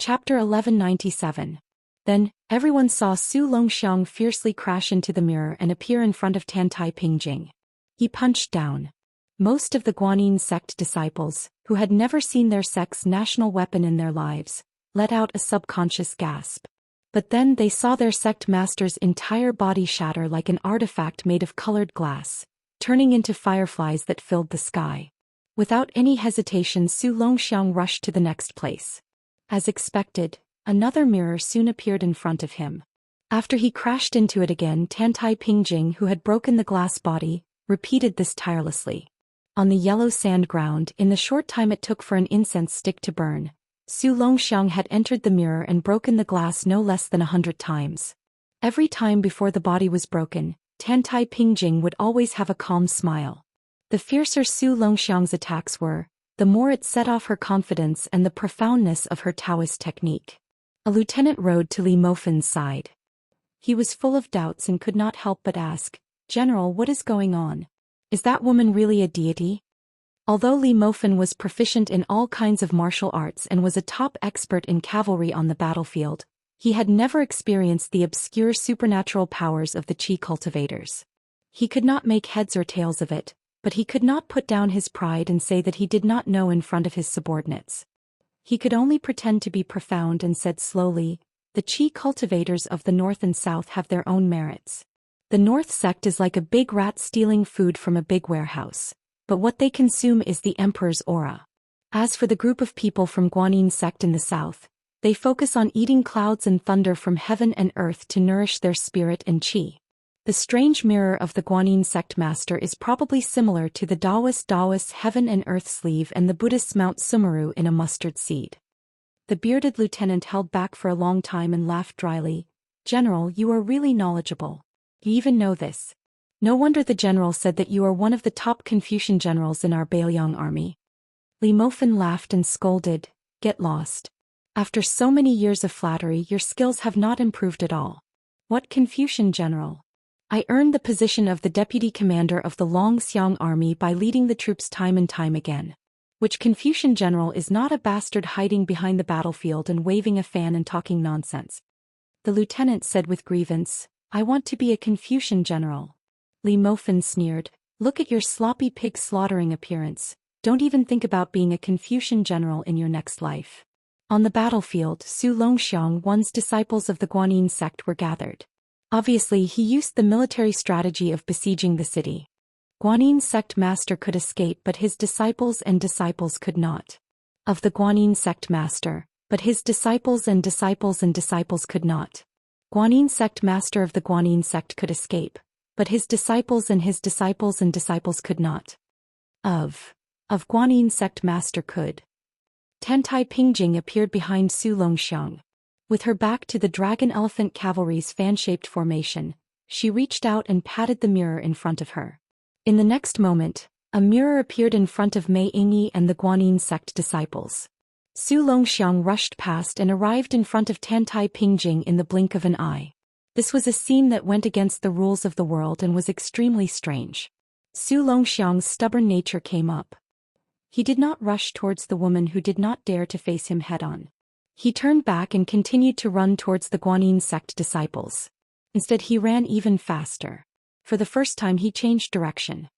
Chapter 1197. Then, everyone saw Zhou Xian fiercely crash into the mirror and appear in front of Tantai Pingjing. He punched down. Most of the Guanyin sect disciples, who had never seen their sect's national weapon in their lives, let out a subconscious gasp. But then they saw their sect master's entire body shatter like an artifact made of colored glass, turning into fireflies that filled the sky. Without any hesitation, Zhou Xian rushed to the next place. As expected, another mirror soon appeared in front of him. After he crashed into it again, Tantai Pingjing, who had broken the glass body, repeated this tirelessly. On the yellow sand ground, in the short time it took for an incense stick to burn, Zhou Xian had entered the mirror and broken the glass no less than 100 times. Every time before the body was broken, Tantai Pingjing would always have a calm smile. The fiercer Zhou Xian's attacks were, the more it set off her confidence and the profoundness of her Daoist technique. A lieutenant rode to Li Mofen's side. He was full of doubts and could not help but ask, "General, what is going on? Is that woman really a deity?" Although Li Mofen was proficient in all kinds of martial arts and was a top expert in cavalry on the battlefield, he had never experienced the obscure supernatural powers of the Qi cultivators. He could not make heads or tails of it, but he could not put down his pride and say that he did not know in front of his subordinates. He could only pretend to be profound and said slowly, "The Qi cultivators of the North and South have their own merits. The North sect is like a big rat stealing food from a big warehouse, but what they consume is the Emperor's aura. As for the group of people from Guanyin sect in the South, they focus on eating clouds and thunder from heaven and earth to nourish their spirit and Qi." The strange mirror of the Guanyin sect master is probably similar to the Daoist heaven and earth sleeve and the Buddhist Mount Sumeru in a mustard seed. The bearded lieutenant held back for a long time and laughed dryly. "General, you are really knowledgeable. You even know this. No wonder the general said that you are one of the top Confucian generals in our Beiliang army." Li Mofen laughed and scolded, "Get lost. After so many years of flattery, your skills have not improved at all. What Confucian general? I earned the position of the deputy commander of the Longxiang army by leading the troops time and time again. Which Confucian general is not a bastard hiding behind the battlefield and waving a fan and talking nonsense?" The lieutenant said with grievance, "I want to be a Confucian general." Li Mofen sneered, "Look at your sloppy pig slaughtering appearance. Don't even think about being a Confucian general in your next life." On the battlefield, Zhou Xian's disciples of the Guanyin sect were gathered. Obviously, he used the military strategy of besieging the city. Guanyin sect master could escape, but his disciples could not. Of the Guanyin sect master, but his disciples could not. Guanyin sect master of the Guanyin sect could escape, but his disciples could not. Of Guanyin sect master could. Tantai Pingjing appeared behind Zhou Xian. With her back to the dragon elephant cavalry's fan-shaped formation, she reached out and patted the mirror in front of her. In the next moment, a mirror appeared in front of Mei Yingyi and the Guanyin sect disciples. Zhou Xian rushed past and arrived in front of Tantai Pingjing in the blink of an eye. This was a scene that went against the rules of the world and was extremely strange. Zhou Xian's stubborn nature came up. He did not rush towards the woman who did not dare to face him head-on. He turned back and continued to run towards the Guanyin sect disciples. Instead, he ran even faster. For the first time, he changed direction.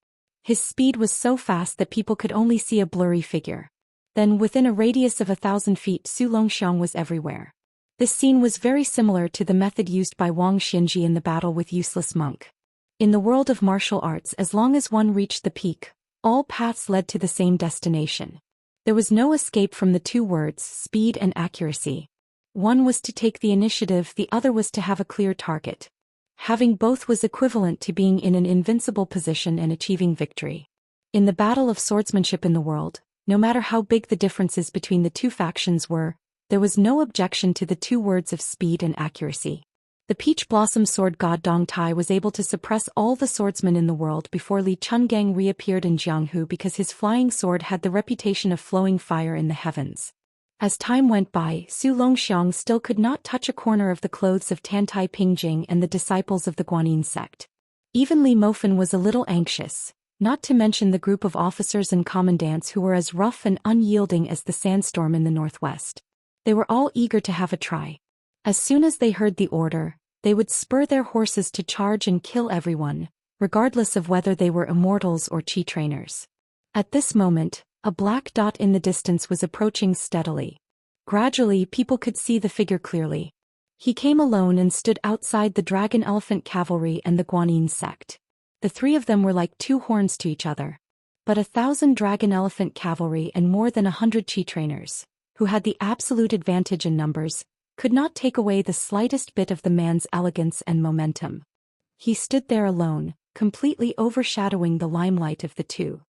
His speed was so fast that people could only see a blurry figure. Then, within a radius of 1,000 feet, Zhou Xian was everywhere. This scene was very similar to the method used by Wang Xinji in the battle with Useless Monk. In the world of martial arts, as long as one reached the peak, all paths led to the same destination. There was no escape from the two words, speed and accuracy. One was to take the initiative, the other was to have a clear target. Having both was equivalent to being in an invincible position and achieving victory. In the battle of swordsmanship in the world, no matter how big the differences between the two factions were, there was no objection to the two words of speed and accuracy. The peach blossom sword god Dong Tai was able to suppress all the swordsmen in the world before Li Chungang reappeared in Jianghu because his flying sword had the reputation of flowing fire in the heavens. As time went by, Zhou Xian still could not touch a corner of the clothes of Tantai Pingjing and the disciples of the Guanyin sect. Even Li Mofen was a little anxious, not to mention the group of officers and commandants who were as rough and unyielding as the sandstorm in the northwest. They were all eager to have a try. As soon as they heard the order, they would spur their horses to charge and kill everyone, regardless of whether they were immortals or chi trainers. At this moment, a black dot in the distance was approaching steadily. Gradually, people could see the figure clearly. He came alone and stood outside the Dragon Elephant Cavalry and the Guanyin sect. The three of them were like two horns to each other. But 1,000 Dragon Elephant Cavalry and more than 100 chi trainers, who had the absolute advantage in numbers, could not take away the slightest bit of the man's elegance and momentum. He stood there alone, completely overshadowing the limelight of the two.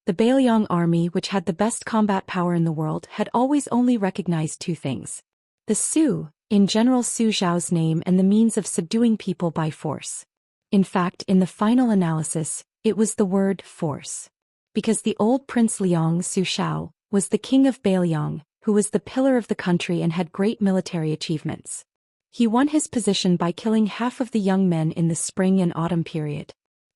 The Bailiang army, which had the best combat power in the world, had always only recognized two things. The Su, in General Su Zhao's name, and the means of subduing people by force. In fact, in the final analysis, it was the word force. Because the old Prince Liang Su Xiao was the king of Bailiang, who was the pillar of the country and had great military achievements. He won his position by killing half of the young men in the spring and autumn period.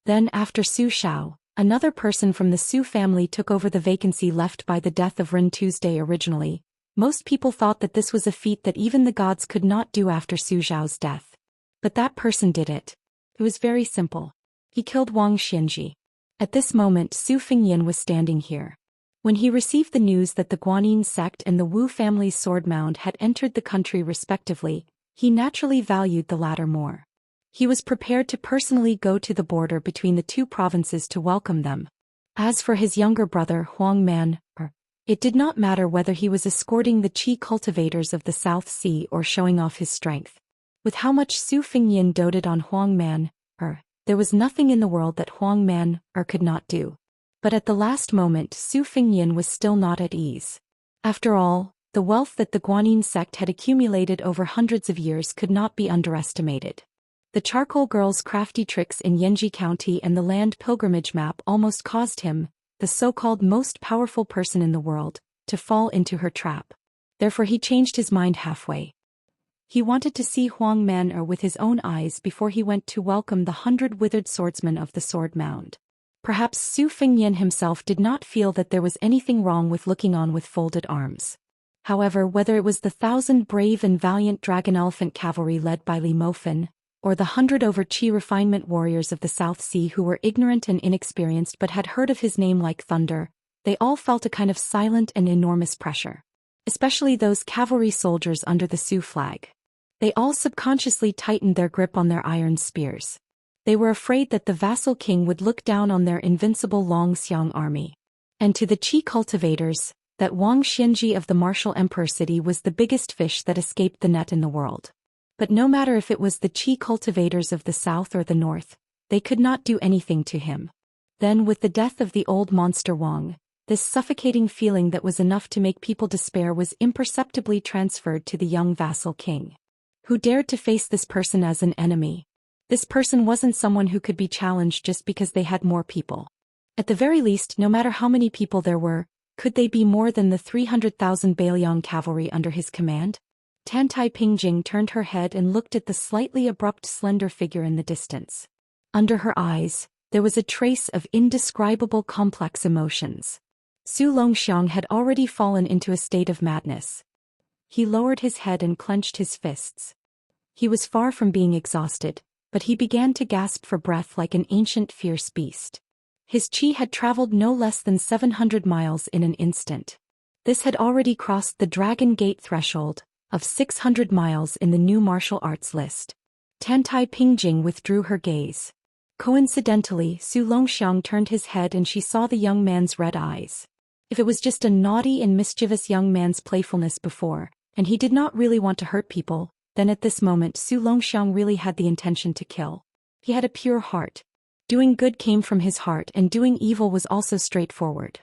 Then, after Su Xiao, another person from the Su family took over the vacancy left by the death of Ren Tuesday originally. Most people thought that this was a feat that even the gods could not do after Su Zhao's death. But that person did it. It was very simple. He killed Wang Xianji. At this moment, Su Fengyin was standing here. When he received the news that the Guanyin sect and the Wu family's sword mound had entered the country respectively, he naturally valued the latter more. He was prepared to personally go to the border between the two provinces to welcome them. As for his younger brother Huang Man, it did not matter whether he was escorting the Qi cultivators of the South Sea or showing off his strength. With how much Su Fengyin doted on Huang Man, there was nothing in the world that Huang Man could not do. But at the last moment, Su Fengyin was still not at ease. After all, the wealth that the Guanyin sect had accumulated over hundreds of years could not be underestimated. The charcoal girl's crafty tricks in Yanji County and the land pilgrimage map almost caused him, the so-called most powerful person in the world, to fall into her trap. Therefore he changed his mind halfway. He wanted to see Huang Man with his own eyes before he went to welcome the 100 withered swordsmen of the sword mound. Perhaps Su Fengyin himself did not feel that there was anything wrong with looking on with folded arms. However, whether it was the 1,000 brave and valiant Dragon Elephant Cavalry led by Li Mofen, or the 100 over Qi refinement warriors of the South Sea who were ignorant and inexperienced but had heard of his name like thunder, they all felt a kind of silent and enormous pressure. Especially those cavalry soldiers under the Su flag. They all subconsciously tightened their grip on their iron spears. They were afraid that the vassal king would look down on their invincible Longxiang army. And to the Qi cultivators, that Wang Xianji of the martial emperor city was the biggest fish that escaped the net in the world. But no matter if it was the Qi cultivators of the south or the north, they could not do anything to him. Then with the death of the old monster Wang, this suffocating feeling that was enough to make people despair was imperceptibly transferred to the young vassal king. Who dared to face this person as an enemy? This person wasn't someone who could be challenged just because they had more people. At the very least, no matter how many people there were, could they be more than the 300,000 Bailiang cavalry under his command? Tantai Pingjing turned her head and looked at the slightly abrupt slender figure in the distance. Under her eyes, there was a trace of indescribable complex emotions. Su Longxiang had already fallen into a state of madness. He lowered his head and clenched his fists. He was far from being exhausted, but he began to gasp for breath like an ancient fierce beast. His qi had traveled no less than 700 miles in an instant. This had already crossed the Dragon Gate threshold of 600 miles in the new martial arts list. Tantai Pingjing withdrew her gaze. Coincidentally, Su Longxiang turned his head and she saw the young man's red eyes. If it was just a naughty and mischievous young man's playfulness before, and he did not really want to hurt people, then at this moment Su Longxiang really had the intention to kill. He had a pure heart. Doing good came from his heart and doing evil was also straightforward.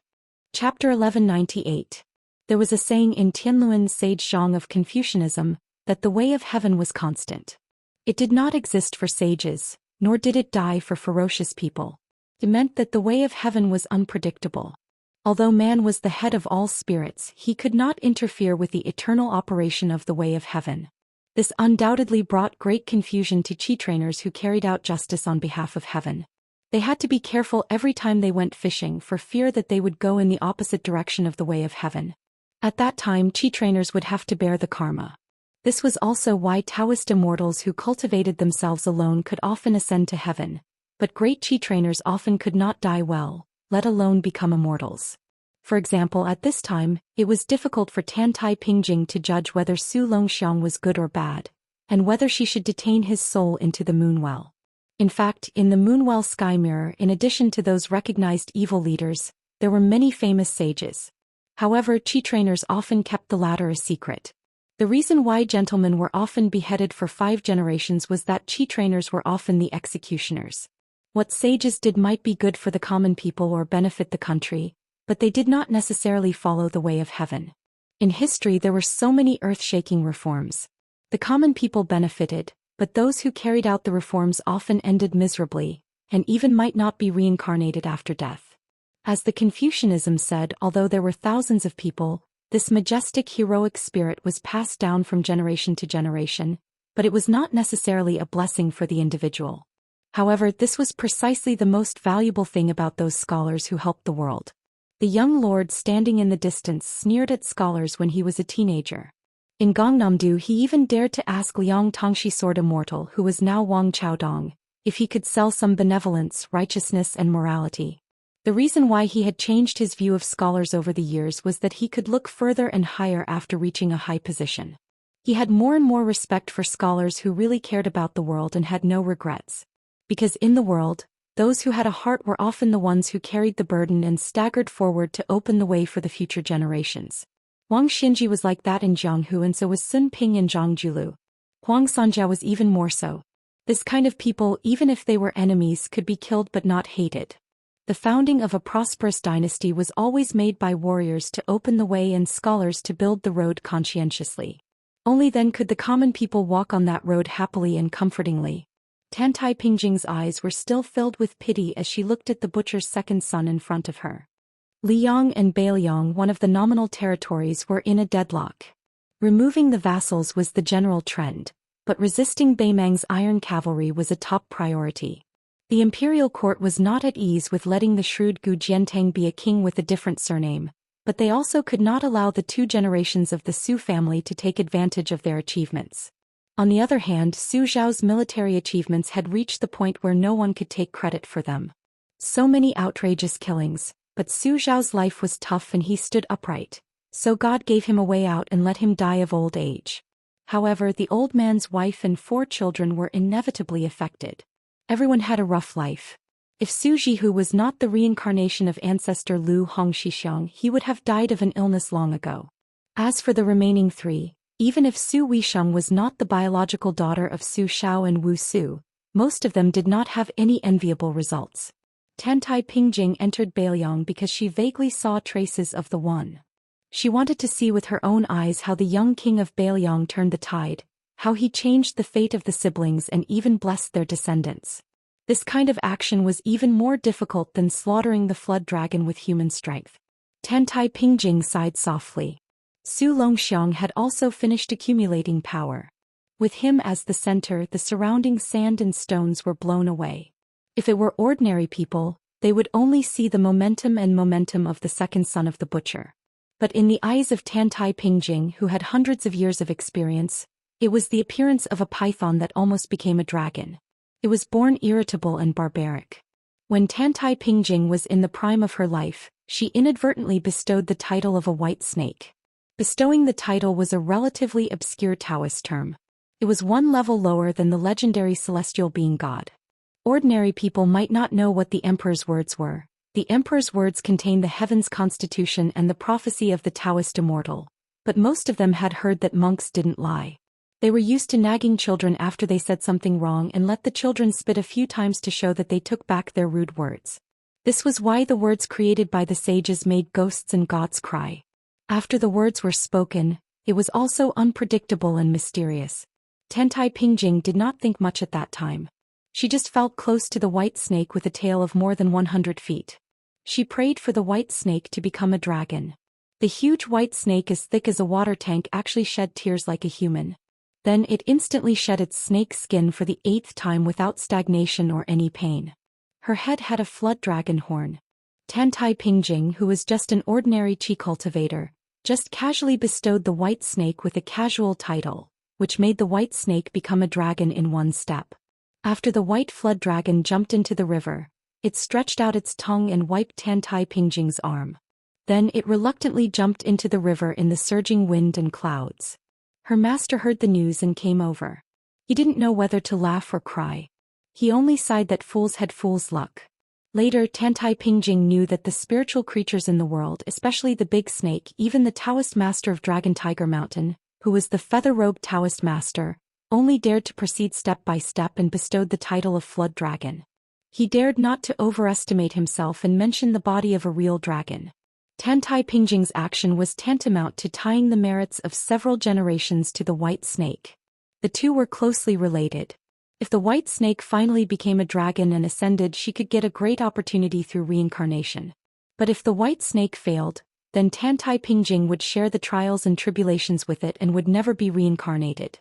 Chapter 1198. There was a saying in Tianluan's sage Zhang of Confucianism, that the way of heaven was constant. It did not exist for sages, nor did it die for ferocious people. It meant that the way of heaven was unpredictable. Although man was the head of all spirits, he could not interfere with the eternal operation of the way of heaven. This undoubtedly brought great confusion to Qi trainers who carried out justice on behalf of heaven. They had to be careful every time they went fishing for fear that they would go in the opposite direction of the way of heaven. At that time, Qi trainers would have to bear the karma. This was also why Taoist immortals who cultivated themselves alone could often ascend to heaven, but great Qi trainers often could not die well, let alone become immortals. For example, at this time, it was difficult for Tantai Pingjing to judge whether Su Longxiang was good or bad, and whether she should detain his soul into the Moonwell. In fact, in the Moonwell Sky Mirror, in addition to those recognized evil leaders, there were many famous sages. However, Qi trainers often kept the latter a secret. The reason why gentlemen were often beheaded for 5 generations was that Qi trainers were often the executioners. What sages did might be good for the common people or benefit the country, but they did not necessarily follow the way of heaven. In history, there were so many earth-shaking reforms. The common people benefited, but those who carried out the reforms often ended miserably, and even might not be reincarnated after death. As the Confucianism said, although there were thousands of people, this majestic heroic spirit was passed down from generation to generation, but it was not necessarily a blessing for the individual. However, this was precisely the most valuable thing about those scholars who helped the world. The young lord standing in the distance sneered at scholars when he was a teenager. In Gangnam-do, he even dared to ask Liang Tongxi Sword Immortal, who was now Wang Chaodong, if he could sell some benevolence, righteousness and morality. The reason why he had changed his view of scholars over the years was that he could look further and higher after reaching a high position. He had more and more respect for scholars who really cared about the world and had no regrets. Because in the world, those who had a heart were often the ones who carried the burden and staggered forward to open the way for the future generations. Wang Xinji was like that in Jianghu, and so was Sun Ping in Zhongjulu. Huang Sanjia was even more so. This kind of people, even if they were enemies, could be killed but not hated. The founding of a prosperous dynasty was always made by warriors to open the way and scholars to build the road conscientiously. Only then could the common people walk on that road happily and comfortingly. Tantai Pingjing's eyes were still filled with pity as she looked at the butcher's second son in front of her. Liang and Beiliang, one of the nominal territories, were in a deadlock. Removing the vassals was the general trend, but resisting Beimang's iron cavalry was a top priority. The imperial court was not at ease with letting the shrewd Gu Jiantang be a king with a different surname, but they also could not allow the 2 generations of the Su family to take advantage of their achievements. On the other hand, Su Zhao's military achievements had reached the point where no one could take credit for them. So many outrageous killings, but Su Zhao's life was tough and he stood upright, so God gave him a way out and let him die of old age. However, the old man's wife and 4 children were inevitably affected. Everyone had a rough life. If Su Jihu was not the reincarnation of ancestor Lu Hongxixiang, he would have died of an illness long ago. As for the remaining 3, even if Su Weisheng was not the biological daughter of Su Shao and Wu Su, most of them did not have any enviable results. Tantai Pingjing entered Beiliang because she vaguely saw traces of the one. She wanted to see with her own eyes how the young king of Beiliang turned the tide, how he changed the fate of the siblings and even blessed their descendants. This kind of action was even more difficult than slaughtering the flood dragon with human strength. Tantai Pingjing sighed softly. Su Longxiang had also finished accumulating power. With him as the center, the surrounding sand and stones were blown away. If it were ordinary people, they would only see the momentum of the second son of the butcher. But in the eyes of Tantai Pingjing, who had hundreds of years of experience, it was the appearance of a python that almost became a dragon. It was born irritable and barbaric. When Tantai Pingjing was in the prime of her life, she inadvertently bestowed the title of a white snake. Bestowing the title was a relatively obscure Taoist term. It was 1 level lower than the legendary celestial being God. Ordinary people might not know what the emperor's words were. The emperor's words contained the heaven's constitution and the prophecy of the Taoist immortal, but most of them had heard that monks didn't lie. They were used to nagging children after they said something wrong and let the children spit a few times to show that they took back their rude words. This was why the words created by the sages made ghosts and gods cry. After the words were spoken, it was also unpredictable and mysterious. Tantai Pingjing did not think much at that time. She just felt close to the white snake with a tail of more than 100 feet. She prayed for the white snake to become a dragon. The huge white snake, as thick as a water tank, actually shed tears like a human. Then it instantly shed its snake skin for the 8th time without stagnation or any pain. Her head had a flood dragon horn. Tantai Pingjing, who was just an ordinary Qi cultivator, just casually bestowed the white snake with a casual title, which made the white snake become a dragon in one step. After the white flood dragon jumped into the river, it stretched out its tongue and wiped Tantai Pingjing's arm. Then it reluctantly jumped into the river in the surging wind and clouds. Her master heard the news and came over. He didn't know whether to laugh or cry. He only sighed that fools had fools' luck. Later, Tantai Pingjing knew that the spiritual creatures in the world, especially the big snake, even the Taoist master of Dragon Tiger Mountain, who was the feather-robed Taoist master, only dared to proceed step by step and bestowed the title of Flood Dragon. He dared not to overestimate himself and mention the body of a real dragon. Tantai Pingjing's action was tantamount to tying the merits of several generations to the white snake. The two were closely related. If the white snake finally became a dragon and ascended, she could get a great opportunity through reincarnation. But if the white snake failed, then Tantai Pingjing would share the trials and tribulations with it and would never be reincarnated.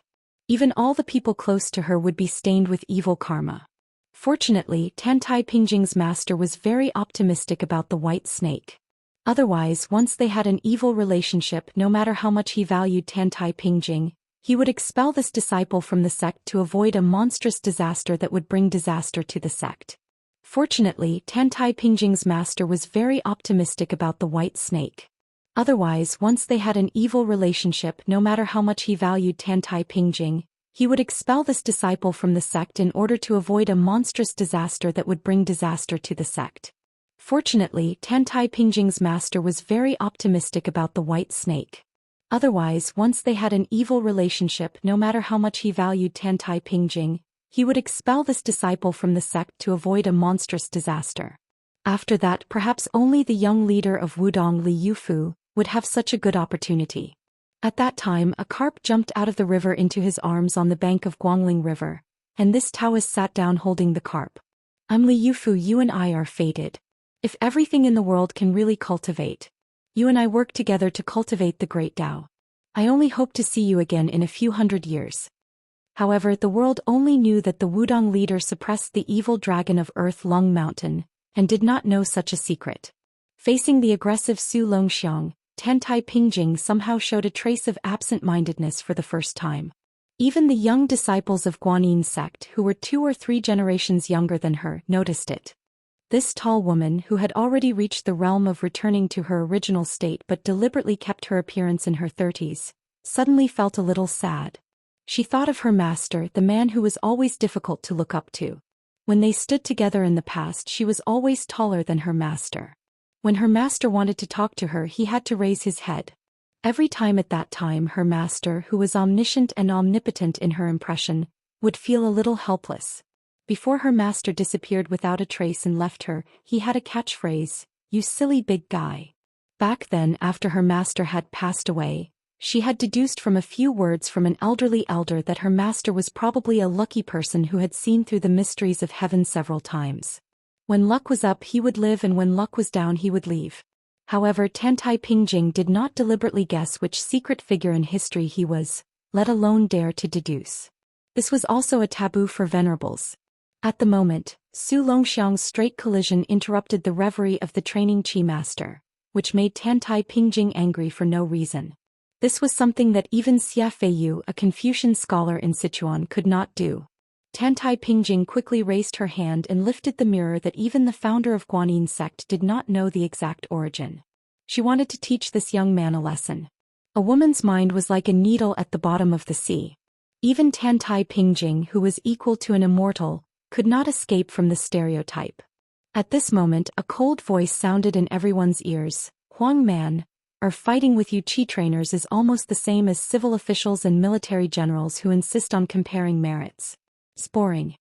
Even all the people close to her would be stained with evil karma. Fortunately, Tantai Pingjing's master was very optimistic about the white snake. Otherwise, once they had an evil relationship, no matter how much he valued Tantai Pingjing, he would expel this disciple from the sect to avoid a monstrous disaster that would bring disaster to the sect. Fortunately, Tantai Pingjing's master was very optimistic about the white snake. Otherwise, once they had an evil relationship, no matter how much he valued Tantai Pingjing, he would expel this disciple from the sect in order to avoid a monstrous disaster that would bring disaster to the sect. Fortunately, Tantai Pingjing's master was very optimistic about the white snake. Otherwise, once they had an evil relationship, no matter how much he valued Tantai Pingjing, he would expel this disciple from the sect to avoid a monstrous disaster. After that, perhaps only the young leader of Wudong, Li Yufu, would have such a good opportunity. At that time, a carp jumped out of the river into his arms on the bank of Guangling River, and this Taoist sat down holding the carp. "I'm Li Yufu, you and I are fated. If everything in the world can really cultivate, you and I work together to cultivate the great Tao. I only hope to see you again in a few hundred years." However, the world only knew that the Wudong leader suppressed the evil dragon of Earth Lung Mountain, and did not know such a secret. Facing the aggressive Su Longxiang, Tantai Pingjing somehow showed a trace of absent-mindedness for the first time. Even the young disciples of Guanyin sect, who were 2 or 3 generations younger than her, noticed it. This tall woman, who had already reached the realm of returning to her original state but deliberately kept her appearance in her 30s, suddenly felt a little sad. She thought of her master, the man who was always difficult to look up to. When they stood together in the past, she was always taller than her master. When her master wanted to talk to her, he had to raise his head. Every time at that time, her master, who was omniscient and omnipotent in her impression, would feel a little helpless. Before her master disappeared without a trace and left her, he had a catchphrase, "You silly big guy." Back then, after her master had passed away, she had deduced from a few words from an elderly elder that her master was probably a lucky person who had seen through the mysteries of heaven several times. When luck was up, he would live, and when luck was down, he would leave. However, Tantai Pingjing did not deliberately guess which secret figure in history he was, let alone dare to deduce. This was also a taboo for venerables. At the moment, Su Longxiang's straight collision interrupted the reverie of the training Qi master, which made Tantai Pingjing angry for no reason. This was something that even Xia Feiyu, a Confucian scholar in Sichuan, could not do. Tantai Pingjing quickly raised her hand and lifted the mirror that even the founder of Guanyin sect did not know the exact origin. She wanted to teach this young man a lesson. A woman's mind was like a needle at the bottom of the sea. Even Tantai Pingjing, who was equal to an immortal, could not escape from the stereotype. At this moment, a cold voice sounded in everyone's ears. "Huang man, our fighting with you Qi trainers is almost the same as civil officials and military generals who insist on comparing merits. Sporing."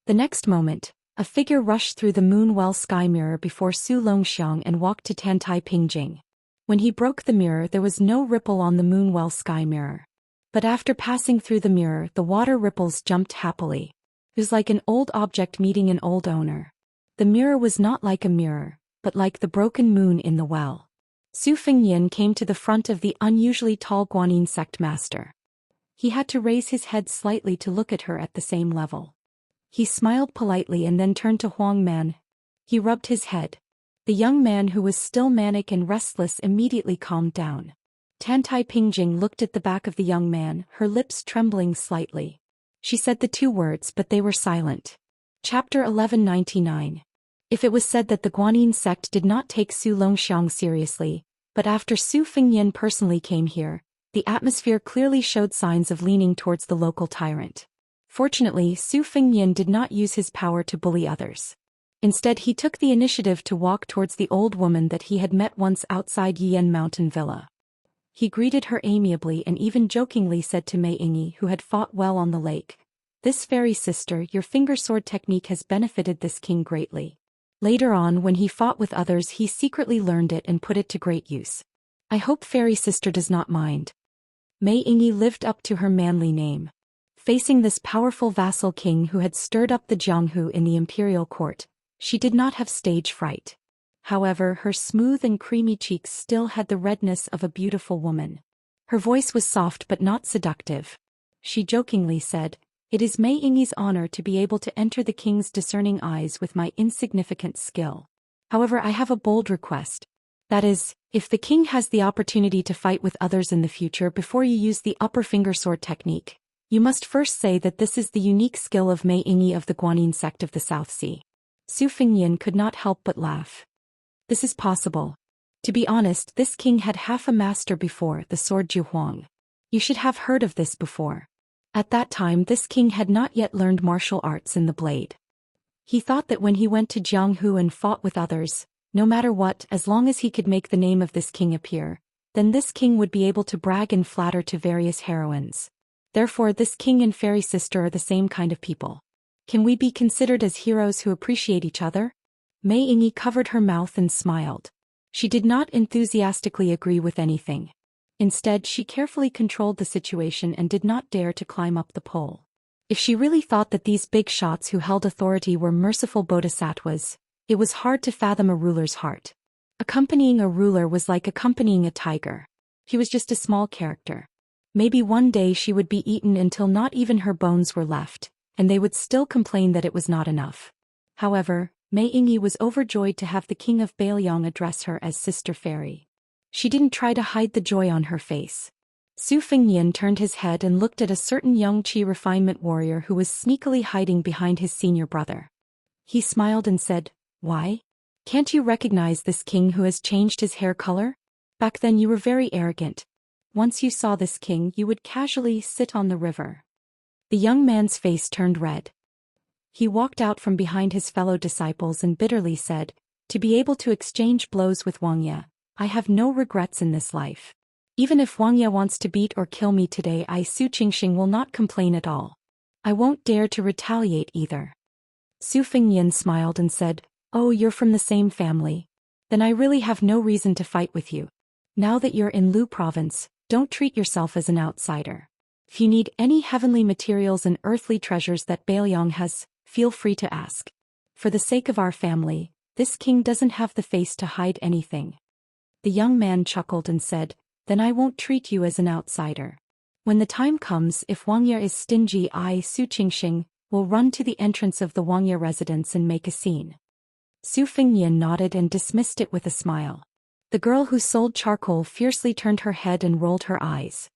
The next moment, a figure rushed through the moon-well sky mirror before Su Longxiang and walked to Tantai Pingjing. When he broke the mirror, there was no ripple on the moon-well sky mirror. But after passing through the mirror, the water ripples jumped happily. It was like an old object meeting an old owner. The mirror was not like a mirror, but like the broken moon in the well. Su Fengyan came to the front of the unusually tall Guanyin sect master. He had to raise his head slightly to look at her at the same level. He smiled politely and then turned to Huang Man. He rubbed his head. The young man, who was still manic and restless, immediately calmed down. Tantai Pingjing looked at the back of the young man, her lips trembling slightly. She said the two words, but they were silent. Chapter 1199. If it was said that the Guanyin sect did not take Su Longxiang seriously, but after Su Fengyan personally came here, the atmosphere clearly showed signs of leaning towards the local tyrant. Fortunately, Su Fengyan did not use his power to bully others. Instead, he took the initiative to walk towards the old woman that he had met once outside Yian Mountain Villa. He greeted her amiably and even jokingly said to Mei Yingyi, who had fought well on the lake, "This fairy sister, your finger sword technique has benefited this king greatly." Later on, when he fought with others, he secretly learned it and put it to great use. "I hope fairy sister does not mind." Mei Yingyi lived up to her manly name. Facing this powerful vassal king who had stirred up the Jianghu in the imperial court, she did not have stage fright. However, her smooth and creamy cheeks still had the redness of a beautiful woman. Her voice was soft but not seductive. She jokingly said, "It is Mei Yingyi's honor to be able to enter the king's discerning eyes with my insignificant skill. However, I have a bold request. That is, if the king has the opportunity to fight with others in the future before you use the upper finger sword technique, you must first say that this is the unique skill of Mei Yingyi of the Guanyin sect of the South Sea." Su Fengyan could not help but laugh. This is possible. To be honest, this king had half a master before, the sword Juhuang. You should have heard of this before. At that time, this king had not yet learned martial arts in the blade. He thought that when he went to Jianghu and fought with others, no matter what, as long as he could make the name of this king appear, then this king would be able to brag and flatter to various heroines. Therefore, this king and fairy sister are the same kind of people. Can we be considered as heroes who appreciate each other? Mei Yingyi covered her mouth and smiled. She did not enthusiastically agree with anything. Instead, she carefully controlled the situation and did not dare to climb up the pole. If she really thought that these big shots who held authority were merciful bodhisattvas, it was hard to fathom a ruler's heart. Accompanying a ruler was like accompanying a tiger. He was just a small character. Maybe one day she would be eaten until not even her bones were left, and they would still complain that it was not enough. However, Mei Yingyi was overjoyed to have the king of Bailiang address her as Sister Fairy. She didn't try to hide the joy on her face. Su Fengyan turned his head and looked at a certain young Qi refinement warrior who was sneakily hiding behind his senior brother. He smiled and said, "Why? Can't you recognize this king who has changed his hair color? Back then you were very arrogant. Once you saw this king, you would casually sit on the river." The young man's face turned red. He walked out from behind his fellow disciples and bitterly said, "To be able to exchange blows with Wuxia, I have no regrets in this life. Even if Wuxia wants to beat or kill me today, Su Qingxing will not complain at all. I won't dare to retaliate either." Su Fengyan smiled and said, "Oh, you're from the same family. Then I really have no reason to fight with you. Now that you're in Lu province, don't treat yourself as an outsider. If you need any heavenly materials and earthly treasures that Bailiang has, feel free to ask. For the sake of our family, this king doesn't have the face to hide anything." The young man chuckled and said, "Then I won't treat you as an outsider. When the time comes, if Wuxia is stingy, Su Qingxing, will run to the entrance of the Wuxia residence and make a scene." Su Fengyan nodded and dismissed it with a smile. The girl who sold charcoal fiercely turned her head and rolled her eyes.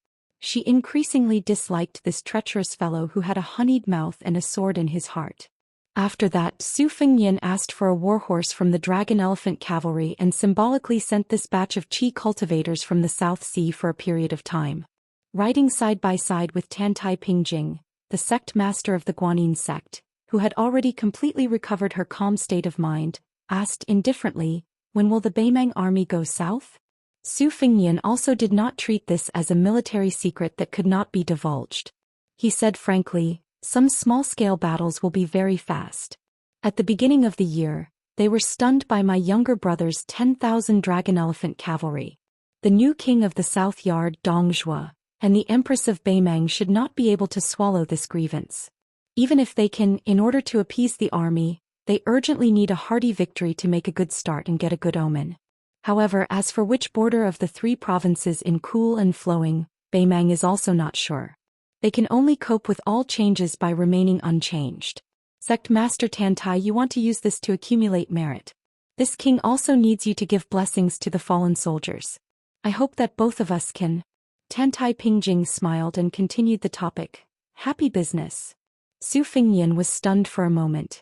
She increasingly disliked this treacherous fellow who had a honeyed mouth and a sword in his heart. After that, Su Fengyan asked for a warhorse from the Dragon Elephant Cavalry and symbolically sent this batch of Qi cultivators from the South Sea for a period of time. Riding side by side with Tantai Pingjing, the sect master of the Guanyin sect, who had already completely recovered her calm state of mind, asked indifferently, "When will the Beimang army go south?" Su Fengyan also did not treat this as a military secret that could not be divulged. He said frankly, "Some small-scale battles will be very fast. At the beginning of the year, they were stunned by my younger brother's 10,000 Dragon Elephant Cavalry. The new king of the South Yard, Dongzhua, and the Empress of Beimang should not be able to swallow this grievance. Even if they can, in order to appease the army, they urgently need a hearty victory to make a good start and get a good omen. However, as for which border of the three provinces in cool and flowing, Beimang is also not sure. They can only cope with all changes by remaining unchanged. Sect Master Tantai, you want to use this to accumulate merit. This king also needs you to give blessings to the fallen soldiers. I hope that both of us can. Tantai Pingjing smiled and continued the topic. Happy business. Su Fingyan was stunned for a moment.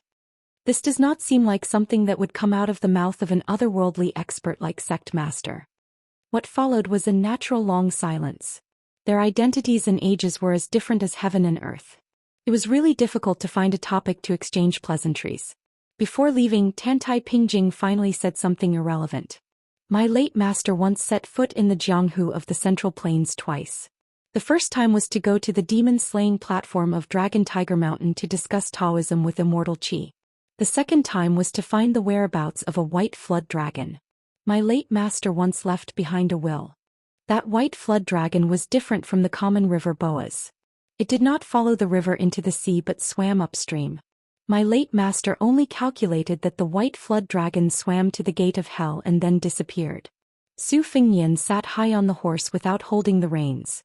This does not seem like something that would come out of the mouth of an otherworldly expert like Sect Master. What followed was a natural long silence. Their identities and ages were as different as heaven and earth. It was really difficult to find a topic to exchange pleasantries. Before leaving, Tantai Pingjing finally said something irrelevant. My late master once set foot in the Jianghu of the Central Plains twice. The first time was to go to the demon-slaying platform of Dragon Tiger Mountain to discuss Taoism with Immortal Qi. The second time was to find the whereabouts of a white flood dragon. My late master once left behind a will. That white flood dragon was different from the common river boas. It did not follow the river into the sea but swam upstream. My late master only calculated that the white flood dragon swam to the gate of hell and then disappeared. Su Fingyan sat high on the horse without holding the reins.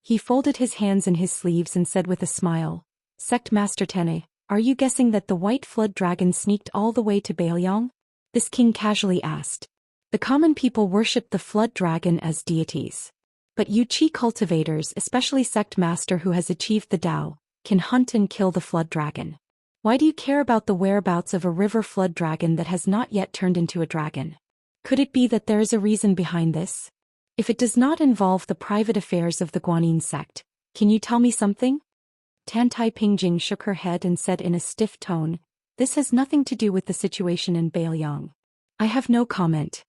He folded his hands in his sleeves and said with a smile, Sect Master Tene, are you guessing that the white flood dragon sneaked all the way to Bailiang? This king casually asked. The common people worshipped the flood dragon as deities. But you Qi cultivators, especially Sect Master who has achieved the Tao, can hunt and kill the flood dragon. Why do you care about the whereabouts of a river flood dragon that has not yet turned into a dragon? Could it be that there is a reason behind this? If it does not involve the private affairs of the Guanyin sect, can you tell me something? Tantai Pingjing shook her head and said in a stiff tone, This has nothing to do with the situation in Bailiang. I have no comment.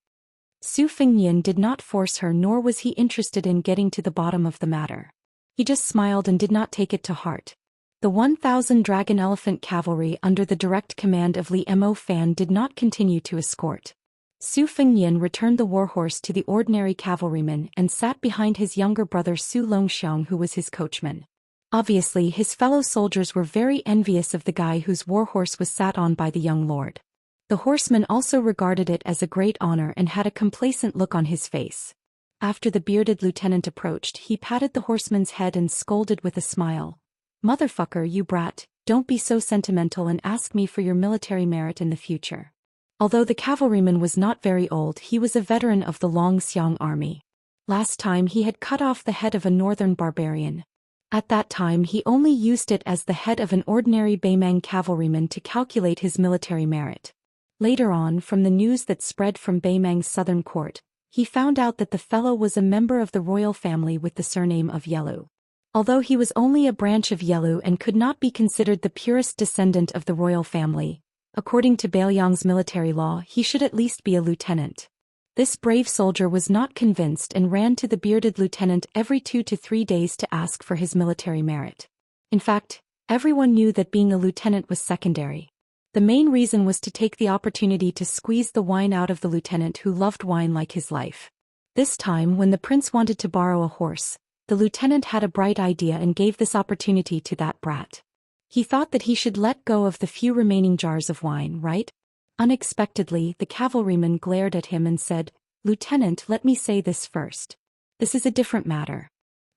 Su Fingyan did not force her nor was he interested in getting to the bottom of the matter. He just smiled and did not take it to heart. The 1,000 Dragon Elephant Cavalry under the direct command of Li Mo Fan did not continue to escort. Su Fingyan returned the warhorse to the ordinary cavalryman and sat behind his younger brother Su Longxiang who was his coachman. Obviously his fellow soldiers were very envious of the guy whose warhorse was sat on by the young lord. The horseman also regarded it as a great honor and had a complacent look on his face. After the bearded lieutenant approached, he patted the horseman's head and scolded with a smile. Motherfucker, you brat, don't be so sentimental and ask me for your military merit in the future. Although the cavalryman was not very old, he was a veteran of the Xiang army. Last time he had cut off the head of a northern barbarian. At that time he only used it as the head of an ordinary Beimang cavalryman to calculate his military merit. Later on, from the news that spread from Beimang's southern court, he found out that the fellow was a member of the royal family with the surname of Yelu. Although he was only a branch of Yelu and could not be considered the purest descendant of the royal family, according to Bailiang's military law he should at least be a lieutenant. This brave soldier was not convinced and ran to the bearded lieutenant every 2 to 3 days to ask for his military merit. In fact, everyone knew that being a lieutenant was secondary. The main reason was to take the opportunity to squeeze the wine out of the lieutenant who loved wine like his life. This time, when the prince wanted to borrow a horse, the lieutenant had a bright idea and gave this opportunity to that brat. He thought that he should let go of the few remaining jars of wine, right? Unexpectedly, the cavalryman glared at him and said, Lieutenant, let me say this first. This is a different matter.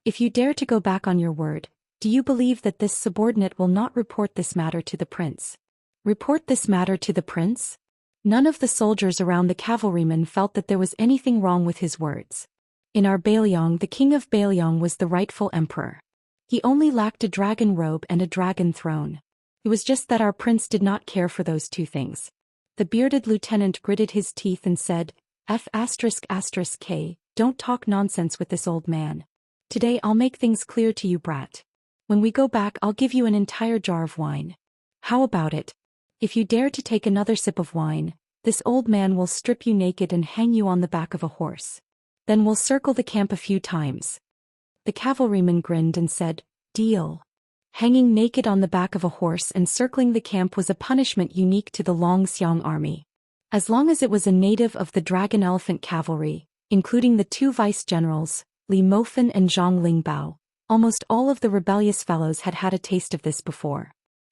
If you dare to go back on your word, do you believe that this subordinate will not report this matter to the prince? Report this matter to the prince? None of the soldiers around the cavalryman felt that there was anything wrong with his words. In our Bailiang, the king of Bailiang was the rightful emperor. He only lacked a dragon robe and a dragon throne. It was just that our prince did not care for those two things. The bearded lieutenant gritted his teeth and said, F***K, don't talk nonsense with this old man. Today I'll make things clear to you, brat. When we go back I'll give you an entire jar of wine. How about it? If you dare to take another sip of wine, this old man will strip you naked and hang you on the back of a horse. Then we'll circle the camp a few times. The cavalryman grinned and said, Deal. Hanging naked on the back of a horse and circling the camp was a punishment unique to the Xiang army. As long as it was a native of the Dragon Elephant Cavalry, including the 2 vice-generals, Li Mofan and Zhang Lingbao, almost all of the rebellious fellows had had a taste of this before.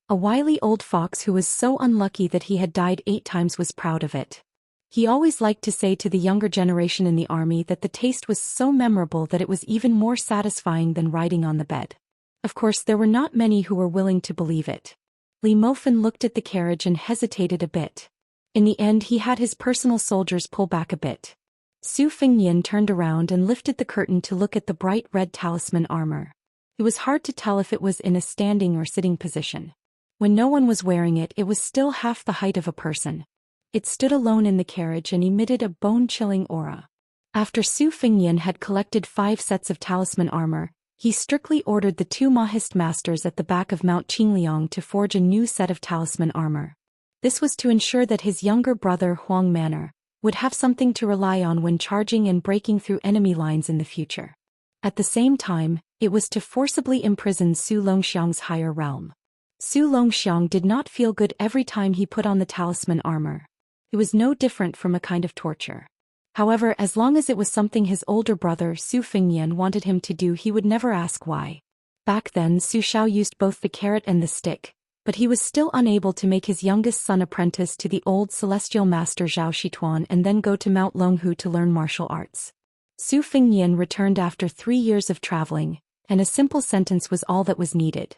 A wily old fox who was so unlucky that he had died 8 times was proud of it. He always liked to say to the younger generation in the army that the taste was so memorable that it was even more satisfying than riding on the bed. Of course, there were not many who were willing to believe it. Li Mofan looked at the carriage and hesitated a bit. In the end, he had his personal soldiers pull back a bit. Su Fengnian turned around and lifted the curtain to look at the bright red talisman armor. It was hard to tell if it was in a standing or sitting position. When no one was wearing it, it was still half the height of a person. It stood alone in the carriage and emitted a bone-chilling aura. After Su Fengnian had collected 5 sets of talisman armor, he strictly ordered the 2 Mahist masters at the back of Mount Qingliang to forge a new set of talisman armor. This was to ensure that his younger brother Huang Manor would have something to rely on when charging and breaking through enemy lines in the future. At the same time, it was to forcibly imprison Su Longxiang's higher realm. Su Longxiang did not feel good every time he put on the talisman armor. It was no different from a kind of torture. However, as long as it was something his older brother Su Fengnian wanted him to do, he would never ask why. Back then Su Xiao used both the carrot and the stick, but he was still unable to make his youngest son apprentice to the old celestial master Zhao Xituan and then go to Mount Longhu to learn martial arts. Su Fengnian returned after 3 years of traveling, and a simple sentence was all that was needed.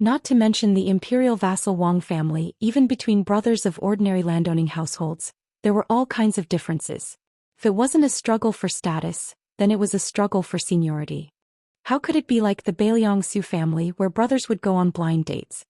Not to mention the imperial vassal Wang family. Even between brothers of ordinary landowning households, there were all kinds of differences. If it wasn't a struggle for status, then it was a struggle for seniority. How could it be like the Bailiang Su family where brothers would go on blind dates?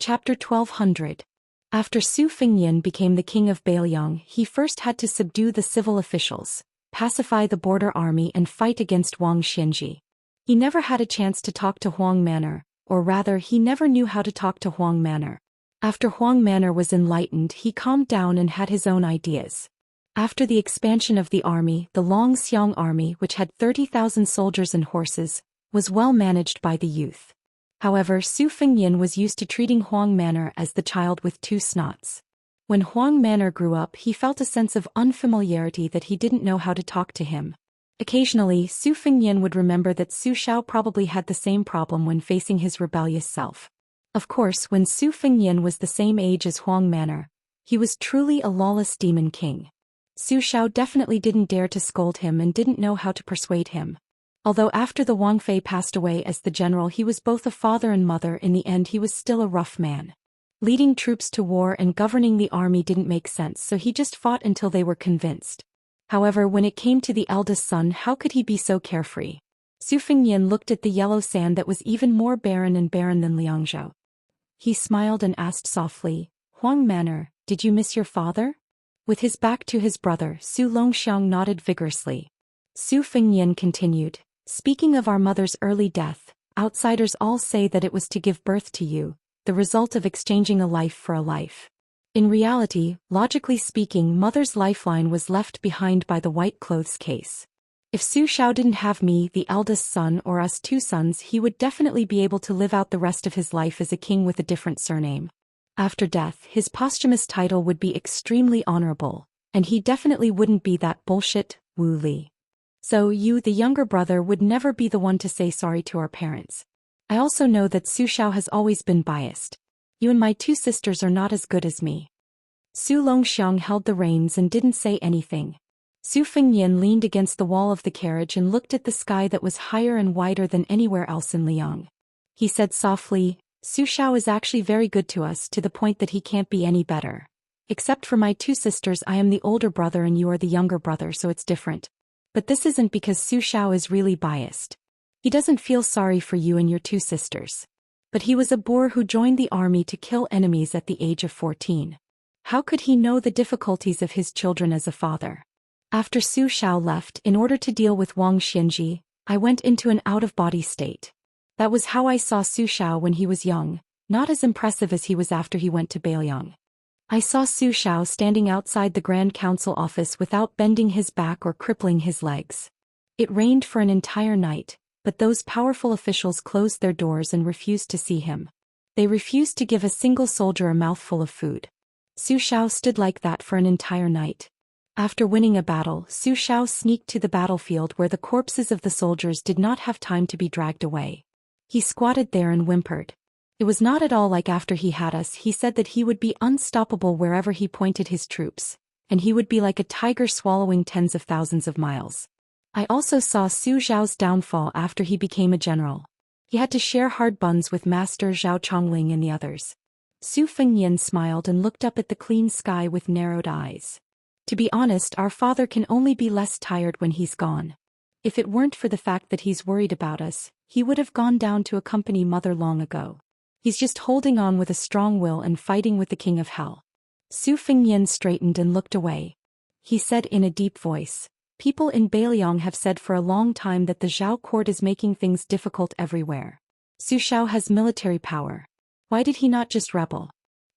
Chapter 1200. After Su Fengnian became the king of Bailiang, he first had to subdue the civil officials, pacify the border army and fight against Wang Xianji. He never had a chance to talk to Huang Manor, or rather he never knew how to talk to Huang Manor. After Huang Manor was enlightened, he calmed down and had his own ideas. After the expansion of the army, the Longxiang army, which had 30,000 soldiers and horses, was well managed by the youth. However, Su Fengnian was used to treating Huang Manor as the child with 2 snots. When Huang Manor grew up, he felt a sense of unfamiliarity that he didn't know how to talk to him. Occasionally, Su Fengnian would remember that Su Xiao probably had the same problem when facing his rebellious self. Of course, when Su Fengnian was the same age as Huang Manor, he was truly a lawless demon king. Su Xiao definitely didn't dare to scold him and didn't know how to persuade him. Although after the Wang Fei passed away as the general, he was both a father and mother. In the end, he was still a rough man. Leading troops to war and governing the army didn't make sense, so he just fought until they were convinced. However, when it came to the eldest son, how could he be so carefree? Su Fengnian looked at the yellow sand that was even more barren than Liangzhou. He smiled and asked softly, "Huang Manor, did you miss your father?" With his back to his brother, Su Longxiang nodded vigorously. Su Fengnian continued, "Speaking of our mother's early death, outsiders all say that it was to give birth to you, the result of exchanging a life for a life. In reality, logically speaking, mother's lifeline was left behind by the white clothes case. If Su Xiao didn't have me, the eldest son, or us 2 sons, he would definitely be able to live out the rest of his life as a king with a different surname. After death, his posthumous title would be extremely honorable, and he definitely wouldn't be that bullshit, Wu Li. So you, the younger brother, would never be the one to say sorry to our parents. I also know that Su Xiao has always been biased. You and my 2 sisters are not as good as me." Su Longxiang held the reins and didn't say anything. Su Fengnian leaned against the wall of the carriage and looked at the sky that was higher and wider than anywhere else in Liang. He said softly, "Su Xiao is actually very good to us, to the point that he can't be any better. Except for my 2 sisters, I am the older brother and you are the younger brother, so it's different. But this isn't because Su Xiao is really biased. He doesn't feel sorry for you and your 2 sisters. But he was a boor who joined the army to kill enemies at the age of 14. How could he know the difficulties of his children as a father? After Su Xiao left, in order to deal with Wang Xianji, I went into an out-of-body state. That was how I saw Su Xiao when he was young, not as impressive as he was after he went to Bailiang. I saw Su Xiao standing outside the Grand Council office without bending his back or crippling his legs. It rained for an entire night, but those powerful officials closed their doors and refused to see him. They refused to give a single soldier a mouthful of food. Su Xiao stood like that for an entire night. After winning a battle, Su Xiao sneaked to the battlefield where the corpses of the soldiers did not have time to be dragged away. He squatted there and whimpered. It was not at all like after he had us. He said that he would be unstoppable wherever he pointed his troops, and he would be like a tiger swallowing tens of thousands of miles. I also saw Su Xiao's downfall after he became a general. He had to share hard buns with Master Zhao Chongling and the others. Su Fengnian smiled and looked up at the clean sky with narrowed eyes. To be honest, our father can only be less tired when he's gone. If it weren't for the fact that he's worried about us, he would have gone down to accompany Mother long ago. He's just holding on with a strong will and fighting with the King of Hell. Su Fengnian straightened and looked away. He said in a deep voice, "People in Beiliang have said for a long time that the Zhao court is making things difficult everywhere. Su Xiao has military power. Why did he not just rebel?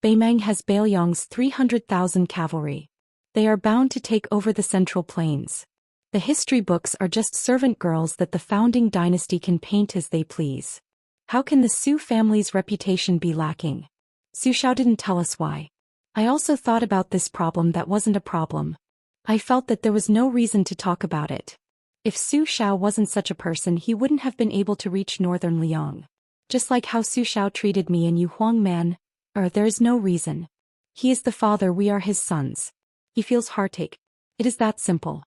Beimang has Beiliang's 300,000 cavalry. They are bound to take over the Central Plains. The history books are just servant girls that the founding dynasty can paint as they please. How can the Su family's reputation be lacking? Su Xiao didn't tell us why. I also thought about this problem that wasn't a problem. I felt that there was no reason to talk about it. If Su Xiao wasn't such a person, he wouldn't have been able to reach northern Liang. Just like how Su Xiao treated me and you Huang Man, there is no reason. He is the father, we are his sons. He feels heartache. It is that simple."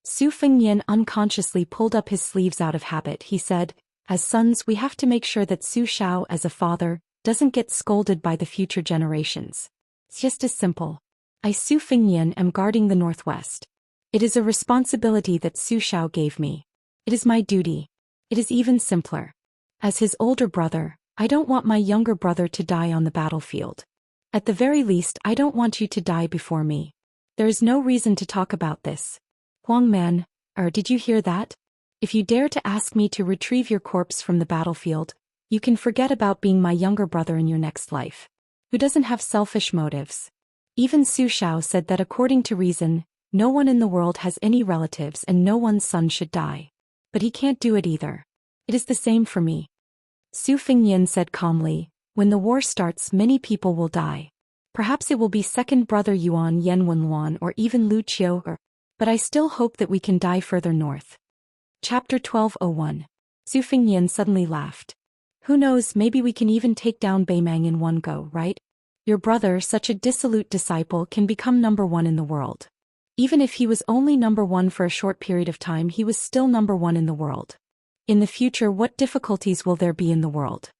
Su Fengnian unconsciously pulled up his sleeves out of habit. He said, "As sons, we have to make sure that Su Xiao, as a father, doesn't get scolded by the future generations. It's just as simple. I, Su Fengnian, am guarding the Northwest. It is a responsibility that Su Xiao gave me. It is my duty. It is even simpler. As his older brother, I don't want my younger brother to die on the battlefield. At the very least, I don't want you to die before me. There is no reason to talk about this. Huang Man, did you hear that? If you dare to ask me to retrieve your corpse from the battlefield, you can forget about being my younger brother in your next life. Who doesn't have selfish motives?" Even Su Xiao said that according to reason, no one in the world has any relatives and no one's son should die. But he can't do it either. It is the same for me. Su Fengnian said calmly, "When the war starts, many people will die. Perhaps it will be second brother Yuan Yenwenluan or even Lu Qiu, but I still hope that we can die further north." Chapter 1201. Su Fengnian suddenly laughed. "Who knows, maybe we can even take down Beimang in one go, right? Your brother, such a dissolute disciple, can become number one in the world. Even if he was only number one for a short period of time, he was still number one in the world. In the future, what difficulties will there be in the world?"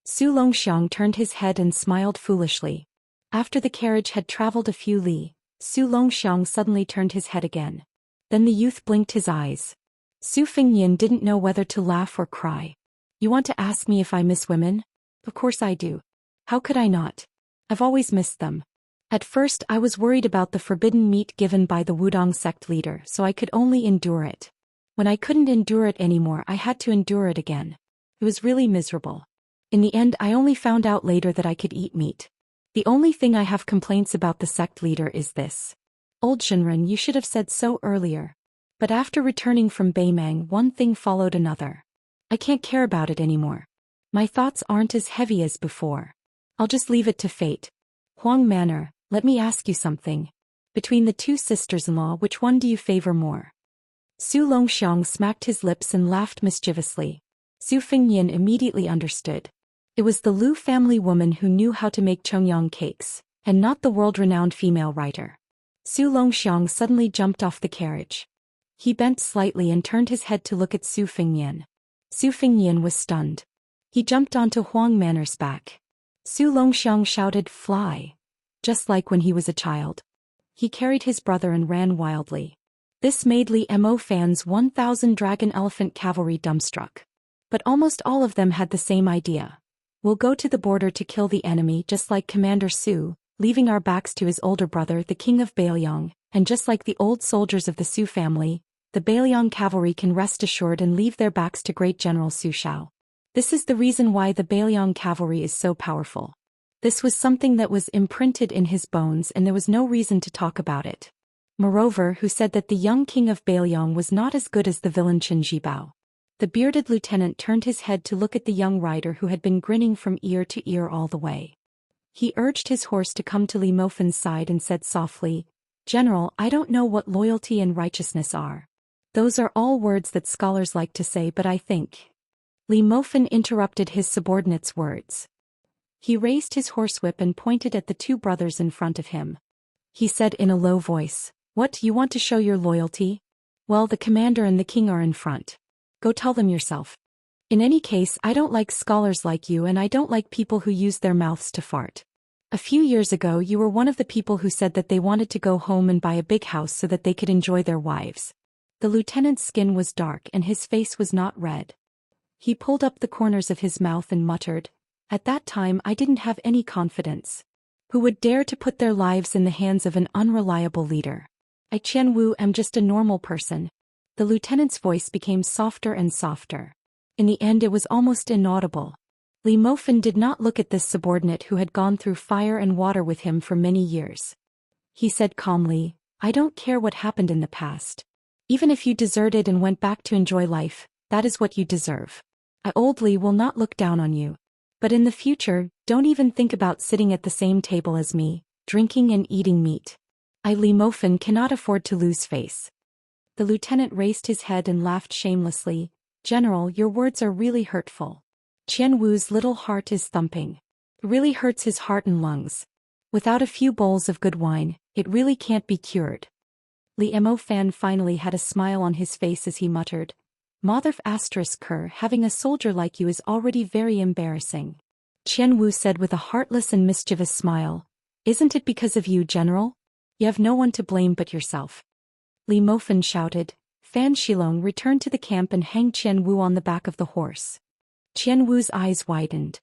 Su Longxiang turned his head and smiled foolishly. After the carriage had traveled a few li, Su Longxiang suddenly turned his head again. Then the youth blinked his eyes. Su Fengnian didn't know whether to laugh or cry. "You want to ask me if I miss women? Of course I do. How could I not? I've always missed them. At first I was worried about the forbidden meat given by the Wudong sect leader, so I could only endure it. When I couldn't endure it anymore, I had to endure it again. It was really miserable. In the end, I only found out later that I could eat meat. The only thing I have complaints about the sect leader is this. Old Shinran, you should have said so earlier. But after returning from Beimang, one thing followed another. I can't care about it anymore. My thoughts aren't as heavy as before. I'll just leave it to fate. Huang Manor, let me ask you something. Between the two sisters-in-law, which one do you favor more?" Su Longxiang smacked his lips and laughed mischievously. Su Fengnian immediately understood. It was the Lu family woman who knew how to make Chongyang cakes, and not the world-renowned female writer. Su Longxiang suddenly jumped off the carriage. He bent slightly and turned his head to look at Su Fengnian. Su Fengnian was stunned. He jumped onto Huang Manor's back. Su Longxiang shouted, "Fly!" just like when he was a child. He carried his brother and ran wildly. This made Li Mo fans 1,000 dragon elephant cavalry dumbstruck. But almost all of them had the same idea. "We'll go to the border to kill the enemy just like Commander Su, leaving our backs to his older brother, the King of Beiliang, and just like the old soldiers of the Su family, the Beiliang cavalry can rest assured and leave their backs to great General Su Xiao. This is the reason why the Beiliang cavalry is so powerful." This was something that was imprinted in his bones and there was no reason to talk about it. Moreover, who said that the young king of Beiliang was not as good as the villain Chen Jibao? The bearded lieutenant turned his head to look at the young rider who had been grinning from ear to ear all the way. He urged his horse to come to Li Mofan's side and said softly, "General, I don't know what loyalty and righteousness are. Those are all words that scholars like to say, but I think—" Li Mofan interrupted his subordinate's words. He raised his horsewhip and pointed at the two brothers in front of him. He said in a low voice, "What, you want to show your loyalty? Well, the commander and the king are in front. Go tell them yourself. In any case, I don't like scholars like you and I don't like people who use their mouths to fart. A few years ago you were one of the people who said that they wanted to go home and buy a big house so that they could enjoy their wives. The lieutenant's skin was dark and his face was not red. He pulled up the corners of his mouth and muttered, "At that time I didn't have any confidence. Who would dare to put their lives in the hands of an unreliable leader? I Qian Wu am just a normal person." The lieutenant's voice became softer and softer. In the end it was almost inaudible. Li Mofan did not look at this subordinate who had gone through fire and water with him for many years. He said calmly, "I don't care what happened in the past. Even if you deserted and went back to enjoy life, that is what you deserve. I Old Li will not look down on you. But in the future, don't even think about sitting at the same table as me, drinking and eating meat. I Li Mofan cannot afford to lose face." The lieutenant raised his head and laughed shamelessly. "General, your words are really hurtful. Qian Wu's little heart is thumping. It really hurts his heart and lungs. Without a few bowls of good wine, it really can't be cured." Li Mofan finally had a smile on his face as he muttered, "Motherf *Ker, having a soldier like you is already very embarrassing." Qian Wu said with a heartless and mischievous smile, "Isn't it because of you, General? You have no one to blame but yourself." Li Mofan shouted, "Fan Shilong, return to the camp and hang Qian Wu on the back of the horse." Qian Wu's eyes widened.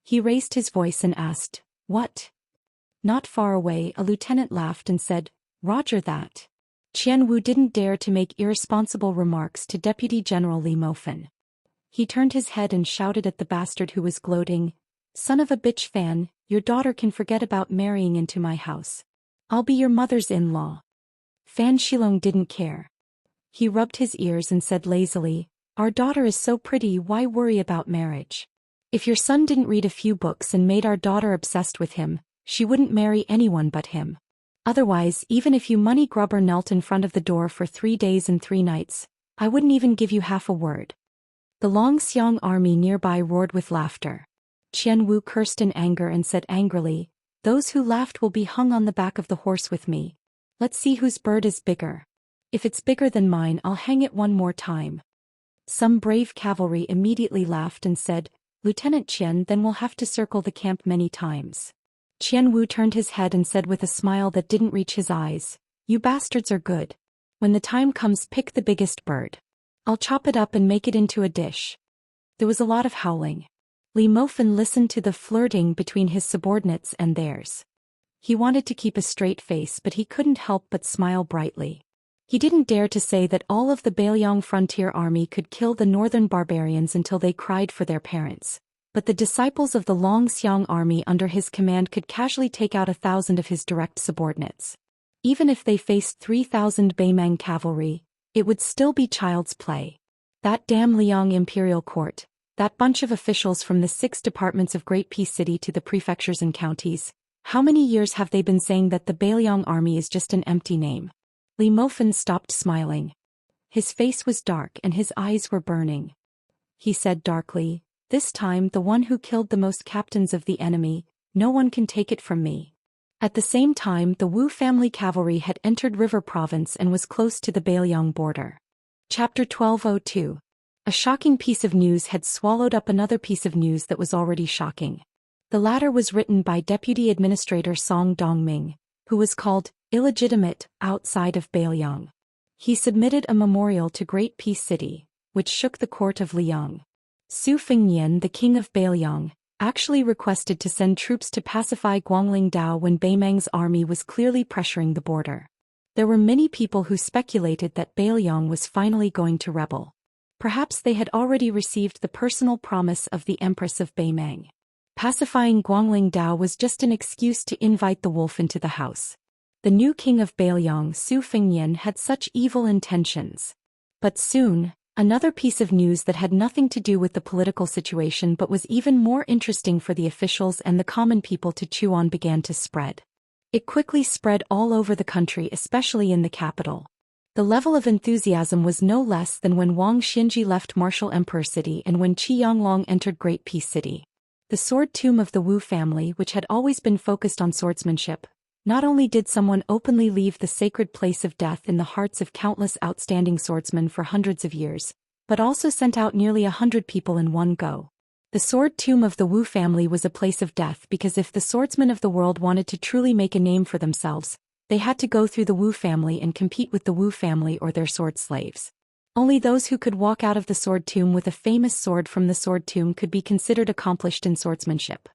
He raised his voice and asked, "What?" Not far away a lieutenant laughed and said, "Roger that." Qian Wu didn't dare to make irresponsible remarks to Deputy General Li Mofan. He turned his head and shouted at the bastard who was gloating, "Son of a bitch Fan, your daughter can forget about marrying into my house. I'll be your mother's in-law." Fan Shilong didn't care. He rubbed his ears and said lazily, "Our daughter is so pretty, why worry about marriage? If your son didn't read a few books and made our daughter obsessed with him, she wouldn't marry anyone but him. Otherwise, even if you money grubber knelt in front of the door for 3 days and 3 nights, I wouldn't even give you half a word." The Longxiang army nearby roared with laughter. Qian Wu cursed in anger and said angrily, "Those who laughed will be hung on the back of the horse with me. Let's see whose bird is bigger. If it's bigger than mine, I'll hang it one more time." Some brave cavalry immediately laughed and said, "Lieutenant Qian, then we'll have to circle the camp many times." Qian Wu turned his head and said with a smile that didn't reach his eyes, "You bastards are good. When the time comes, pick the biggest bird. I'll chop it up and make it into a dish." There was a lot of howling. Li Mofan listened to the flirting between his subordinates and theirs. He wanted to keep a straight face but he couldn't help but smile brightly. He didn't dare to say that all of the Bailiang frontier army could kill the northern barbarians until they cried for their parents, but the disciples of the Longxiang army under his command could casually take out 1,000 of his direct subordinates. Even if they faced 3,000 Baimang cavalry, it would still be child's play. That damn Liang imperial court, that bunch of officials from the 6 departments of Great Peace City to the prefectures and counties, how many years have they been saying that the Bailiang army is just an empty name? Li Mofan stopped smiling. His face was dark and his eyes were burning. He said darkly, "This time the one who killed the most captains of the enemy, no one can take it from me." At the same time the Wu family cavalry had entered River Province and was close to the Bailiang border. Chapter 1202. A shocking piece of news had swallowed up another piece of news that was already shocking. The latter was written by Deputy Administrator Song Dongming, who was called illegitimate outside of Bailiang. He submitted a memorial to Great Peace City, which shook the court of Liang. Su Fengnian, the king of Bailiang, actually requested to send troops to pacify Guangling Dao when Baimang's army was clearly pressuring the border. There were many people who speculated that Bailiang was finally going to rebel. Perhaps they had already received the personal promise of the Empress of Baimang. Pacifying Guangling Dao was just an excuse to invite the wolf into the house. The new king of Bailiang, Su Fengnian, had such evil intentions. But soon, another piece of news that had nothing to do with the political situation but was even more interesting for the officials and the common people to chew on began to spread. It quickly spread all over the country, especially in the capital. The level of enthusiasm was no less than when Wang Xinji left Martial Emperor City and when Qi Yanglong entered Great Peace City. The sword tomb of the Wu family, which had always been focused on swordsmanship, not only did someone openly leave the sacred place of death in the hearts of countless outstanding swordsmen for hundreds of years, but also sent out nearly 100 people in one go. The sword tomb of the Wu family was a place of death because if the swordsmen of the world wanted to truly make a name for themselves, they had to go through the Wu family and compete with the Wu family or their sword slaves. Only those who could walk out of the sword tomb with a famous sword from the sword tomb could be considered accomplished in swordsmanship.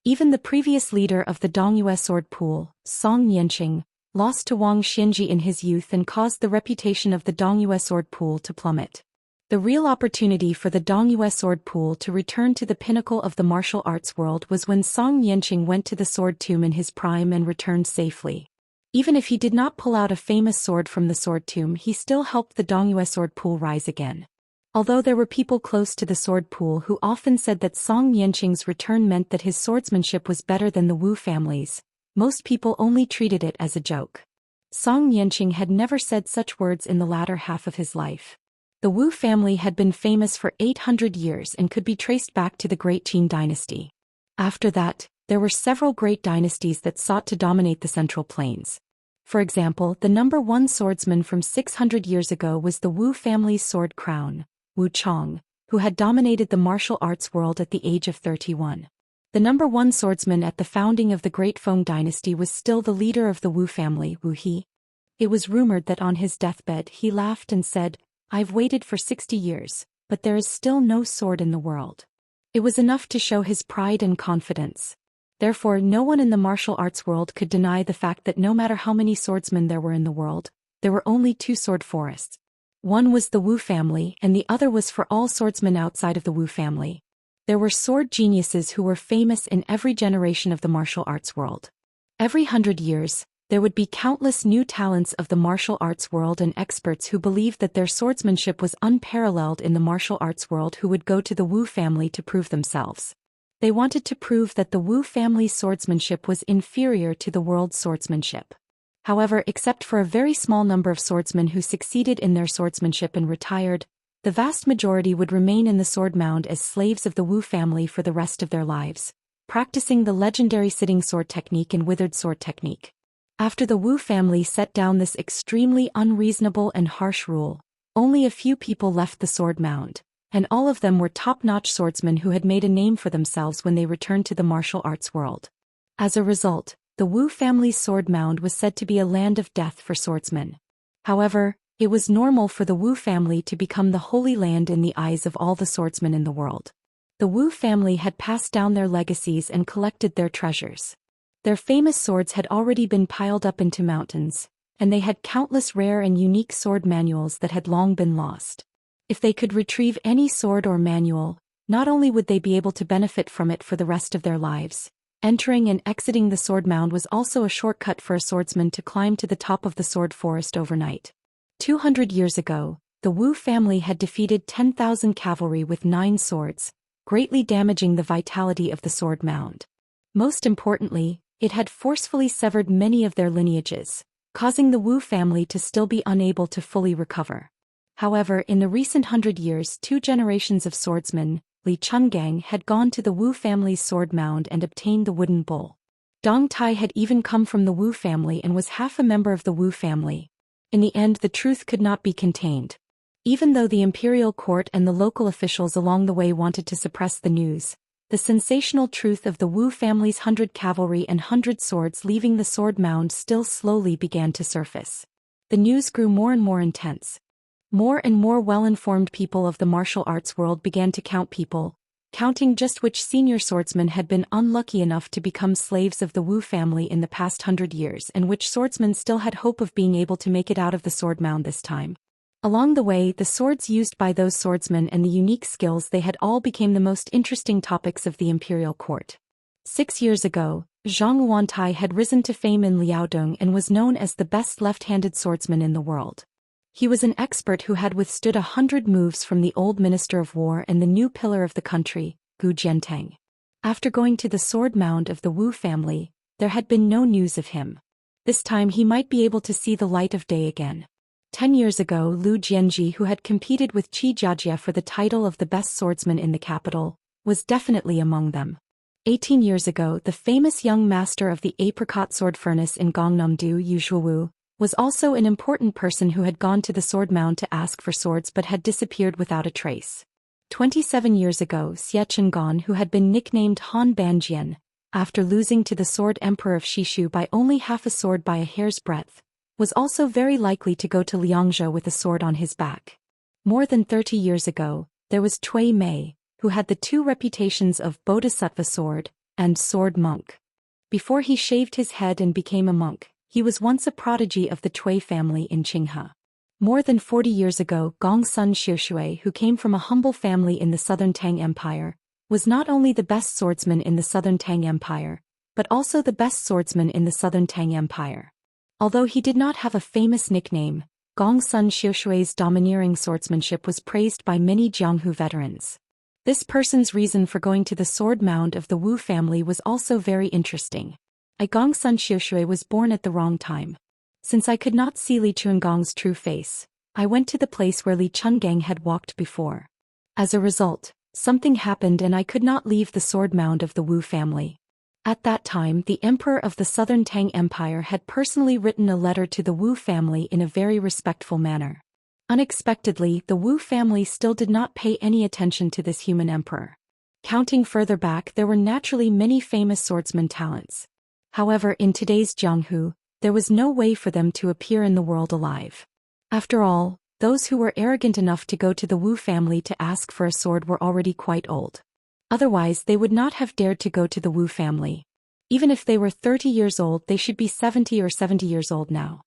Even the previous leader of the Dongyue sword pool, Song Yanqing, lost to Wang Xinji in his youth and caused the reputation of the Dongyue sword pool to plummet. The real opportunity for the Dongyue sword pool to return to the pinnacle of the martial arts world was when Song Yanqing went to the sword tomb in his prime and returned safely. Even if he did not pull out a famous sword from the sword tomb, he still helped the Dongyue sword pool rise again. Although there were people close to the sword pool who often said that Song Yanqing's return meant that his swordsmanship was better than the Wu family's, most people only treated it as a joke. Song Yanqing had never said such words in the latter half of his life. The Wu family had been famous for 800 years and could be traced back to the Great Qin dynasty. After that, there were several great dynasties that sought to dominate the Central Plains. For example, the number one swordsman from 600 years ago was the Wu family's sword crown, Wu Chong, who had dominated the martial arts world at the age of 31. The number one swordsman at the founding of the Great Feng dynasty was still the leader of the Wu family, Wu He. It was rumored that on his deathbed he laughed and said, "I've waited for 60 years, but there is still no sword in the world." It was enough to show his pride and confidence. Therefore, no one in the martial arts world could deny the fact that no matter how many swordsmen there were in the world, there were only two sword forests. One was the Wu family and the other was for all swordsmen outside of the Wu family. There were sword geniuses who were famous in every generation of the martial arts world. Every 100 years, there would be countless new talents of the martial arts world and experts who believed that their swordsmanship was unparalleled in the martial arts world who would go to the Wu family to prove themselves. They wanted to prove that the Wu family's swordsmanship was inferior to the world's swordsmanship. However, except for a very small number of swordsmen who succeeded in their swordsmanship and retired, the vast majority would remain in the sword mound as slaves of the Wu family for the rest of their lives, practicing the legendary sitting sword technique and withered sword technique. After the Wu family set down this extremely unreasonable and harsh rule, only a few people left the sword mound, and all of them were top-notch swordsmen who had made a name for themselves when they returned to the martial arts world. As a result, the Wu family's sword mound was said to be a land of death for swordsmen. However, it was normal for the Wu family to become the holy land in the eyes of all the swordsmen in the world. The Wu family had passed down their legacies and collected their treasures. Their famous swords had already been piled up into mountains, and they had countless rare and unique sword manuals that had long been lost. If they could retrieve any sword or manual, not only would they be able to benefit from it for the rest of their lives, entering and exiting the sword mound was also a shortcut for a swordsman to climb to the top of the sword forest overnight. 200 years ago, the Wu family had defeated 10,000 cavalry with 9 swords, greatly damaging the vitality of the sword mound. Most importantly, it had forcefully severed many of their lineages, causing the Wu family to still be unable to fully recover. However, in the recent 100 years, 2 generations of swordsmen, Li Chungang, had gone to the Wu family's sword mound and obtained the wooden bull. Dong Tai had even come from the Wu family and was half a member of the Wu family. In the end, the truth could not be contained. Even though the imperial court and the local officials along the way wanted to suppress the news, the sensational truth of the Wu family's 100 cavalry and 100 swords leaving the sword mound still slowly began to surface. The news grew more and more intense. More and more well-informed people of the martial arts world began to count people, counting just which senior swordsmen had been unlucky enough to become slaves of the Wu family in the past 100 years and which swordsmen still had hope of being able to make it out of the sword mound this time. Along the way, the swords used by those swordsmen and the unique skills they had all became the most interesting topics of the imperial court. 6 years ago, Zhang Wantai had risen to fame in Liaodong and was known as the best left-handed swordsman in the world. He was an expert who had withstood 100 moves from the old Minister of War and the new pillar of the country, Gu Jianteng. After going to the sword mound of the Wu family, there had been no news of him. This time he might be able to see the light of day again. 10 years ago, Lu Jianji, who had competed with Qi Jiajia for the title of the best swordsman in the capital, was definitely among them. 18 years ago, the famous young master of the apricot sword furnace in Gangnam-do, Yu Zhuwu, was also an important person who had gone to the sword mound to ask for swords but had disappeared without a trace. 27 years ago, Xianxia, who had been nicknamed Han Banjian, after losing to the Sword Emperor of Shishu by only half a sword by a hair's breadth, was also very likely to go to Liangzhou with a sword on his back. More than 30 years ago, there was Cui Mei, who had the two reputations of Bodhisattva sword and sword monk. Before he shaved his head and became a monk, he was once a prodigy of the Cui family in Qinghe. More than 40 years ago, Gongsun Xiushui, who came from a humble family in the southern Tang Empire, was not only the best swordsman in the southern Tang Empire, but also the best swordsman in the southern Tang Empire. Although he did not have a famous nickname, Gongsun Xiushui's domineering swordsmanship was praised by many Jianghu veterans. This person's reason for going to the sword mound of the Wu family was also very interesting. Gongsun Xiushui was born at the wrong time. Since I could not see Li Chungang's true face, I went to the place where Li Chungang had walked before. As a result, something happened and I could not leave the sword mound of the Wu family. At that time, the emperor of the southern Tang Empire had personally written a letter to the Wu family in a very respectful manner. Unexpectedly, the Wu family still did not pay any attention to this human emperor. Counting further back, there were naturally many famous swordsman talents. However, in today's Jianghu, there was no way for them to appear in the world alive. After all, those who were arrogant enough to go to the Wu family to ask for a sword were already quite old. Otherwise, they would not have dared to go to the Wu family. Even if they were 30 years old, they should be 70 or 70 years old now.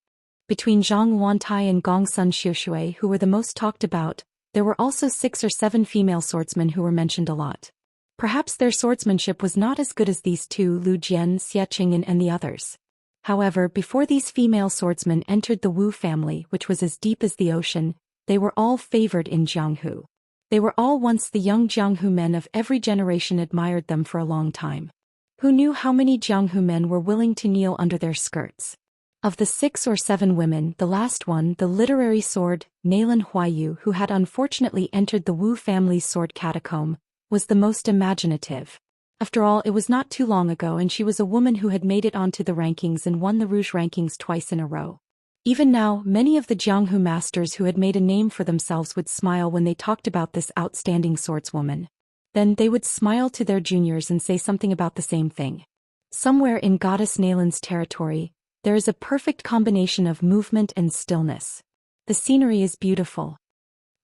Between Zhang Wantai and Gongsun Xiushui, who were the most talked about, there were also 6 or 7 female swordsmen who were mentioned a lot. Perhaps their swordsmanship was not as good as these two, Lu Jian, Xie Qing'an and the others. However, before these female swordsmen entered the Wu family, which was as deep as the ocean, they were all favored in Jianghu. They were all once the young Jianghu men of every generation admired them for a long time. Who knew how many Jianghu men were willing to kneel under their skirts? Of the 6 or 7 women, the last one, the literary sword, Nailan Huayu, who had unfortunately entered the Wu family's sword catacomb, was the most imaginative. After all, it was not too long ago and she was a woman who had made it onto the rankings and won the Rouge rankings twice in a row. Even now, many of the Jianghu masters who had made a name for themselves would smile when they talked about this outstanding swordswoman. Then they would smile to their juniors and say something about the same thing. Somewhere in Goddess Nailan's territory, there is a perfect combination of movement and stillness. The scenery is beautiful.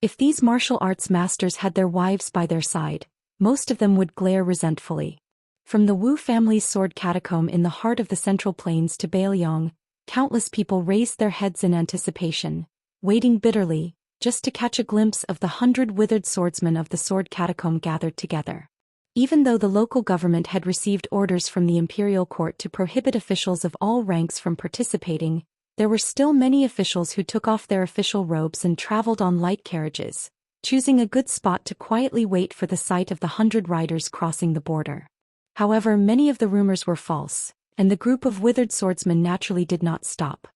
If these martial arts masters had their wives by their side, most of them would glare resentfully. From the Wu family's sword catacomb in the heart of the Central Plains to Beiliang, countless people raised their heads in anticipation, waiting bitterly, just to catch a glimpse of the 100 withered swordsmen of the sword catacomb gathered together. Even though the local government had received orders from the imperial court to prohibit officials of all ranks from participating, there were still many officials who took off their official robes and traveled on light carriages, choosing a good spot to quietly wait for the sight of the 100 riders crossing the border. However, many of the rumors were false, and the group of withered swordsmen naturally did not stop.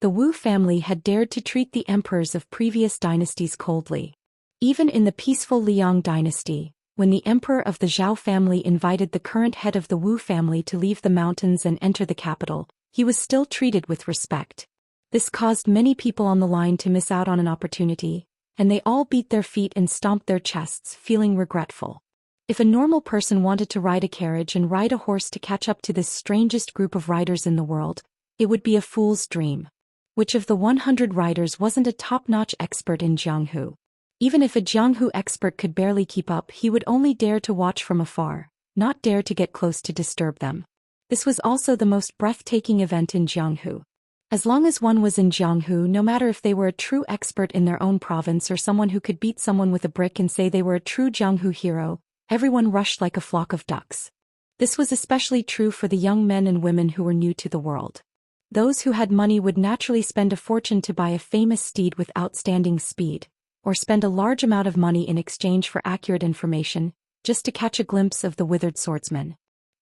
The Wu family had dared to treat the emperors of previous dynasties coldly. Even in the peaceful Liang dynasty, when the emperor of the Zhou family invited the current head of the Wu family to leave the mountains and enter the capital, he was still treated with respect. This caused many people on the line to miss out on an opportunity, and they all beat their feet and stomped their chests, feeling regretful. If a normal person wanted to ride a carriage and ride a horse to catch up to this strangest group of riders in the world, it would be a fool's dream. Which of the 100 riders wasn't a top-notch expert in Jianghu? Even if a Jianghu expert could barely keep up, he would only dare to watch from afar, not dare to get close to disturb them. This was also the most breathtaking event in Jianghu. As long as one was in Jianghu, no matter if they were a true expert in their own province or someone who could beat someone with a brick and say they were a true Jianghu hero, everyone rushed like a flock of ducks. This was especially true for the young men and women who were new to the world. Those who had money would naturally spend a fortune to buy a famous steed with outstanding speed, or spend a large amount of money in exchange for accurate information, just to catch a glimpse of the withered swordsman.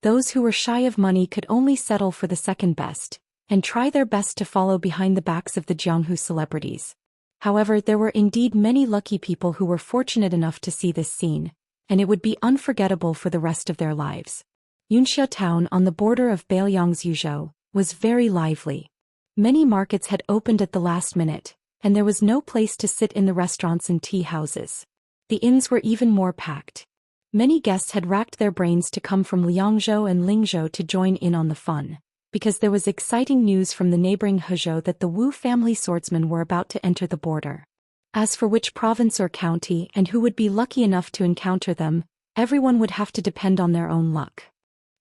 Those who were shy of money could only settle for the second best, and try their best to follow behind the backs of the Jianghu celebrities. However, there were indeed many lucky people who were fortunate enough to see this scene, and it would be unforgettable for the rest of their lives. Yunxia town on the border of Beiliang's Yuzhou was very lively. Many markets had opened at the last minute, and there was no place to sit in the restaurants and tea houses. The inns were even more packed. Many guests had racked their brains to come from Liangzhou and Lingzhou to join in on the fun, because there was exciting news from the neighboring Hezhou that the Wu family swordsmen were about to enter the border. As for which province or county and who would be lucky enough to encounter them, everyone would have to depend on their own luck.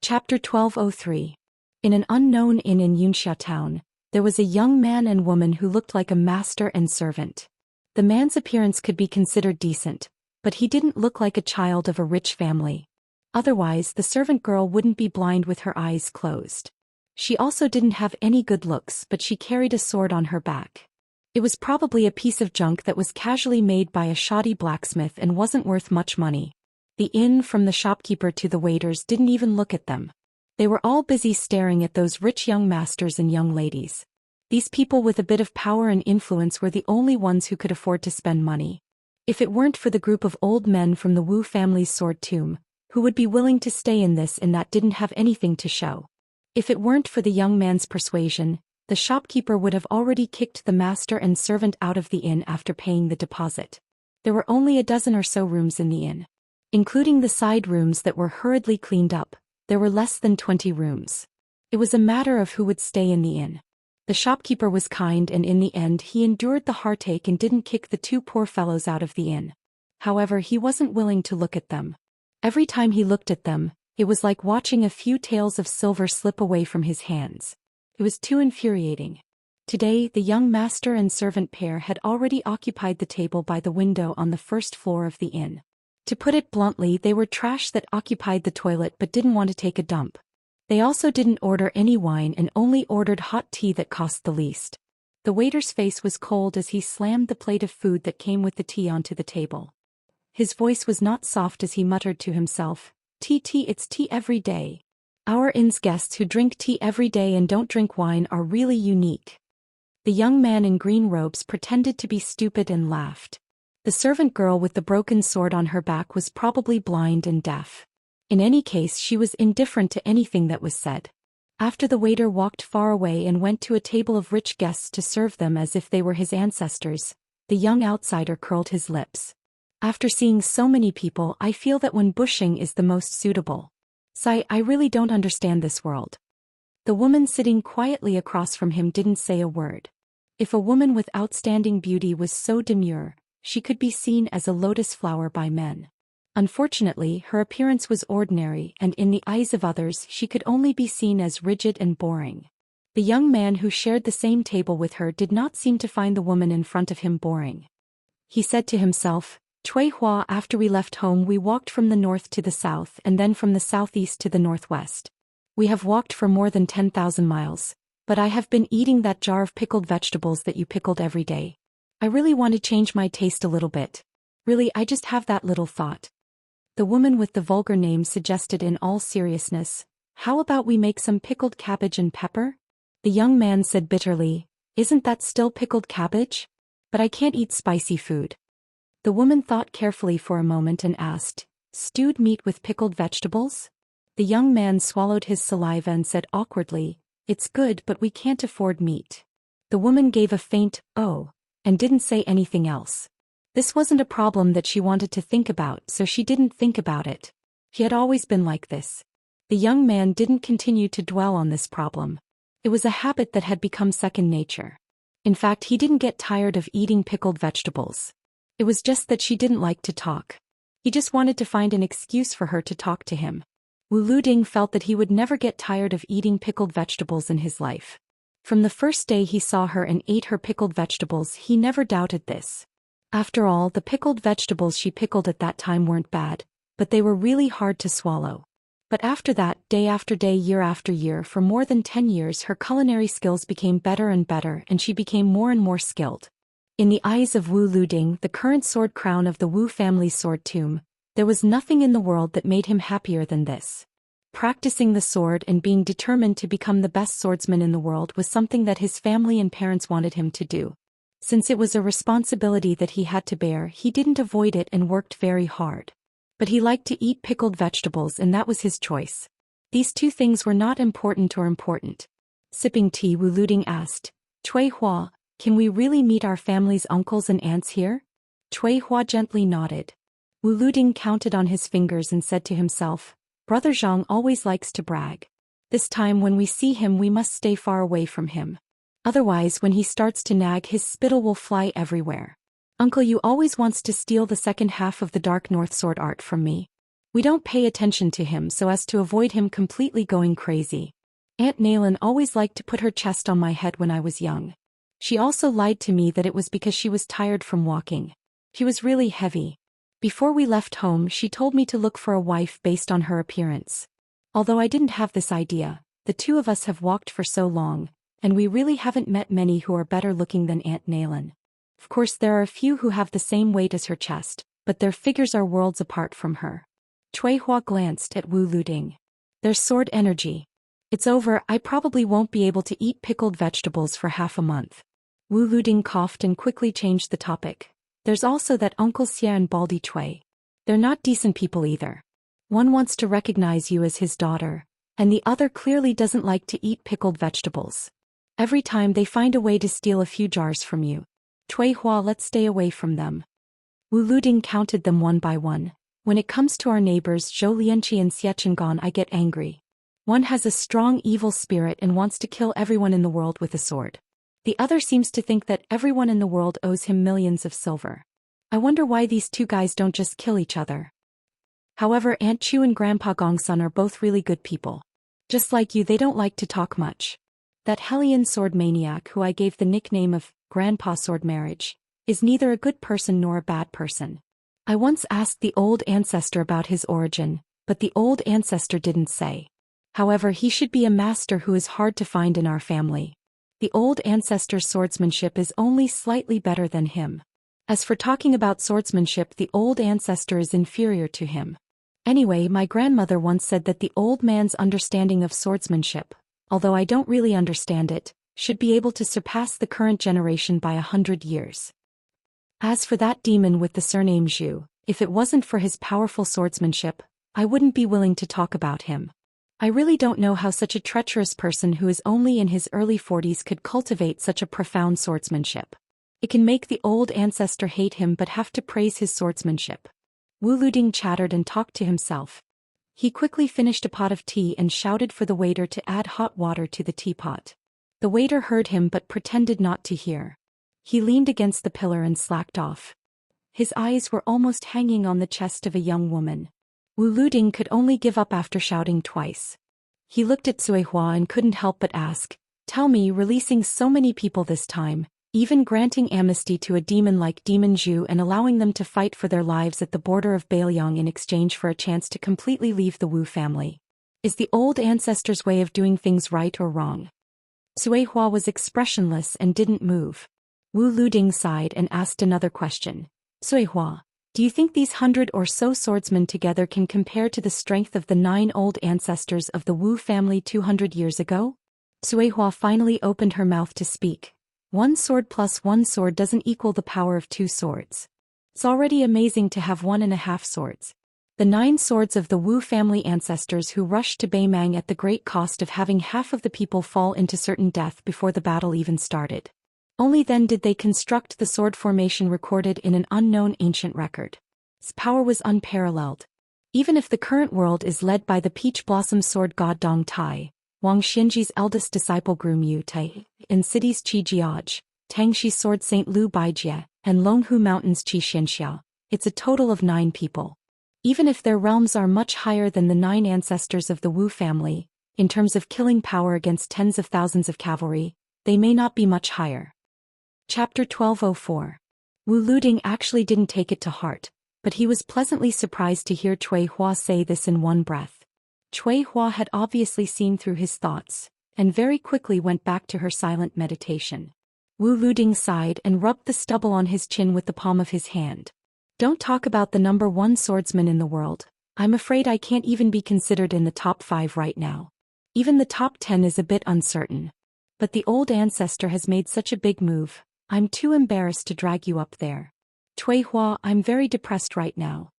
Chapter 1203. In an unknown inn in Xianxia town, there was a young man and woman who looked like a master and servant. The man's appearance could be considered decent, but he didn't look like a child of a rich family. Otherwise, the servant girl wouldn't be blind with her eyes closed. She also didn't have any good looks, but she carried a sword on her back. It was probably a piece of junk that was casually made by a shoddy blacksmith and wasn't worth much money. The inn, from the shopkeeper to the waiters, didn't even look at them. They were all busy staring at those rich young masters and young ladies. These people with a bit of power and influence were the only ones who could afford to spend money. If it weren't for the group of old men from the Wu family's sword tomb, who would be willing to stay in this inn that didn't have anything to show. If it weren't for the young man's persuasion, the shopkeeper would have already kicked the master and servant out of the inn after paying the deposit. There were only a dozen or so rooms in the inn. Including the side rooms that were hurriedly cleaned up, there were less than 20 rooms. It was a matter of who would stay in the inn. The shopkeeper was kind, and in the end he endured the heartache and didn't kick the two poor fellows out of the inn. However, he wasn't willing to look at them. Every time he looked at them, it was like watching a few taels of silver slip away from his hands. It was too infuriating. Today, the young master and servant pair had already occupied the table by the window on the first floor of the inn. To put it bluntly, they were trash that occupied the toilet but didn't want to take a dump. They also didn't order any wine and only ordered hot tea that cost the least. The waiter's face was cold as he slammed the plate of food that came with the tea onto the table. His voice was not soft as he muttered to himself, "Tea, it's tea every day. Our inn's guests who drink tea every day and don't drink wine are really unique." The young man in green robes pretended to be stupid and laughed. The servant girl with the broken sword on her back was probably blind and deaf. In any case, she was indifferent to anything that was said. After the waiter walked far away and went to a table of rich guests to serve them as if they were his ancestors, the young outsider curled his lips. After seeing so many people, I feel that when bushing is the most suitable. Sigh, I really don't understand this world. The woman sitting quietly across from him didn't say a word. If a woman with outstanding beauty was so demure, she could be seen as a lotus flower by men. Unfortunately, her appearance was ordinary, and in the eyes of others she could only be seen as rigid and boring. The young man who shared the same table with her did not seem to find the woman in front of him boring. He said to himself, "Cui Hua, after we left home we walked from the north to the south and then from the southeast to the northwest. We have walked for more than 10,000 miles, but I have been eating that jar of pickled vegetables that you pickled every day. I really want to change my taste a little bit. Really, I just have that little thought." The woman with the vulgar name suggested in all seriousness, "How about we make some pickled cabbage and pepper?" The young man said bitterly, "Isn't that still pickled cabbage? But I can't eat spicy food." The woman thought carefully for a moment and asked, "Stewed meat with pickled vegetables?" The young man swallowed his saliva and said awkwardly, "It's good, but we can't afford meat." The woman gave a faint, "Oh," and didn't say anything else. This wasn't a problem that she wanted to think about, so she didn't think about it. He had always been like this. The young man didn't continue to dwell on this problem. It was a habit that had become second nature. In fact, he didn't get tired of eating pickled vegetables. It was just that she didn't like to talk. He just wanted to find an excuse for her to talk to him. Wu Luding felt that he would never get tired of eating pickled vegetables in his life. From the first day he saw her and ate her pickled vegetables, he never doubted this. After all, the pickled vegetables she pickled at that time weren't bad, but they were really hard to swallow. But after that, day after day, year after year, for more than 10 years, her culinary skills became better and better, and she became more and more skilled. In the eyes of Wu Luding, the current sword crown of the Wu family's sword tomb, there was nothing in the world that made him happier than this. Practicing the sword and being determined to become the best swordsman in the world was something that his family and parents wanted him to do. Since it was a responsibility that he had to bear, he didn't avoid it and worked very hard. But he liked to eat pickled vegetables, and that was his choice. These two things were not important or important. Sipping tea, Wu Luding asked, "Cui Hua, can we really meet our family's uncles and aunts here?" Cui Hua gently nodded. Wu Luding counted on his fingers and said to himself, Brother Zhang always likes to brag. This time when we see him we must stay far away from him. Otherwise when he starts to nag his spittle will fly everywhere. Uncle Yu always wants to steal the second half of the Dark North sword art from me. We don't pay attention to him so as to avoid him completely going crazy. Aunt Nailin always liked to put her chest on my head when I was young. She also lied to me that it was because she was tired from walking. She was really heavy. Before we left home she told me to look for a wife based on her appearance. Although I didn't have this idea, the two of us have walked for so long, and we really haven't met many who are better looking than Aunt Nailin. Of course there are a few who have the same weight as her chest, but their figures are worlds apart from her. Cui Hua glanced at Wu Luding. There's sword energy. It's over, I probably won't be able to eat pickled vegetables for half a month. Wu Luding coughed and quickly changed the topic. There's also that Uncle Xia and Baldy Cui. They're not decent people either. One wants to recognize you as his daughter, and the other clearly doesn't like to eat pickled vegetables. Every time they find a way to steal a few jars from you. Cui Hua, let's stay away from them. Wu Luding counted them one by one. When it comes to our neighbors Zhou Xian and Xianxia I get angry. One has a strong evil spirit and wants to kill everyone in the world with a sword. The other seems to think that everyone in the world owes him millions of silver. I wonder why these two guys don't just kill each other. However, Aunt Chu and Grandpa Gongsun are both really good people. Just like you, they don't like to talk much. That Hellion sword maniac who I gave the nickname of Grandpa Sword Marriage is neither a good person nor a bad person. I once asked the old ancestor about his origin, but the old ancestor didn't say. However, he should be a master who is hard to find in our family. The old ancestor's swordsmanship is only slightly better than him. As for talking about swordsmanship, the old ancestor is inferior to him. Anyway, my grandmother once said that the old man's understanding of swordsmanship, although I don't really understand it, should be able to surpass the current generation by 100 years. As for that demon with the surname Zhu, if it wasn't for his powerful swordsmanship, I wouldn't be willing to talk about him. I really don't know how such a treacherous person who is only in his early 40s could cultivate such a profound swordsmanship. It can make the old ancestor hate him but have to praise his swordsmanship. Wu Luding chattered and talked to himself. He quickly finished a pot of tea and shouted for the waiter to add hot water to the teapot. The waiter heard him but pretended not to hear. He leaned against the pillar and slacked off. His eyes were almost hanging on the chest of a young woman. Wu Luding could only give up after shouting twice. He looked at Cui Hua and couldn't help but ask, "Tell me, releasing so many people this time, even granting amnesty to a demon like Demon Zhu and allowing them to fight for their lives at the border of Bailiang in exchange for a chance to completely leave the Wu family, is the old ancestor's way of doing things right or wrong?" Cui Hua was expressionless and didn't move. Wu Luding sighed and asked another question. Cui Hua, do you think these 100 or so swordsmen together can compare to the strength of the 9 old ancestors of the Wu family 200 years ago? Cui Hua finally opened her mouth to speak. 1 sword plus 1 sword doesn't equal the power of 2 swords. It's already amazing to have 1.5 swords. The 9 swords of the Wu family ancestors who rushed to Beimang at the great cost of having half of the people fall into certain death before the battle even started. Only then did they construct the sword formation recorded in an unknown ancient record. Its power was unparalleled. Even if the current world is led by the peach blossom sword god Dong Tai, Wang Xinji's eldest disciple Gru Mu Tai, and cities Qi Jiaj, Tangxi's sword Saint Lu Baijie, and Longhu Mountains Qi Xianxia, it's a total of 9 people. Even if their realms are much higher than the 9 ancestors of the Wu family, in terms of killing power against tens of thousands of cavalry, they may not be much higher. Chapter 1204. Wu Luding actually didn't take it to heart, but he was pleasantly surprised to hear Cui Hua say this in one breath. Cui Hua had obviously seen through his thoughts, and very quickly went back to her silent meditation. Wu Luding sighed and rubbed the stubble on his chin with the palm of his hand. Don't talk about the number 1 swordsman in the world, I'm afraid I can't even be considered in the top 5 right now. Even the top 10 is a bit uncertain. But the old ancestor has made such a big move, I'm too embarrassed to drag you up there. Cui Hua, I'm very depressed right now.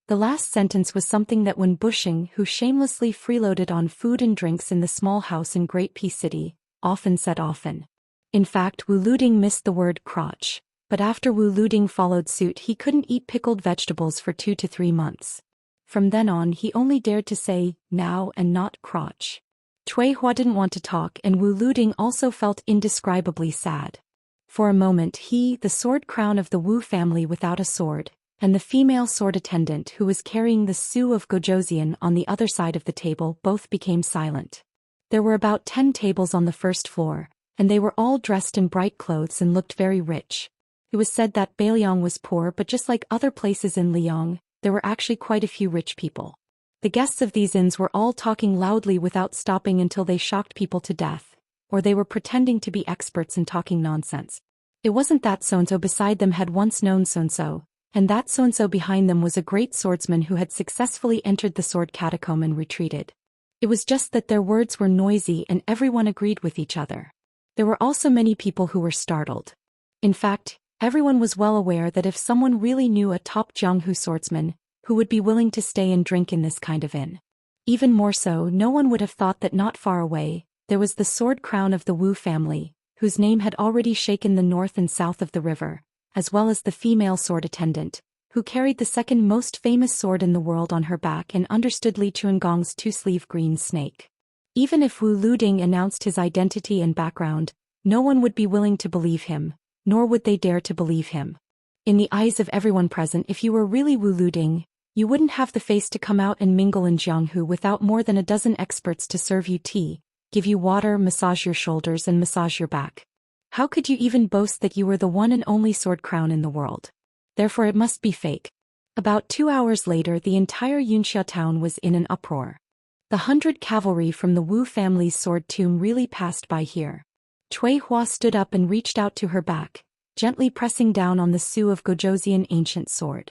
The last sentence was something that Wen Bushing, who shamelessly freeloaded on food and drinks in the small house in Great Peace City, often said often. In fact, Wu Luding missed the word crotch. But after Wu Luding followed suit, he couldn't eat pickled vegetables for 2 to 3 months. From then on, he only dared to say, now and not crotch. Cui Hua didn't want to talk, and Wu Luding also felt indescribably sad. For a moment he, the sword crown of the Wu family without a sword, and the female sword attendant who was carrying the Su of Zhou on the other side of the table both became silent. There were about 10 tables on the first floor, and they were all dressed in bright clothes and looked very rich. It was said that Beiliang was poor, but just like other places in Liang, there were actually quite a few rich people. The guests of these inns were all talking loudly without stopping until they shocked people to death, or they were pretending to be experts and talking nonsense. It wasn't that so-and-so beside them had once known so-and-so, and that so-and-so behind them was a great swordsman who had successfully entered the sword catacomb and retreated. It was just that their words were noisy and everyone agreed with each other. There were also many people who were startled. In fact, everyone was well aware that if someone really knew a top Jianghu swordsman, who would be willing to stay and drink in this kind of inn. Even more so, no one would have thought that not far away, there was the sword crown of the Wu family, whose name had already shaken the north and south of the river, as well as the female sword attendant, who carried the second most famous sword in the world on her back and understood Li Chuangong's two-sleeve green snake. Even if Wu Luding announced his identity and background, no one would be willing to believe him, nor would they dare to believe him. In the eyes of everyone present, if you were really Wu Luding, you wouldn't have the face to come out and mingle in Jianghu without more than a dozen experts to serve you tea, give you water, massage your shoulders and massage your back. How could you even boast that you were the one and only sword crown in the world? Therefore it must be fake. About 2 hours later, the entire Xianxia town was in an uproar. The 100 cavalry from the Wu family's sword tomb really passed by here. Cui Hua stood up and reached out to her back, gently pressing down on the Su of Zhou ancient sword.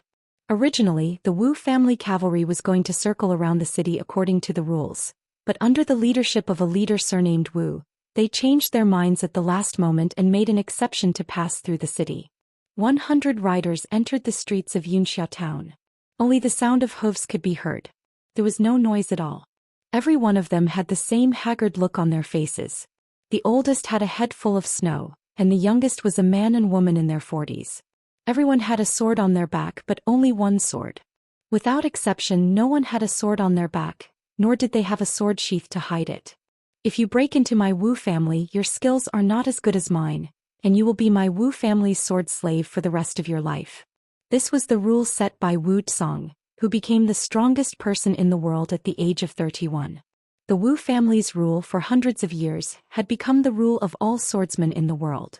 Originally, the Wu family cavalry was going to circle around the city according to the rules, but under the leadership of a leader surnamed Wu, they changed their minds at the last moment and made an exception to pass through the city. 100 riders entered the streets of Xianxia town. Only the sound of hooves could be heard. There was no noise at all. Every one of them had the same haggard look on their faces. The oldest had a head full of snow, and the youngest was a man and woman in their 40s. Everyone had a sword on their back, but only one sword. Without exception, no one had a sword on their back, nor did they have a sword sheath to hide it. If you break into my Wu family, your skills are not as good as mine, and you will be my Wu family's sword slave for the rest of your life. This was the rule set by Wu Tsong, who became the strongest person in the world at the age of 31. The Wu family's rule for hundreds of years had become the rule of all swordsmen in the world.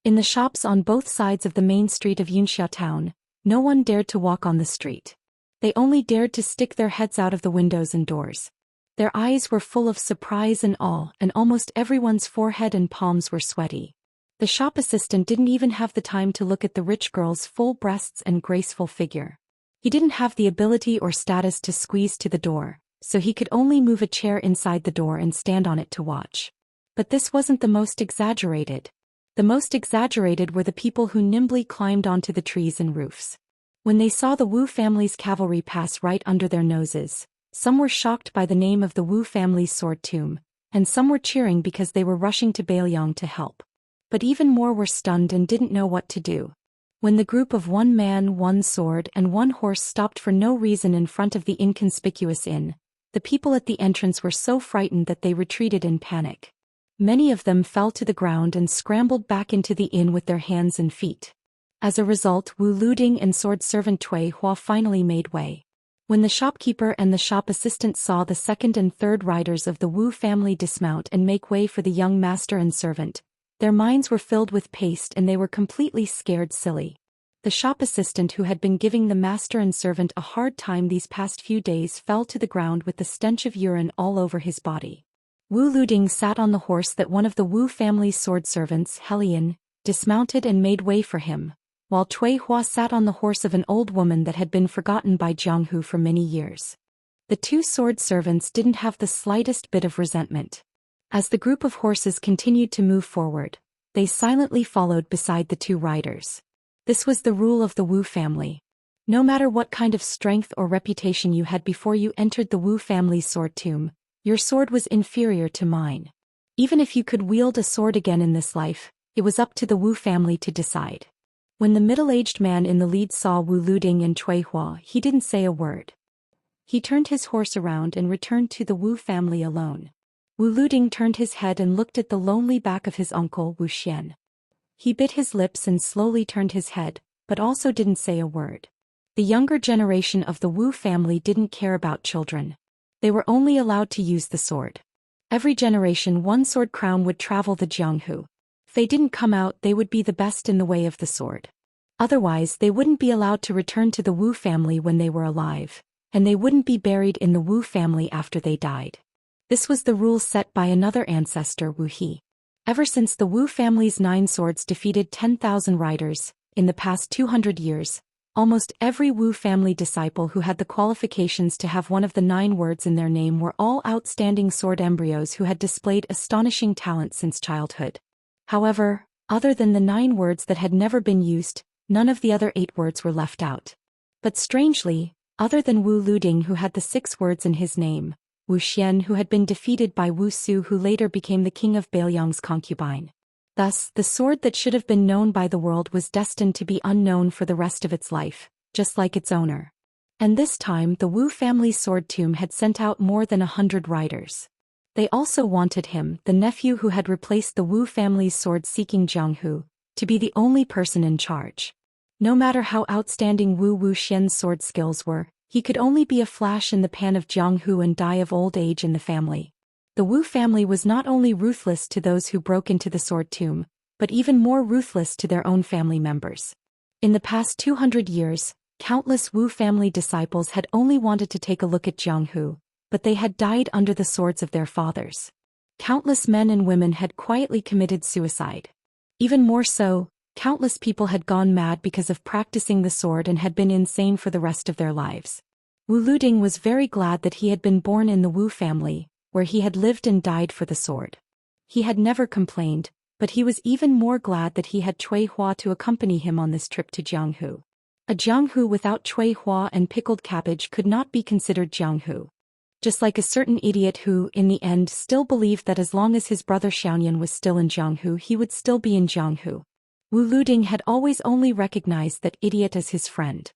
In the shops on both sides of the main street of Xianxia town, no one dared to walk on the street. They only dared to stick their heads out of the windows and doors. Their eyes were full of surprise and awe, and almost everyone's forehead and palms were sweaty. The shop assistant didn't even have the time to look at the rich girl's full breasts and graceful figure. He didn't have the ability or status to squeeze to the door, so he could only move a chair inside the door and stand on it to watch. But this wasn't the most exaggerated. The most exaggerated were the people who nimbly climbed onto the trees and roofs. When they saw the Wu family's cavalry pass right under their noses, some were shocked by the name of the Wu family's sword tomb, and some were cheering because they were rushing to Beiliang to help. But even more were stunned and didn't know what to do. When the group of one man, one sword, and one horse stopped for no reason in front of the inconspicuous inn, the people at the entrance were so frightened that they retreated in panic. Many of them fell to the ground and scrambled back into the inn with their hands and feet. As a result, Wu Luding and sword servant Cui Hua finally made way. When the shopkeeper and the shop assistant saw the second and third riders of the Wu family dismount and make way for the young master and servant, their minds were filled with paste and they were completely scared silly. The shop assistant, who had been giving the master and servant a hard time these past few days, fell to the ground with the stench of urine all over his body. Wu Luding sat on the horse that one of the Wu family's sword servants, Helian, dismounted and made way for him, while Cui Hua sat on the horse of an old woman that had been forgotten by Jianghu for many years. The two sword servants didn't have the slightest bit of resentment. As the group of horses continued to move forward, they silently followed beside the two riders. This was the rule of the Wu family. No matter what kind of strength or reputation you had before you entered the Wu family's sword tomb, your sword was inferior to mine. Even if you could wield a sword again in this life, it was up to the Wu family to decide. When the middle-aged man in the lead saw Wu Luding and Cui Hua, he didn't say a word. He turned his horse around and returned to the Wu family alone. Wu Luding turned his head and looked at the lonely back of his uncle Wu Xian. He bit his lips and slowly turned his head, but also didn't say a word. The younger generation of the Wu family didn't care about children. They were only allowed to use the sword. Every generation one sword crown would travel the Jianghu. If they didn't come out, they would be the best in the way of the sword. Otherwise, they wouldn't be allowed to return to the Wu family when they were alive, and they wouldn't be buried in the Wu family after they died. This was the rule set by another ancestor, Wu He. Ever since the Wu family's 9 swords defeated 10,000 riders, in the past 200 years, almost every Wu family disciple who had the qualifications to have one of the 9 words in their name were all outstanding sword embryos who had displayed astonishing talent since childhood. However, other than the 9 words that had never been used, none of the other 8 words were left out. But strangely, other than Wu Luding who had the 6 words in his name, Wu Xian who had been defeated by Wu Su who later became the king of Bailiang's concubine. Thus, the sword that should have been known by the world was destined to be unknown for the rest of its life, just like its owner. And this time the Wu family's sword tomb had sent out more than 100 riders. They also wanted him, the nephew who had replaced the Wu family's sword-seeking Jianghu, to be the only person in charge. No matter how outstanding Wu Xian's sword skills were, he could only be a flash in the pan of Jianghu and die of old age in the family. The Wu family was not only ruthless to those who broke into the sword tomb, but even more ruthless to their own family members. In the past 200 years, countless Wu family disciples had only wanted to take a look at Jianghu, but they had died under the swords of their fathers. Countless men and women had quietly committed suicide. Even more so, countless people had gone mad because of practicing the sword and had been insane for the rest of their lives. Wu Luding was very glad that he had been born in the Wu family, where he had lived and died for the sword. He had never complained, but he was even more glad that he had Cui Hua to accompany him on this trip to Jianghu. A Jianghu without Cui Hua and pickled cabbage could not be considered Jianghu. Just like a certain idiot who, in the end, still believed that as long as his brother Xianyan was still in Jianghu, he would still be in Jianghu. Wu Luding had always only recognized that idiot as his friend.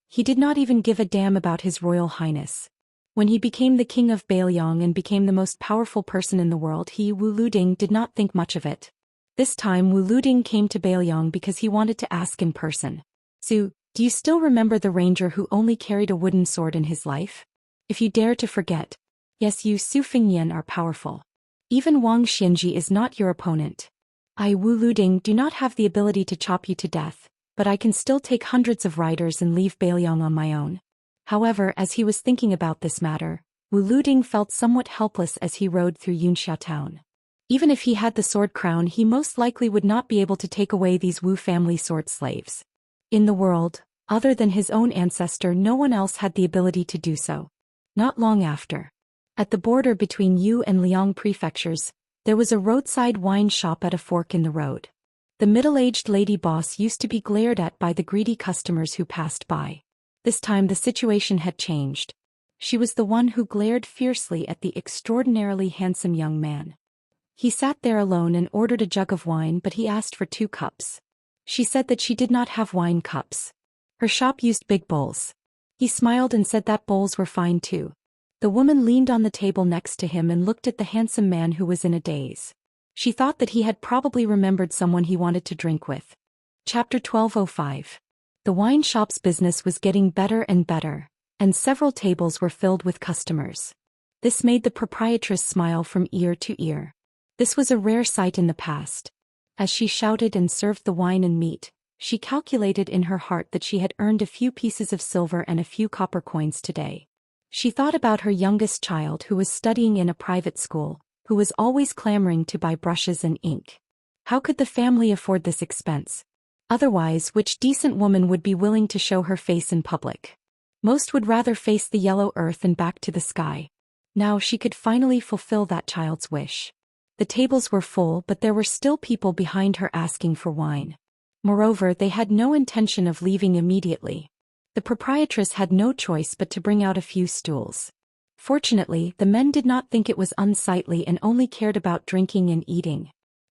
He did not even give a damn about his royal highness. When he became the king of Bailiang and became the most powerful person in the world, Wu Luding, did not think much of it. This time Wu Luding came to Bailiang because he wanted to ask in person. Su, do you still remember the ranger who only carried a wooden sword in his life? If you dare to forget. Yes, you Su Fingyan are powerful. Even Wang Xianji is not your opponent. I Wu Luding do not have the ability to chop you to death, but I can still take hundreds of riders and leave Bailiang on my own. However, as he was thinking about this matter, Wu Luding felt somewhat helpless as he rode through Xianxia town. Even if he had the sword crown, he most likely would not be able to take away these Wu family sword slaves. In the world, other than his own ancestor, no one else had the ability to do so. Not long after, at the border between Yu and Liang prefectures, there was a roadside wine shop at a fork in the road. The middle-aged lady boss used to be glared at by the greedy customers who passed by. This time the situation had changed. She was the one who glared fiercely at the extraordinarily handsome young man. He sat there alone and ordered a jug of wine, but he asked for 2 cups. She said that she did not have wine cups. Her shop used big bowls. He smiled and said that bowls were fine too. The woman leaned on the table next to him and looked at the handsome man who was in a daze. She thought that he had probably remembered someone he wanted to drink with. Chapter 1205. The wine shop's business was getting better and better, and several tables were filled with customers. This made the proprietress smile from ear to ear. This was a rare sight in the past. As she shouted and served the wine and meat, she calculated in her heart that she had earned a few pieces of silver and a few copper coins today. She thought about her youngest child who was studying in a private school, who was always clamoring to buy brushes and ink. How could the family afford this expense? Otherwise, which decent woman would be willing to show her face in public? Most would rather face the yellow earth and back to the sky. Now she could finally fulfill that child's wish. The tables were full, but there were still people behind her asking for wine. Moreover, they had no intention of leaving immediately. The proprietress had no choice but to bring out a few stools. Fortunately, the men did not think it was unsightly and only cared about drinking and eating.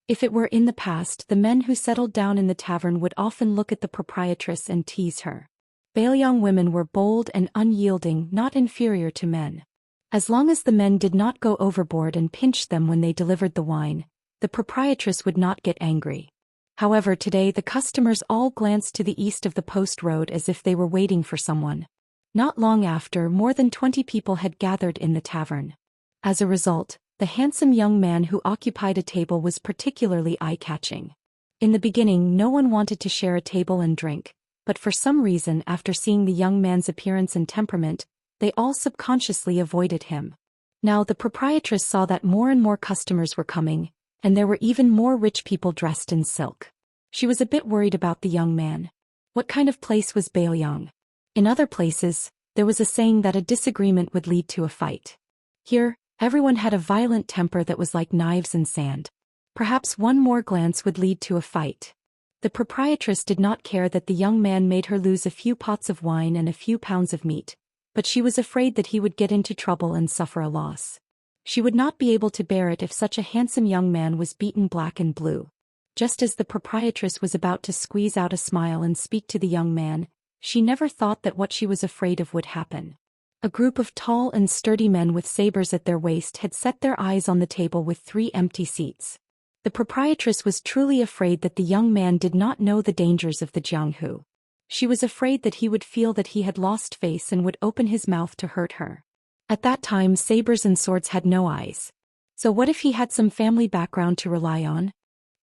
If it were in the past, the men who settled down in the tavern would often look at the proprietress and tease her. Baoyang women were bold and unyielding, not inferior to men. As long as the men did not go overboard and pinch them when they delivered the wine, the proprietress would not get angry. However, today the customers all glanced to the east of the post road as if they were waiting for someone. Not long after, more than 20 people had gathered in the tavern. As a result, the handsome young man who occupied a table was particularly eye-catching. In the beginning, no one wanted to share a table and drink, but for some reason, after seeing the young man's appearance and temperament, they all subconsciously avoided him. Now the proprietress saw that more and more customers were coming, and there were even more rich people dressed in silk. She was a bit worried about the young man. What kind of place was Baoyang? In other places, there was a saying that a disagreement would lead to a fight. Here, everyone had a violent temper that was like knives and sand. Perhaps one more glance would lead to a fight. The proprietress did not care that the young man made her lose a few pots of wine and a few pounds of meat, but she was afraid that he would get into trouble and suffer a loss. She would not be able to bear it if such a handsome young man was beaten black and blue. Just as the proprietress was about to squeeze out a smile and speak to the young man, she never thought that what she was afraid of would happen. A group of tall and sturdy men with sabers at their waist had set their eyes on the table with 3 empty seats. The proprietress was truly afraid that the young man did not know the dangers of the Jianghu. She was afraid that he would feel that he had lost face and would open his mouth to hurt her. At that time, sabers and swords had no eyes. So what if he had some family background to rely on?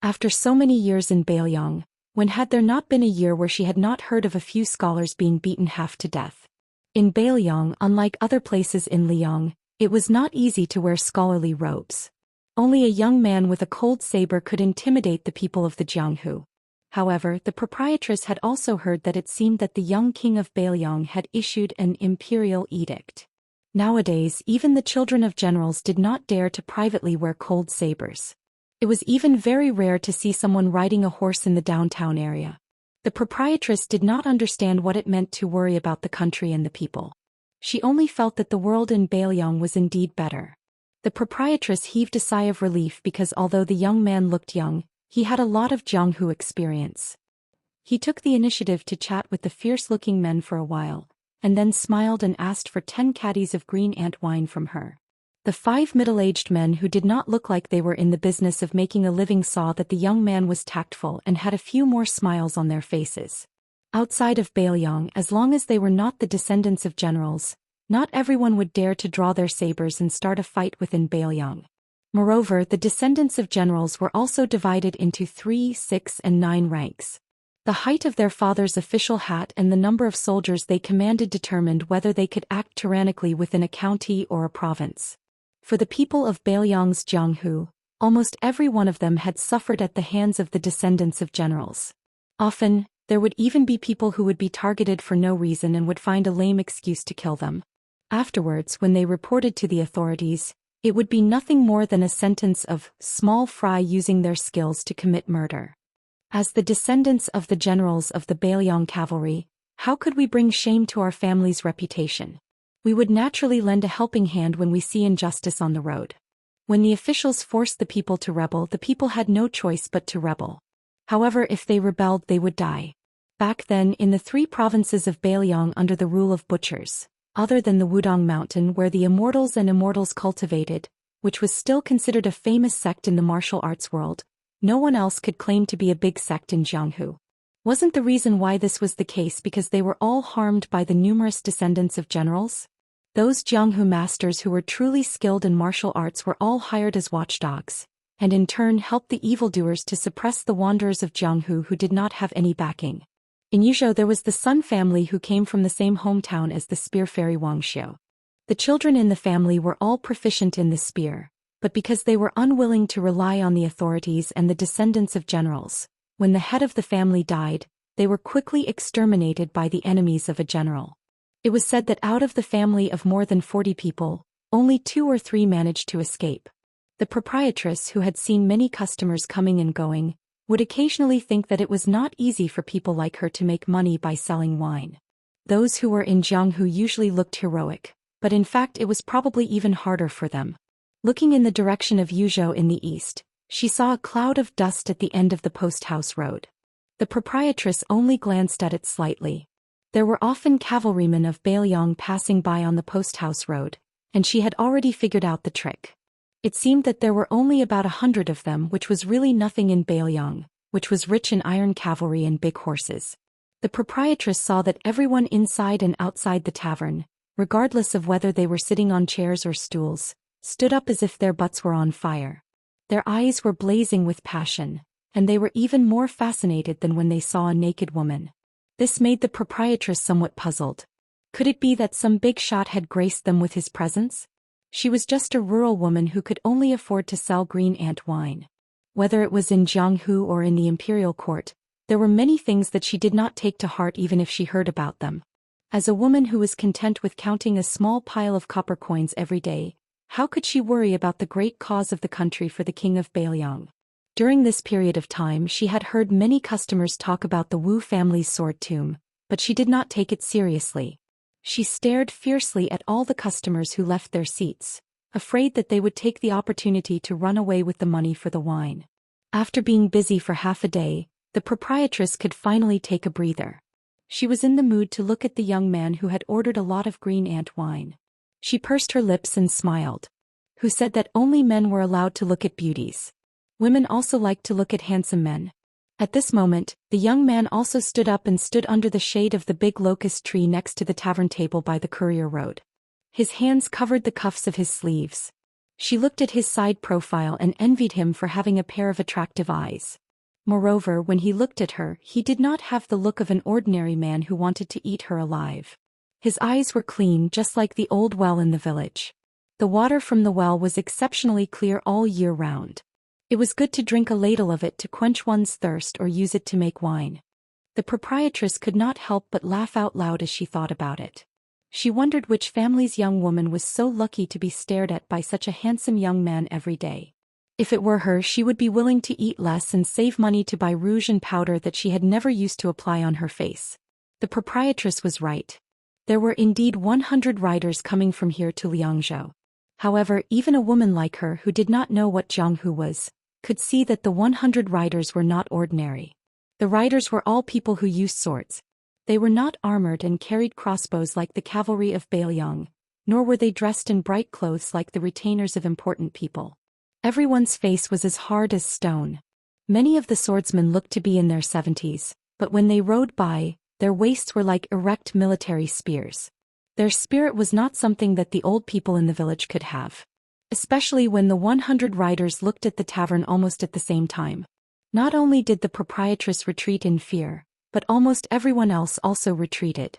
After so many years in Baoyang, when had there not been a year where she had not heard of a few scholars being beaten half to death? In Baoyang, unlike other places in Liang, it was not easy to wear scholarly robes. Only a young man with a cold saber could intimidate the people of the Jianghu. However, the proprietress had also heard that it seemed that the young king of Baoyang had issued an imperial edict. Nowadays, even the children of generals did not dare to privately wear cold sabers. It was even very rare to see someone riding a horse in the downtown area. The proprietress did not understand what it meant to worry about the country and the people. She only felt that the world in Baoyang was indeed better. The proprietress heaved a sigh of relief because although the young man looked young, he had a lot of Jianghu experience. He took the initiative to chat with the fierce-looking men for a while, and then smiled and asked for 10 caddies of green ant wine from her. The 5 middle-aged men who did not look like they were in the business of making a living saw that the young man was tactful and had a few more smiles on their faces. Outside of Baoyang, as long as they were not the descendants of generals, not everyone would dare to draw their sabers and start a fight within Baoyang. Moreover, the descendants of generals were also divided into 3, 6, and 9 ranks. The height of their father's official hat and the number of soldiers they commanded determined whether they could act tyrannically within a county or a province. For the people of Baoyang's Jianghu, almost every one of them had suffered at the hands of the descendants of generals. Often, there would even be people who would be targeted for no reason and would find a lame excuse to kill them. Afterwards, when they reported to the authorities, it would be nothing more than a sentence of small fry using their skills to commit murder. As the descendants of the generals of the Baoyang cavalry, how could we bring shame to our family's reputation? We would naturally lend a helping hand when we see injustice on the road. When the officials forced the people to rebel, the people had no choice but to rebel. However, if they rebelled, they would die. Back then, in the 3 provinces of Baoyang under the rule of butchers, other than the Wudong Mountain where the Immortals and Immortals cultivated, which was still considered a famous sect in the martial arts world, no one else could claim to be a big sect in Jianghu. Wasn't the reason why this was the case because they were all harmed by the numerous descendants of generals? Those Jianghu masters who were truly skilled in martial arts were all hired as watchdogs, and in turn helped the evildoers to suppress the wanderers of Jianghu who did not have any backing. In Yuzhou there was the Sun family who came from the same hometown as the spear fairy Wuxia. The children in the family were all proficient in the spear, but because they were unwilling to rely on the authorities and the descendants of generals, when the head of the family died, they were quickly exterminated by the enemies of a general. It was said that out of the family of more than 40 people, only 2 or 3 managed to escape. The proprietress, who had seen many customers coming and going, would occasionally think that it was not easy for people like her to make money by selling wine. Those who were in Jianghu usually looked heroic, but in fact it was probably even harder for them. Looking in the direction of Yuzhou in the east, She saw a cloud of dust at the end of the post-house road. The proprietress only glanced at it slightly. There were often cavalrymen of Bailiang passing by on the post-house road, and she had already figured out the trick. It seemed that there were only about 100 of them, which was really nothing in Bailiang, which was rich in iron cavalry and big horses. The proprietress saw that everyone inside and outside the tavern, regardless of whether they were sitting on chairs or stools, stood up as if their butts were on fire. Their eyes were blazing with passion, and they were even more fascinated than when they saw a naked woman. This made the proprietress somewhat puzzled. Could it be that some big shot had graced them with his presence? She was just a rural woman who could only afford to sell green ant wine. Whether it was in Jianghu or in the imperial court, there were many things that she did not take to heart even if she heard about them. As a woman who was content with counting a small pile of copper coins every day, how could she worry about the great cause of the country for the king of Bailiang? During this period of time she had heard many customers talk about the Wu family's sword tomb, but she did not take it seriously. She stared fiercely at all the customers who left their seats, afraid that they would take the opportunity to run away with the money for the wine. After being busy for half a day, the proprietress could finally take a breather. She was in the mood to look at the young man who had ordered a lot of green ant wine. She pursed her lips and smiled. Who said that only men were allowed to look at beauties? Women also liked to look at handsome men. At this moment, the young man also stood up and stood under the shade of the big locust tree next to the tavern table by the courier road. His hands covered the cuffs of his sleeves. She looked at his side profile and envied him for having a pair of attractive eyes. Moreover, when he looked at her, he did not have the look of an ordinary man who wanted to eat her alive. His eyes were clean, just like the old well in the village. The water from the well was exceptionally clear all year round. It was good to drink a ladle of it to quench one's thirst or use it to make wine. The proprietress could not help but laugh out loud as she thought about it. She wondered which family's young woman was so lucky to be stared at by such a handsome young man every day. If it were her, she would be willing to eat less and save money to buy rouge and powder that she had never used to apply on her face. The proprietress was right. There were indeed 100 riders coming from here to Liangzhou. However, even a woman like her who did not know what Jianghu was, could see that the 100 riders were not ordinary. The riders were all people who used swords. They were not armored and carried crossbows like the cavalry of Bailiang, nor were they dressed in bright clothes like the retainers of important people. Everyone's face was as hard as stone. Many of the swordsmen looked to be in their 70s, but when they rode by, their waists were like erect military spears. Their spirit was not something that the old people in the village could have. Especially when the 100 riders looked at the tavern almost at the same time. Not only did the proprietress retreat in fear, but almost everyone else also retreated.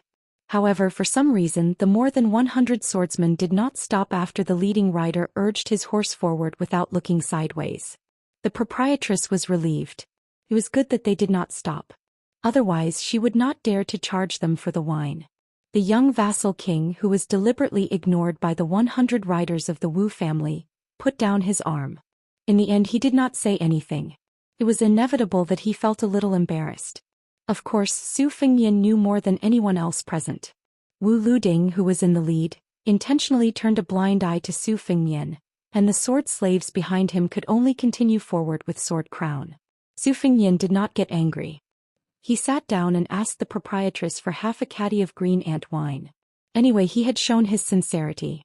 However, for some reason the more than 100 swordsmen did not stop after the leading rider urged his horse forward without looking sideways. The proprietress was relieved. It was good that they did not stop. Otherwise she would not dare to charge them for the wine. The young vassal king, who was deliberately ignored by the 100 riders of the Wu family, put down his arm. In the end he did not say anything. It was inevitable that he felt a little embarrassed. Of course, Su Fengyan knew more than anyone else present. Wu Luding, who was in the lead, intentionally turned a blind eye to Su Fengyan, and the sword slaves behind him could only continue forward with sword crown. Su Fengyan did not get angry. He sat down and asked the proprietress for half a caddy of green ant wine. Anyway, he had shown his sincerity.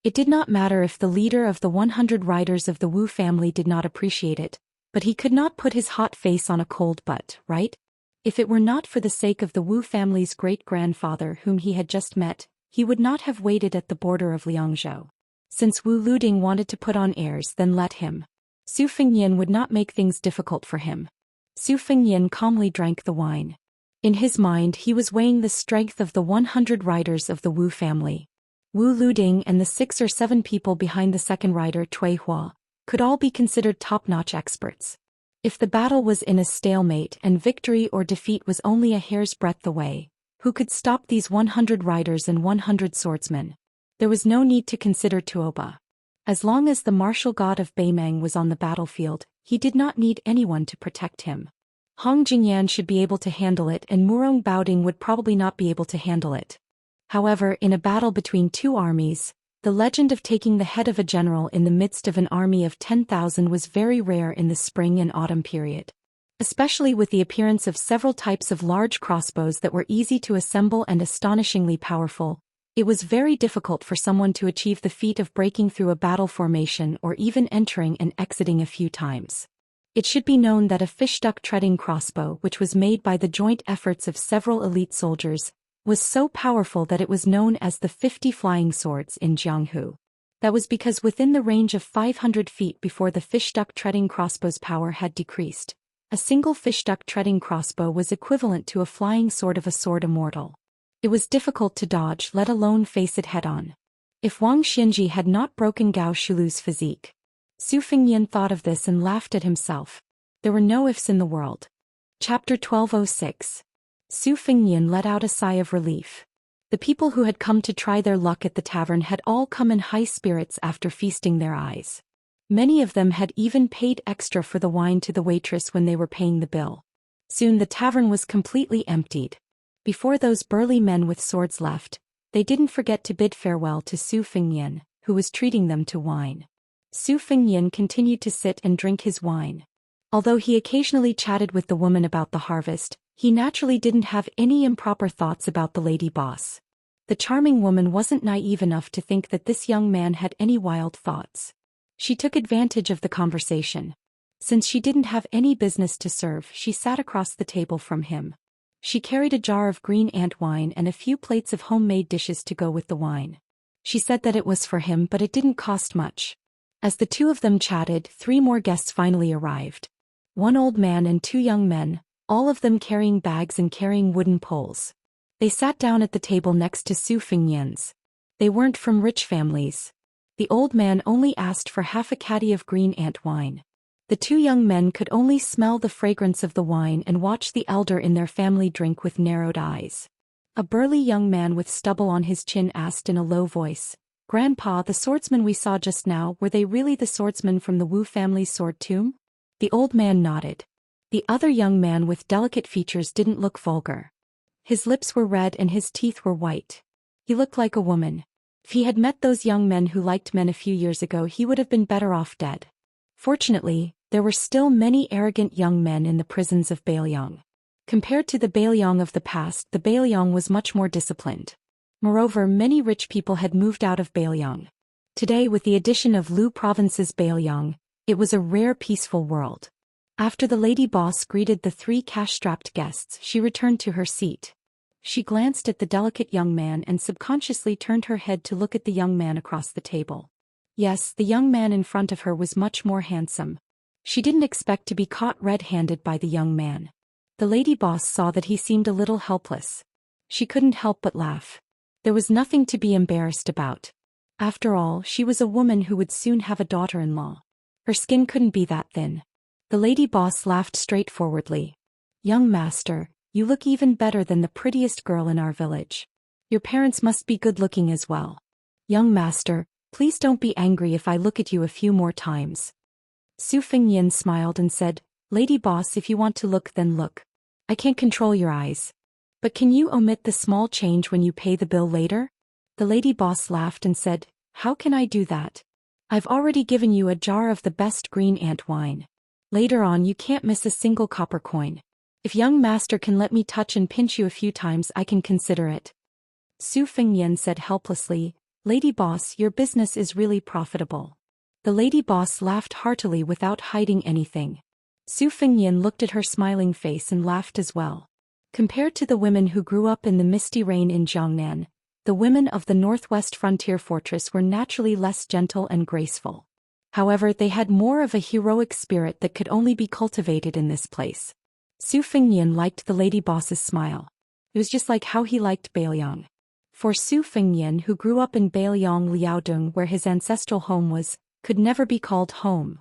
It did not matter if the leader of the 100 riders of the Wu family did not appreciate it, but he could not put his hot face on a cold butt, right? If it were not for the sake of the Wu family's great-grandfather whom he had just met, he would not have waited at the border of Liangzhou. Since Wu Luding wanted to put on airs, then let him. Su Fengyan would not make things difficult for him. Su Fengyan calmly drank the wine. In his mind he was weighing the strength of the 100 riders of the Wu family. Wu Luding and the 6 or 7 people behind the second rider Cui Hua could all be considered top-notch experts. If the battle was in a stalemate and victory or defeat was only a hair's breadth away, who could stop these 100 riders and 100 swordsmen? There was no need to consider Tuoba. As long as the martial god of Beimang was on the battlefield, he did not need anyone to protect him. Hong Jingyan should be able to handle it, and Murong Baoding would probably not be able to handle it. However, in a battle between two armies, The legend of taking the head of a general in the midst of an army of 10,000 was very rare in the spring and autumn period. Especially with the appearance of several types of large crossbows that were easy to assemble and astonishingly powerful, it was very difficult for someone to achieve the feat of breaking through a battle formation or even entering and exiting a few times. It should be known that a fish-duck treading crossbow, which was made by the joint efforts of several elite soldiers, was so powerful that it was known as the 50 flying swords in Jianghu. That was because within the range of 500 feet before the fish-duck treading crossbow's power had decreased, a single fish-duck treading crossbow was equivalent to a flying sword of a sword immortal. It was difficult to dodge, let alone face it head-on. If Wang Xinji had not broken Gao Shulu's physique. Su Fengyan thought of this and laughed at himself. There were no ifs in the world. Chapter 1206. Su Fengyan let out a sigh of relief. The people who had come to try their luck at the tavern had all come in high spirits after feasting their eyes. Many of them had even paid extra for the wine to the waitress when they were paying the bill. Soon the tavern was completely emptied. Before those burly men with swords left, they didn't forget to bid farewell to Su Fengyan, who was treating them to wine. Su Fengyan continued to sit and drink his wine. Although he occasionally chatted with the woman about the harvest, he naturally didn't have any improper thoughts about the lady boss. The charming woman wasn't naive enough to think that this young man had any wild thoughts. She took advantage of the conversation. Since she didn't have any business to serve, she sat across the table from him. She carried a jar of green ant wine and a few plates of homemade dishes to go with the wine. She said that it was for him, but it didn't cost much. As the two of them chatted, 3 more guests finally arrived. 1 old man and 2 young men, all of them carrying bags and carrying wooden poles. They sat down at the table next to Su Fengyan's. They weren't from rich families. The old man only asked for half a caddy of green ant wine. The 2 young men could only smell the fragrance of the wine and watch the elder in their family drink with narrowed eyes. A burly young man with stubble on his chin asked in a low voice, "Grandpa, the swordsmen we saw just now, were they really the swordsmen from the Wu family's sword tomb?" The old man nodded. The other young man with delicate features didn't look vulgar. His lips were red and his teeth were white. He looked like a woman. If he had met those young men who liked men a few years ago, he would have been better off dead. Fortunately, there were still many arrogant young men in the prisons of Bailiang. Compared to the Bailiang of the past, the Bailiang was much more disciplined. Moreover, many rich people had moved out of Bailiang. Today, with the addition of Lu Province's Bailiang, it was a rare peaceful world. After the lady boss greeted the 3 cash-strapped guests, she returned to her seat. She glanced at the delicate young man and subconsciously turned her head to look at the young man across the table. Yes, the young man in front of her was much more handsome. She didn't expect to be caught red-handed by the young man. The lady boss saw that he seemed a little helpless. She couldn't help but laugh. There was nothing to be embarrassed about. After all, she was a woman who would soon have a daughter-in-law. Her skin couldn't be that thin. The lady boss laughed straightforwardly. "Young master, you look even better than the prettiest girl in our village. Your parents must be good-looking as well. Young master, please don't be angry if I look at you a few more times." Su Fengyan smiled and said, "Lady boss, if you want to look, then look. I can't control your eyes. But can you omit the small change when you pay the bill later?" The lady boss laughed and said, "How can I do that? I've already given you a jar of the best green ant wine. Later on you can't miss a single copper coin. If young master can let me touch and pinch you a few times, I can consider it." Su Fengyan said helplessly, "Lady boss, your business is really profitable." The lady boss laughed heartily without hiding anything. Su Fengyan looked at her smiling face and laughed as well. Compared to the women who grew up in the misty rain in Jiangnan, the women of the northwest frontier fortress were naturally less gentle and graceful. However, they had more of a heroic spirit that could only be cultivated in this place. Su Fengyan liked the lady boss's smile. It was just like how he liked Bailiang. For Su Fengyan, who grew up in Bailiang Liaodong where his ancestral home was, could never be called home.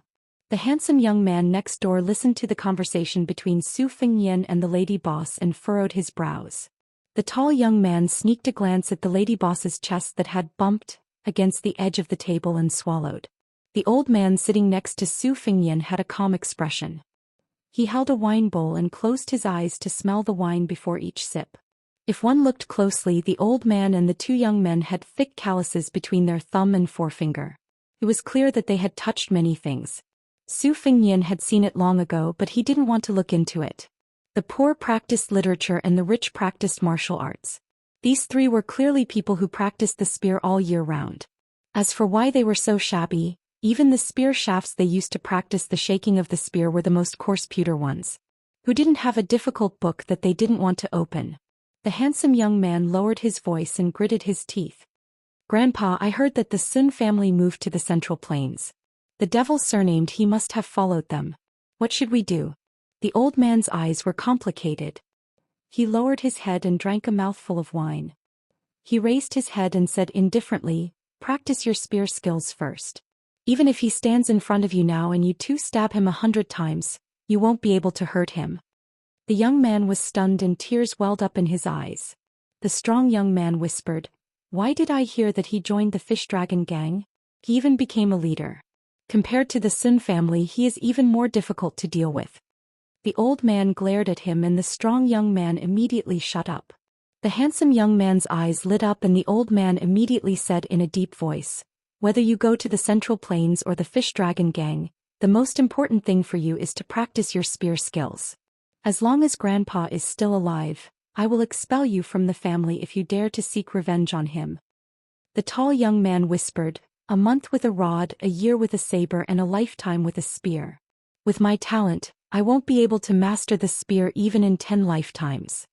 The handsome young man next door listened to the conversation between Su Fengyan and the lady boss and furrowed his brows. The tall young man sneaked a glance at the lady boss's chest that had bumped against the edge of the table and swallowed. The old man sitting next to Su Fengyan had a calm expression. He held a wine bowl and closed his eyes to smell the wine before each sip. If one looked closely, the old man and the two young men had thick calluses between their thumb and forefinger. It was clear that they had touched many things. Su Fengnian had seen it long ago, but he didn't want to look into it. The poor practiced literature and the rich practiced martial arts. These three were clearly people who practiced the spear all year round. As for why they were so shabby, even the spear shafts they used to practice the shaking of the spear were the most coarse pewter ones. Who didn't have a difficult book that they didn't want to open? The handsome young man lowered his voice and gritted his teeth. Grandpa, I heard that the Sun family moved to the Central Plains. The devil surnamed, he must have followed them. What should we do? The old man's eyes were complicated. He lowered his head and drank a mouthful of wine. He raised his head and said indifferently, practice your spear skills first. Even if he stands in front of you now and you two stab him 100 times, you won't be able to hurt him. The young man was stunned and tears welled up in his eyes. The strong young man whispered, why did I hear that he joined the fish dragon gang? He even became a leader. Compared to the Sun family, he is even more difficult to deal with. The old man glared at him and the strong young man immediately shut up. The handsome young man's eyes lit up and the old man immediately said in a deep voice, whether you go to the Central Plains or the Fish Dragon Gang, the most important thing for you is to practice your spear skills. As long as Grandpa is still alive, I will expel you from the family if you dare to seek revenge on him. The tall young man whispered, a month with a rod, a year with a saber, and a lifetime with a spear. With my talent, I won't be able to master the spear even in 10 lifetimes.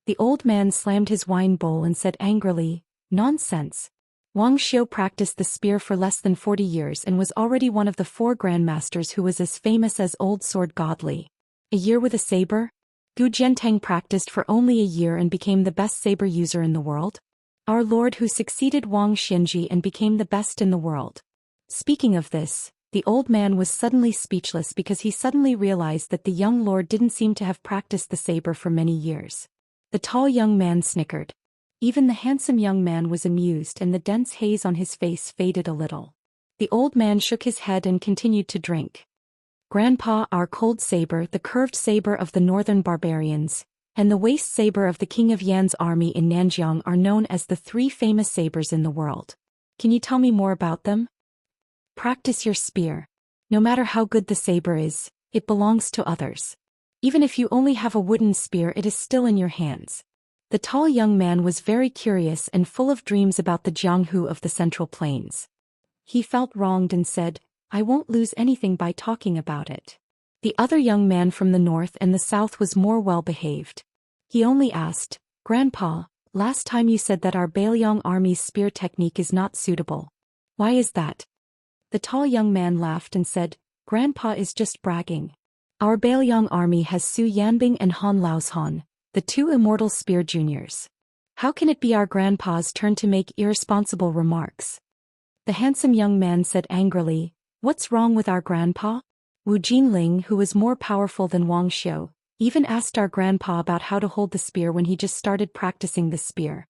The old man slammed his wine bowl and said angrily, nonsense. Wang Xiu practiced the spear for less than 40 years and was already one of the 4 grandmasters who was as famous as Old Sword Godly. A year with a saber? Gu Jiantang practiced for only a year and became the best saber user in the world? Our lord who succeeded Wang Xinji and became the best in the world. Speaking of this, the old man was suddenly speechless because he suddenly realized that the young lord didn't seem to have practiced the saber for many years. The tall young man snickered. Even the handsome young man was amused and the dense haze on his face faded a little. The old man shook his head and continued to drink. Grandpa, our cold saber, the curved saber of the northern barbarians, and the waist saber of the king of Yan's army in Nanjiang are known as the 3 famous sabers in the world. Can you tell me more about them? Practice your spear. No matter how good the saber is, it belongs to others. Even if you only have a wooden spear, it is still in your hands. The tall young man was very curious and full of dreams about the Jianghu of the Central Plains. He felt wronged and said, I won't lose anything by talking about it. The other young man from the north and the south was more well-behaved. He only asked, Grandpa, last time you said that our Bailiang army's spear technique is not suitable. Why is that? The tall young man laughed and said, Grandpa is just bragging. Our Bailiang army has Su Yanbing and Han Laoshan, the 2 immortal spear juniors. How can it be our grandpa's turn to make irresponsible remarks? The handsome young man said angrily, what's wrong with our grandpa? Wu Jinling, who was more powerful than Wang Xiu, even asked our grandpa about how to hold the spear when he just started practicing the spear.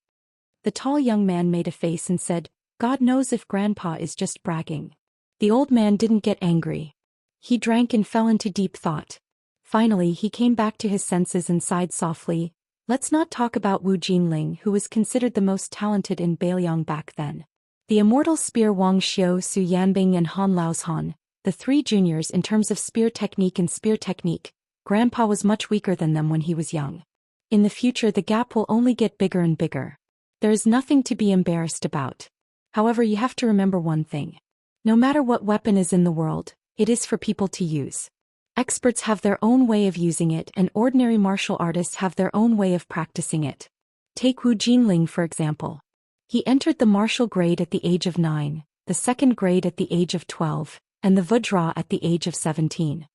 The tall young man made a face and said, God knows if grandpa is just bragging. The old man didn't get angry. He drank and fell into deep thought. Finally he came back to his senses and sighed softly, let's not talk about Wu Jinling, who was considered the most talented in Bailiang back then. The immortal spear Wang Xiu, Su Yanbing and Han Laoshan, the 3 juniors in terms of spear technique, Grandpa was much weaker than them when he was young. In the future the gap will only get bigger and bigger. There is nothing to be embarrassed about. However, you have to remember one thing. No matter what weapon is in the world, it is for people to use. Experts have their own way of using it and ordinary martial artists have their own way of practicing it. Take Wu Jinling for example. He entered the martial grade at the age of 9, the second grade at the age of 12, and the Vajra at the age of 17.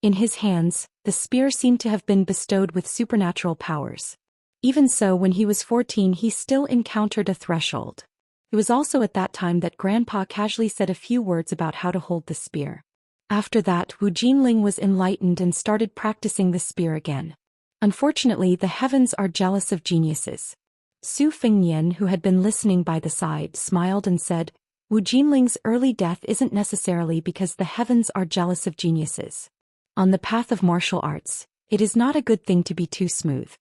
In his hands, the spear seemed to have been bestowed with supernatural powers. Even so, when he was 14 he still encountered a threshold. It was also at that time that Grandpa casually said a few words about how to hold the spear. After that, Wu Jinling was enlightened and started practicing the spear again. Unfortunately, the heavens are jealous of geniuses. Su Fengnian, who had been listening by the side, smiled and said, Wu Jinling's early death isn't necessarily because the heavens are jealous of geniuses. On the path of martial arts, it is not a good thing to be too smooth.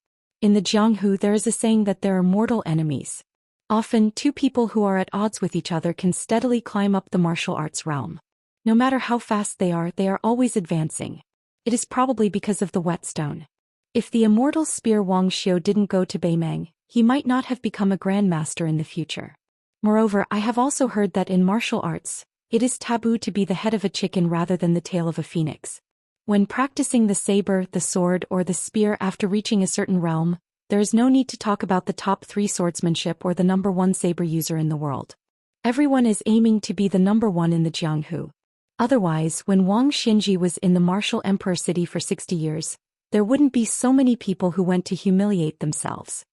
In the Jianghu there is a saying that there are mortal enemies. Often, two people who are at odds with each other can steadily climb up the martial arts realm. No matter how fast they are always advancing. It is probably because of the whetstone. If the immortal spear Wang Xiu didn't go to Beimeng, he might not have become a grandmaster in the future. Moreover, I have also heard that in martial arts, it is taboo to be the head of a chicken rather than the tail of a phoenix. When practicing the saber, the sword, or the spear after reaching a certain realm, there is no need to talk about the top 3 swordsmanship or the number 1 saber user in the world. Everyone is aiming to be the number 1 in the Jianghu. Otherwise, when Wang Xinji was in the martial emperor city for 60 years, there wouldn't be so many people who went to humiliate themselves.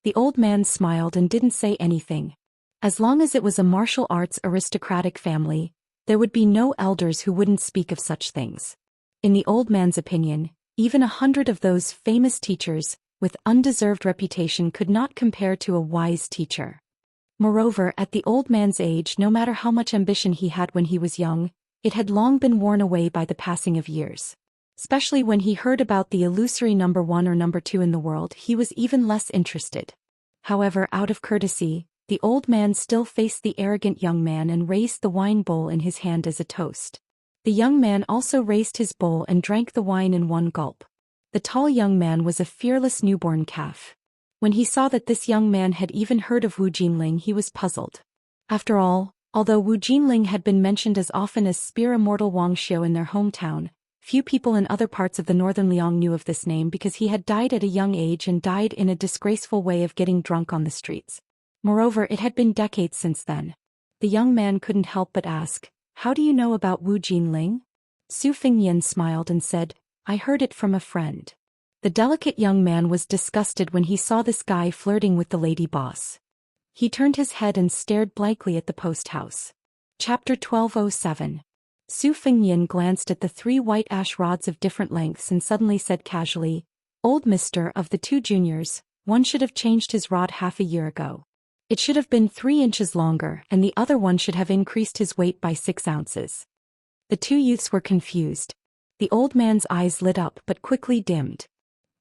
The old man smiled and didn't say anything. As long as it was a martial arts aristocratic family, there would be no elders who wouldn't speak of such things. In the old man's opinion, even 100 of those famous teachers, with undeserved reputation could not compare to a wise teacher. Moreover, at the old man's age, no matter how much ambition he had when he was young, it had long been worn away by the passing of years. Especially when he heard about the illusory number 1 or number 2 in the world, he was even less interested. However, out of courtesy, the old man still faced the arrogant young man and raised the wine bowl in his hand as a toast. The young man also raised his bowl and drank the wine in one gulp. The tall young man was a fearless newborn calf. When he saw that this young man had even heard of Wu Jinling, he was puzzled. After all, although Wu Jinling had been mentioned as often as Spear Immortal Wang Xiu in their hometown, few people in other parts of the northern Liang knew of this name because he had died at a young age and died in a disgraceful way of getting drunk on the streets. Moreover, it had been decades since then. The young man couldn't help but ask, "How do you know about Wu Jinling?" Su Fingyan smiled and said, "I heard it from a friend." The delicate young man was disgusted when he saw this guy flirting with the lady boss. He turned his head and stared blankly at the post house. Chapter 1207. Su Fingyan glanced at the 3 white ash rods of different lengths and suddenly said casually, "Old mister, of the 2 juniors, one should have changed his rod half a year ago. It should have been 3 inches longer, and the other one should have increased his weight by 6 ounces. The 2 youths were confused. The old man's eyes lit up but quickly dimmed.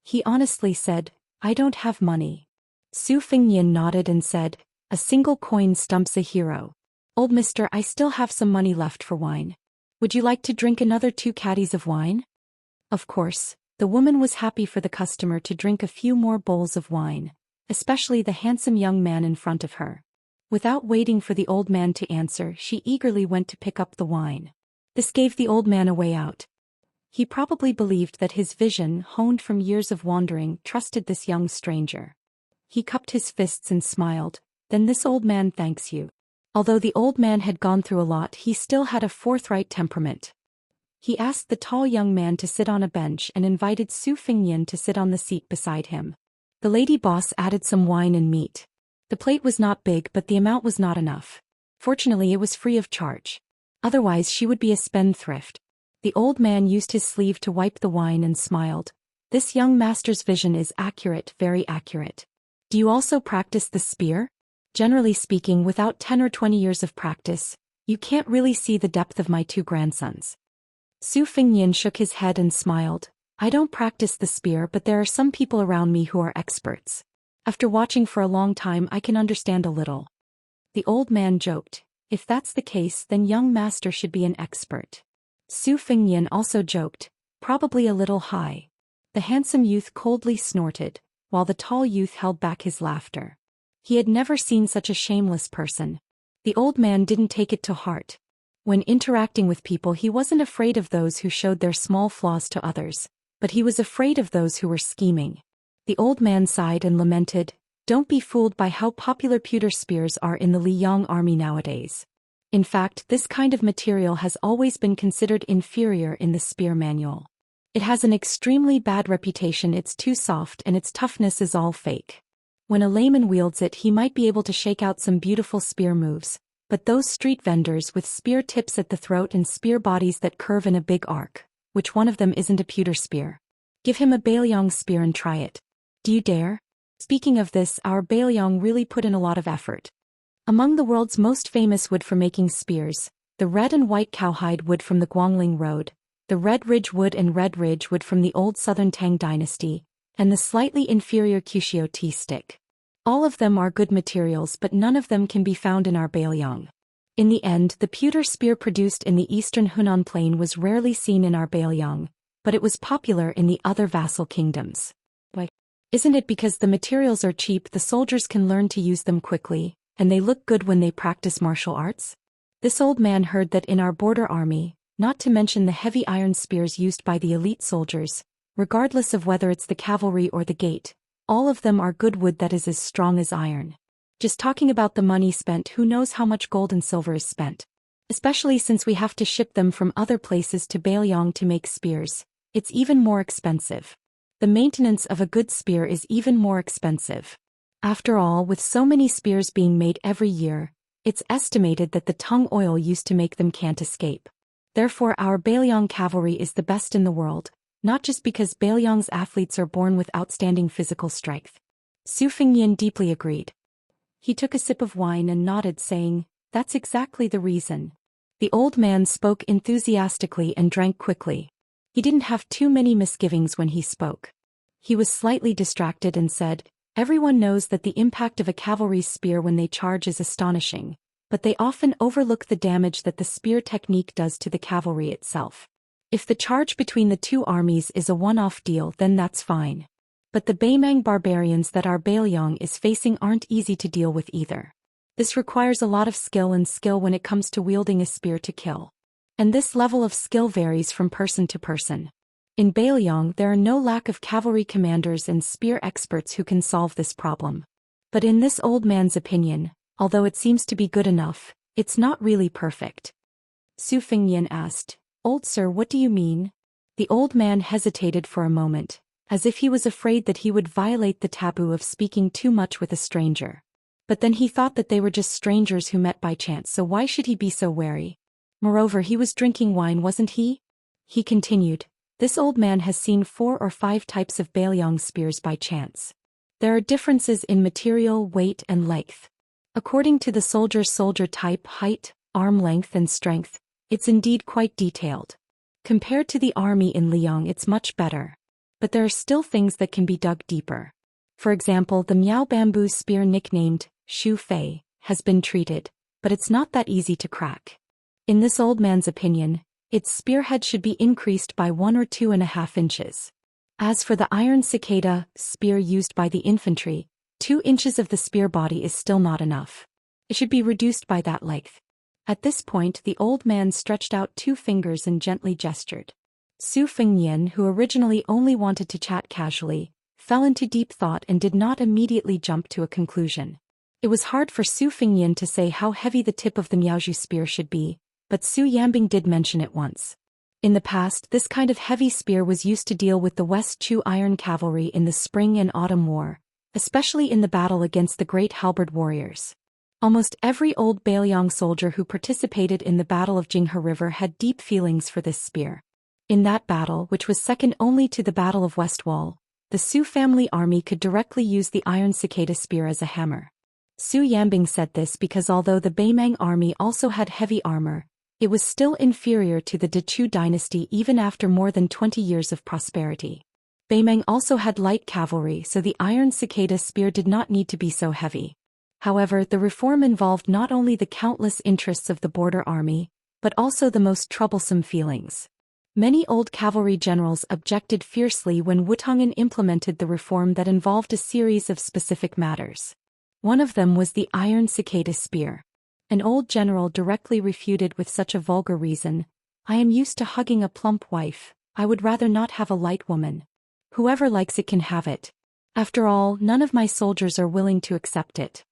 He honestly said, "I don't have money." Su Fingyan nodded and said, "A single coin stumps a hero. Old mister, I still have some money left for wine. Would you like to drink another 2 caddies of wine?" Of course, the woman was happy for the customer to drink a few more bowls of wine, especially the handsome young man in front of her. Without waiting for the old man to answer, she eagerly went to pick up the wine. This gave the old man a way out. He probably believed that his vision, honed from years of wandering, trusted this young stranger. He cupped his fists and smiled, "Then this old man thanks you." Although the old man had gone through a lot, he still had a forthright temperament. He asked the tall young man to sit on a bench and invited Su Fingyan to sit on the seat beside him. The lady boss added some wine and meat. The plate was not big, but the amount was not enough. Fortunately, it was free of charge. Otherwise, she would be a spendthrift. The old man used his sleeve to wipe the wine and smiled. "This young master's vision is accurate, very accurate. Do you also practice the spear? Generally speaking, without 10 or 20 years of practice, you can't really see the depth of my 2 grandsons." Su Fingyan shook his head and smiled. "I don't practice the spear, but there are some people around me who are experts. After watching for a long time, I can understand a little." The old man joked, "If that's the case, then young master should be an expert." Su Fingyan also joked, "Probably a little high." The handsome youth coldly snorted, while the tall youth held back his laughter. He had never seen such a shameless person. The old man didn't take it to heart. When interacting with people, he wasn't afraid of those who showed their small flaws to others, but he was afraid of those who were scheming. The old man sighed and lamented, "Don't be fooled by how popular pewter spears are in the Liang army nowadays. In fact, this kind of material has always been considered inferior in the spear manual. It has an extremely bad reputation, it's too soft and its toughness is all fake. When a layman wields it, he might be able to shake out some beautiful spear moves, but those street vendors with spear tips at the throat and spear bodies that curve in a big arc, which one of them isn't a pewter spear? Give him a Bailiang spear and try it. Do you dare?" Speaking of this, our Bailiang really put in a lot of effort. Among the world's most famous wood for making spears, the red and white cowhide wood from the Guangling Road, the red ridge wood and red ridge wood from the old southern Tang dynasty, and the slightly inferior Cushio tea stick. All of them are good materials, but none of them can be found in our Bailiang. In the end, the pewter spear produced in the eastern Hunan plain was rarely seen in our Bailiang, but it was popular in the other vassal kingdoms. Why? Isn't it because the materials are cheap, the soldiers can learn to use them quickly, and they look good when they practice martial arts? This old man heard that in our border army, not to mention the heavy iron spears used by the elite soldiers, regardless of whether it's the cavalry or the gate, all of them are good wood that is as strong as iron. Just talking about the money spent, who knows how much gold and silver is spent? Especially since we have to ship them from other places to Bailiang to make spears, it's even more expensive. The maintenance of a good spear is even more expensive. After all, with so many spears being made every year, it's estimated that the tung oil used to make them can't escape. Therefore our Bailiang cavalry is the best in the world, not just because Bailiang's athletes are born with outstanding physical strength. Su Fengyan deeply agreed. He took a sip of wine and nodded, saying, "That's exactly the reason." The old man spoke enthusiastically and drank quickly. He didn't have too many misgivings when he spoke. He was slightly distracted and said, "Everyone knows that the impact of a cavalry's spear when they charge is astonishing, but they often overlook the damage that the spear technique does to the cavalry itself. If the charge between the two armies is a one-off deal, then that's fine. But the Baimang barbarians that our Bailiang is facing aren't easy to deal with either. This requires a lot of skill when it comes to wielding a spear to kill. And this level of skill varies from person to person. In Bailiang there are no lack of cavalry commanders and spear experts who can solve this problem. But in this old man's opinion, although it seems to be good enough, it's not really perfect." Su Fengyan asked, "Old sir, what do you mean?" The old man hesitated for a moment, as if he was afraid that he would violate the taboo of speaking too much with a stranger. But then he thought that they were just strangers who met by chance, so why should he be so wary? Moreover, he was drinking wine, wasn't he? He continued, "This old man has seen 4 or 5 types of Bailiang spears by chance. There are differences in material, weight and length. According to the soldier type, height, arm length and strength, it's indeed quite detailed. Compared to the army in Liang, it's much better. But there are still things that can be dug deeper. For example, the Miao bamboo spear nicknamed Shu Fei has been treated, but it's not that easy to crack. In this old man's opinion, its spearhead should be increased by 1 or 2.5 inches. As for the iron cicada spear used by the infantry, 2 inches of the spear body is still not enough. It should be reduced by that length." At this point the old man stretched out 2 fingers and gently gestured. Su Fengyan, who originally only wanted to chat casually, fell into deep thought and did not immediately jump to a conclusion. It was hard for Su Fengyan to say how heavy the tip of the Miaozhu spear should be, but Su Yambing did mention it once. In the past, this kind of heavy spear was used to deal with the West Chu Iron Cavalry in the Spring and Autumn War, especially in the battle against the Great Halberd warriors. Almost every old Bailiang soldier who participated in the Battle of Jinghe River had deep feelings for this spear. In that battle, which was second only to the Battle of Westwall, the Su family army could directly use the iron cicada spear as a hammer. Su Yambing said this because although the Baimang army also had heavy armor, it was still inferior to the Dechu dynasty even after more than 20 years of prosperity. Baimang also had light cavalry, so the iron cicada spear did not need to be so heavy. However, the reform involved not only the countless interests of the border army, but also the most troublesome feelings. Many old cavalry generals objected fiercely when Wutongan implemented the reform that involved a series of specific matters. One of them was the iron cicada spear. An old general directly refuted with such a vulgar reason, "I am used to hugging a plump wife, I would rather not have a light woman. Whoever likes it can have it. After all, none of my soldiers are willing to accept it."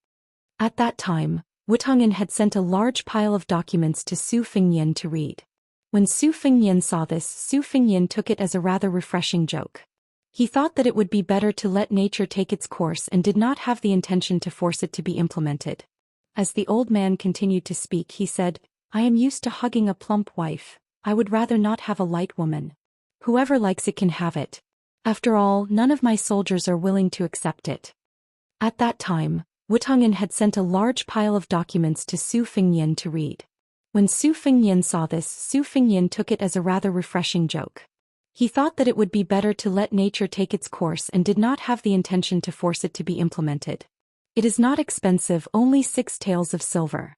At that time, Wutongan had sent a large pile of documents to Su Fengyan to read. When Su Fengyan saw this, Su Fengyan took it as a rather refreshing joke. He thought that it would be better to let nature take its course and did not have the intention to force it to be implemented. As the old man continued to speak, he said, "I am used to hugging a plump wife, I would rather not have a light woman. Whoever likes it can have it. After all, none of my soldiers are willing to accept it." At that time, Wutongan had sent a large pile of documents to Su Fengyan to read. When Su Fengyan saw this, Su Fengyan took it as a rather refreshing joke. He thought that it would be better to let nature take its course and did not have the intention to force it to be implemented. It is not expensive, only 6 taels of silver.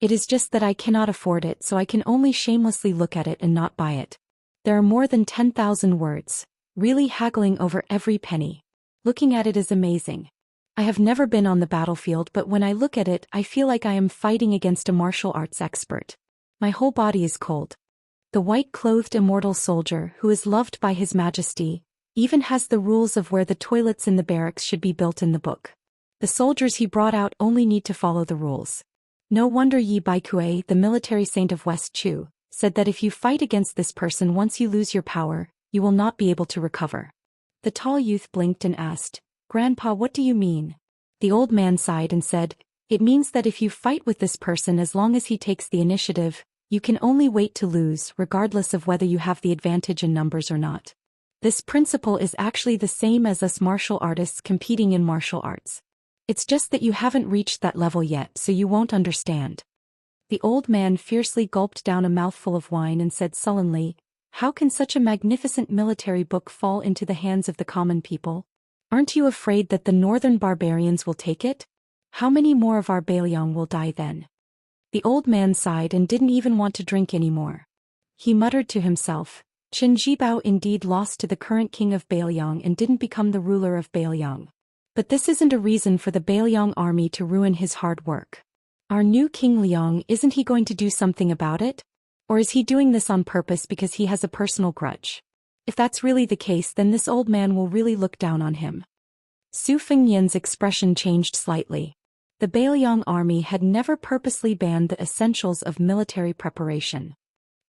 It is just that I cannot afford it, so I can only shamelessly look at it and not buy it. There are more than 10,000 words, really haggling over every penny. Looking at it is amazing. I have never been on the battlefield, but when I look at it, I feel like I am fighting against a martial arts expert. My whole body is cold. The white-clothed immortal soldier, who is loved by His Majesty, even has the rules of where the toilets in the barracks should be built in the book. The soldiers he brought out only need to follow the rules. No wonder Yi Baikue, the military saint of West Chu, said that if you fight against this person once you lose your power, you will not be able to recover. The tall youth blinked and asked, "Grandpa, what do you mean?" The old man sighed and said, "It means that if you fight with this person as long as he takes the initiative, you can only wait to lose regardless of whether you have the advantage in numbers or not. This principle is actually the same as us martial artists competing in martial arts. It's just that you haven't reached that level yet, so you won't understand." The old man fiercely gulped down a mouthful of wine and said sullenly, "How can such a magnificent military book fall into the hands of the common people? Aren't you afraid that the northern barbarians will take it? How many more of our Bailiang will die then?" The old man sighed and didn't even want to drink anymore. He muttered to himself, "Qin Jibao indeed lost to the current king of Bailiang and didn't become the ruler of Bailiang. But this isn't a reason for the Bailiang army to ruin his hard work. Our new King Liang, isn't he going to do something about it? Or is he doing this on purpose because he has a personal grudge? If that's really the case, then this old man will really look down on him." Su Fengyan's expression changed slightly. The Bailiang army had never purposely banned the essentials of military preparation.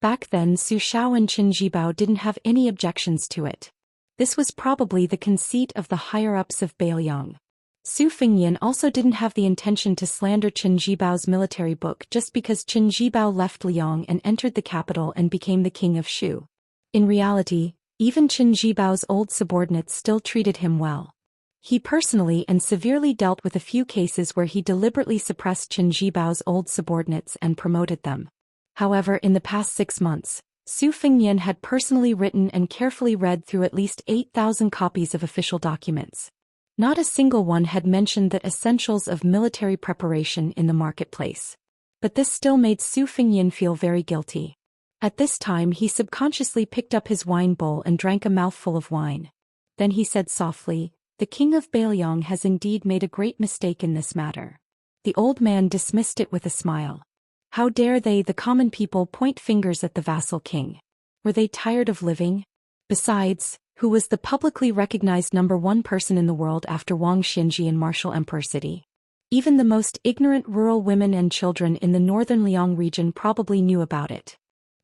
Back then Su Xiao and Qin Jibao didn't have any objections to it. This was probably the conceit of the higher-ups of Bailiang. Su Fengyan also didn't have the intention to slander Qin Jibao's military book just because Qin Jibao left Liang and entered the capital and became the king of Shu. In reality, even Qin Jibao's old subordinates still treated him well. He personally and severely dealt with a few cases where he deliberately suppressed Qin Jibao's old subordinates and promoted them. However, in the past 6 months, Su Fengyan had personally written and carefully read through at least 8,000 copies of official documents. Not a single one had mentioned the essentials of military preparation in the marketplace. But this still made Su Fengyan feel very guilty. At this time he subconsciously picked up his wine bowl and drank a mouthful of wine. Then he said softly, "The king of Bailiang has indeed made a great mistake in this matter." The old man dismissed it with a smile. How dare they, the common people, point fingers at the vassal king? Were they tired of living? Besides, who was the publicly recognized #1 person in the world after Wang Xinji in Martial Emperor City? Even the most ignorant rural women and children in the northern Liang region probably knew about it.